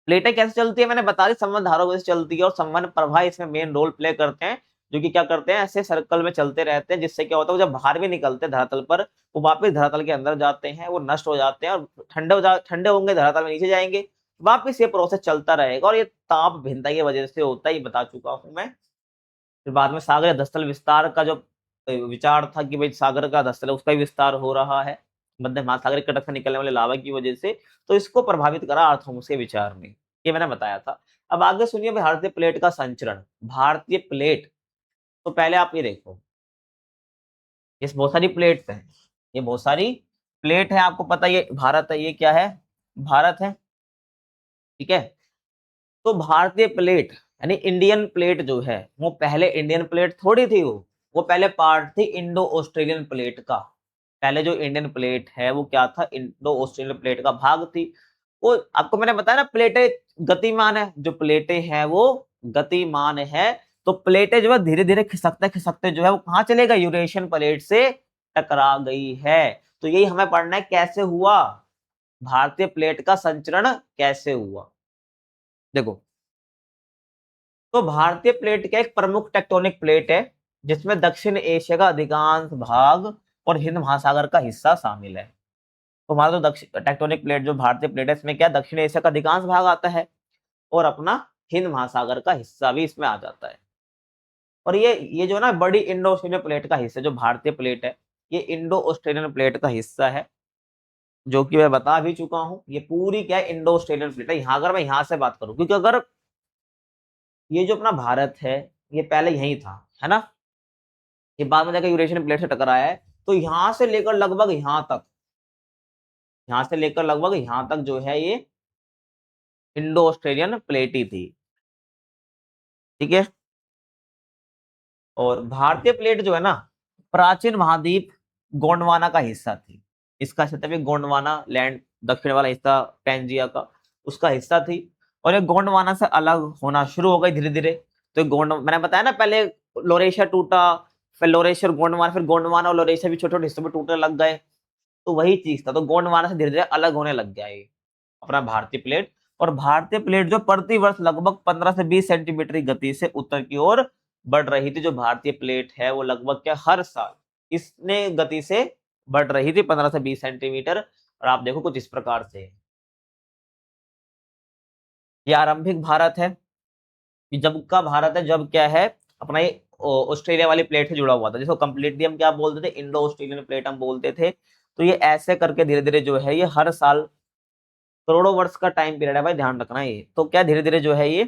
प्लेटें कैसे चलती है, मैंने बता दी संवहन धाराओं से चलती है और संवहन प्रवाह इसमें मेन रोल प्ले करते हैं, जो कि क्या करते हैं, ऐसे सर्कल में चलते रहते हैं, जिससे क्या होता है वो जब बाहर भी निकलते हैं धरातल पर, वो वापस धरातल के अंदर जाते हैं, वो नष्ट हो जाते हैं और ठंडे होंगे, धरातल में नीचे जाएंगे, वापस ये प्रोसेस चलता रहेगा और ये ताप भिन्नता की वजह से होता है, ये बता चुका हूं मैं। फिर बाद में सागर या धस्तल विस्तार का जो विचार था कि भाई सागर का धस्तल है उसका भी विस्तार हो रहा है मध्य महासागरीय कटक से निकलने वाले लावा की वजह से, तो इसको प्रभावित करा आर्थोमस के विचार ने, ये मैंने बताया था। अब आगे सुनिए भारतीय प्लेट का संचरण। भारतीय प्लेट, तो पहले आप ये देखो, ये बहुत सारी प्लेट है, ये बहुत सारी प्लेट है, आपको पता है ये भारत है, ये क्या है, भारत है, ठीक है। तो भारतीय प्लेट यानी इंडियन प्लेट जो है वो पहले इंडियन प्लेट थोड़ी थी, वो पहले पार्ट थी इंडो ऑस्ट्रेलियन प्लेट का। पहले जो इंडियन प्लेट है वो क्या था, इंडो ऑस्ट्रेलियन प्लेट का भाग थी। वो आपको मैंने बताया ना, प्लेटें गतिमान है, जो प्लेटें हैं वो गतिमान है, तो प्लेटें जो है धीरे धीरे खिसकते खिसकते जो है वो कहाँ चलेगा, यूरेशियन प्लेट से टकरा गई है। तो यही हमें पढ़ना है कैसे हुआ, भारतीय प्लेट का संचरण कैसे हुआ। देखो, तो भारतीय प्लेट का एक प्रमुख टेक्टोनिक प्लेट है जिसमें दक्षिण एशिया का अधिकांश भाग और हिंद महासागर का हिस्सा शामिल है। तो हमारा जो दक्षिण टेक्टोनिक प्लेट जो भारतीय प्लेट है इसमें क्या, दक्षिण एशिया का अधिकांश भाग आता है और अपना हिंद महासागर का हिस्सा भी इसमें आ जाता है। और ये जो ना बड़ी इंडो ऑस्ट्रेलियन प्लेट का हिस्सा जो भारतीय प्लेट है, ये इंडो ऑस्ट्रेलियन प्लेट का हिस्सा है, जो कि मैं बता भी चुका हूं। ये पूरी क्या है, इंडो ऑस्ट्रेलियन प्लेट है। यहाँ अगर मैं यहाँ से बात करूं, क्योंकि अगर ये जो अपना भारत है ये पहले यही था, है ना। ये बाद में जाकर यूरेशियन प्लेट से टकराया है। तो यहाँ से लेकर लगभग यहाँ तक, यहाँ से लेकर लगभग यहाँ तक जो है ये इंडो ऑस्ट्रेलियन प्लेट ही थी, ठीक है। और भारतीय प्लेट जो है ना, प्राचीन महाद्वीप गोंडवाना का हिस्सा थी। इसका क्षेत्र भी गोंडवाना लैंड, दक्षिण वाला हिस्सा पैंजिया का, उसका हिस्सा थी। और ये गोंडवाना से अलग होना शुरू हो गई धीरे धीरे। तो गोंड मैंने बताया ना पहले, लोरेशिया टूटा, फिर लोरेशिया और गोंडवाना, फिर गोंडवाना और लोरेशिया भी छोटे छोटे हिस्सों में टूटने लग गए। तो वही चीज था, तो गोंडवाना से धीरे धीरे अलग होने लग गया ये अपना भारतीय प्लेट। और भारतीय प्लेट जो प्रति वर्ष लगभग 15 से 20 सेंटीमीटर की गति से उत्तर की ओर बढ़ रही थी। जो भारतीय प्लेट है वो लगभग क्या हर साल इसने गति से बढ़ रही थी 15 से 20 सेंटीमीटर। और आप देखो कुछ इस प्रकार से, ये आरंभिक भारत है, ये जब का भारत है जब क्या है अपना ये ऑस्ट्रेलिया वाली प्लेट से जुड़ा हुआ था, जिसको कंप्लीटली हम क्या बोलते थे, इंडो ऑस्ट्रेलियन प्लेट हम बोलते थे। तो ये ऐसे करके धीरे धीरे जो है ये हर साल, करोड़ों वर्ष का टाइम पीरियड है भाई, ध्यान रखना है ये। तो क्या धीरे धीरे जो है ये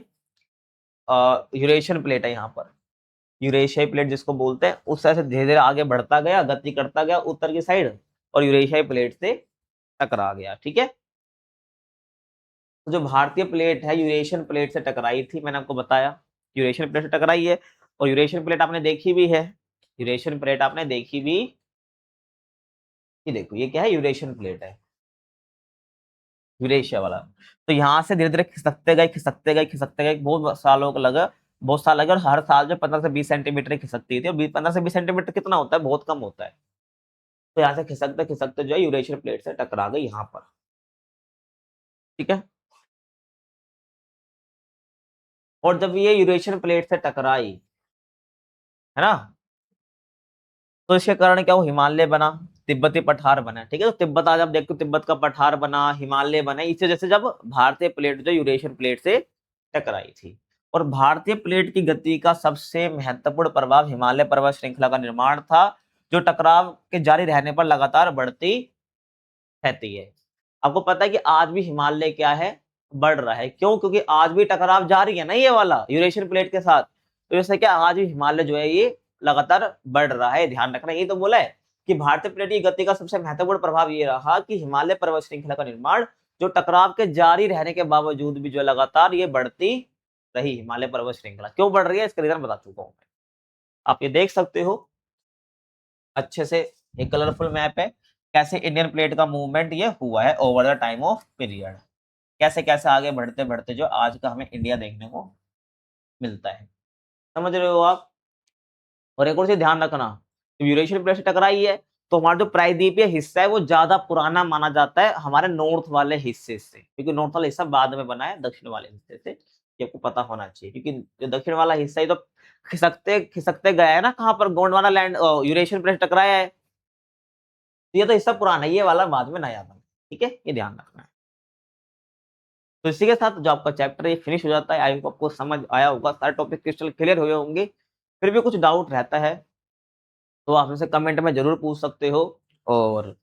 यूरेशियन प्लेट है यहाँ पर, यूरेशियाई प्लेट जिसको बोलते हैं, उस तरह से धीरे धीरे आगे बढ़ता गया, गति करता गया उत्तर की साइड, और यूरेशियाई प्लेट से टकरा गया, ठीक है। तो जो भारतीय प्लेट है यूरेशियन प्लेट से टकराई थी, मैंने आपको बताया यूरेशियन प्लेट से टकराई है। और यूरेशियन प्लेट आपने देखी भी है, यूरेशियन प्लेट आपने देखी भी, ये देखो ये क्या है, यूरेशियन प्लेट है, यूरेशिया वाला। तो यहाँ से धीरे धीरे खिसकते गए खिसकते गए खिसकते गए, बहुत सालों को लगा, बहुत साल लगे। और हर साल जो 15 से 20 सेंटीमीटर खिसकती थी, और 15 से 20 सेंटीमीटर कितना होता है, बहुत कम होता है। तो यहाँ से खिसकते खिसकते जो है यूरेशियन प्लेट से टकरा गई यहाँ पर, ठीक है। और जब ये यूरेशियन प्लेट से टकराई, है ना, तो इसके कारण क्या हो, हिमालय बना, तिब्बती पठार बना, ठीक है। तो तिब्बत आज आप देखते हो, तिब्बत का पठार बना, हिमालय बने, इस वजह से जब भारतीय प्लेट जो यूरेशियन प्लेट से टकराई थी। और भारतीय प्लेट की गति का सबसे महत्वपूर्ण प्रभाव हिमालय पर्वत श्रृंखला का निर्माण था, जो टकराव के जारी रहने पर लगातार बढ़ती रहती है। आपको पता है कि आज भी हिमालय क्या है, बढ़ रहा है। क्यों? क्योंकि आज भी टकराव जारी है ना ये वाला यूरेशियन प्लेट के साथ। तो जैसे क्या आज भी हिमालय जो है ये लगातार बढ़ रहा है, ध्यान रखना। यही तो बोला है कि भारतीय प्लेट की गति का सबसे महत्वपूर्ण प्रभाव ये रहा कि हिमालय पर्वत श्रृंखला का निर्माण, जो टकराव के जारी रहने के बावजूद भी जो लगातार ये बढ़ती रही हिमालय पर्वत श्रृंखला। क्यों बढ़ रही है इसका रीजन बता चुका हूं मैं। आप ये देख सकते हो अच्छे से, एक कलरफुल मैप है, कैसे इंडियन प्लेट का मूवमेंट ये हुआ है over the time of period, कैसे कैसे आगे बढ़ते बढ़ते जो आज का हमें इंडिया देखने को मिलता है। समझ रहे हो आप। और एक और चीज ध्यान रखना, तो यूरेशियन प्लेट से टकराई है, तो हमारा जो प्रायद्वीपीय हिस्सा है वो ज्यादा पुराना माना जाता है हमारे नॉर्थ वाले हिस्से से, क्योंकि नॉर्थ वाला हिस्सा बाद में बना है दक्षिण वाले हिस्से से। ये आपको पता होना चाहिए, क्योंकि जो दक्षिण वाला हिस्सा ही तो खिसकते खिसकते गया है ना, कहाँ पर गोंडवाना लैंड यूरेशियन प्लेट टकराया है। तो ये तो हिस्सा पुराना है, ये वाला बाद में नया बना, ठीक है, ये ध्यान रखना है। तो इसी के साथ जो आपका चैप्टर ये फिनिश हो जाता है। आई होप आपको समझ आया होगा, सारे टॉपिक क्रिस्टल क्लियर हुए होंगे। फिर भी कुछ डाउट रहता है तो आप हमसे कमेंट में जरूर पूछ सकते हो, और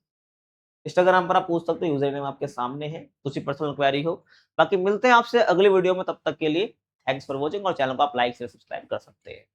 इंस्टाग्राम पर आप पूछ सकते हो, यूजर नेम आपके सामने है, कुछ पर्सनल क्वेरी हो। बाकी मिलते हैं आपसे अगली वीडियो में, तब तक के लिए थैंक्स फॉर वॉचिंग, और चैनल को आप लाइक शेयर सब्सक्राइब कर सकते हैं।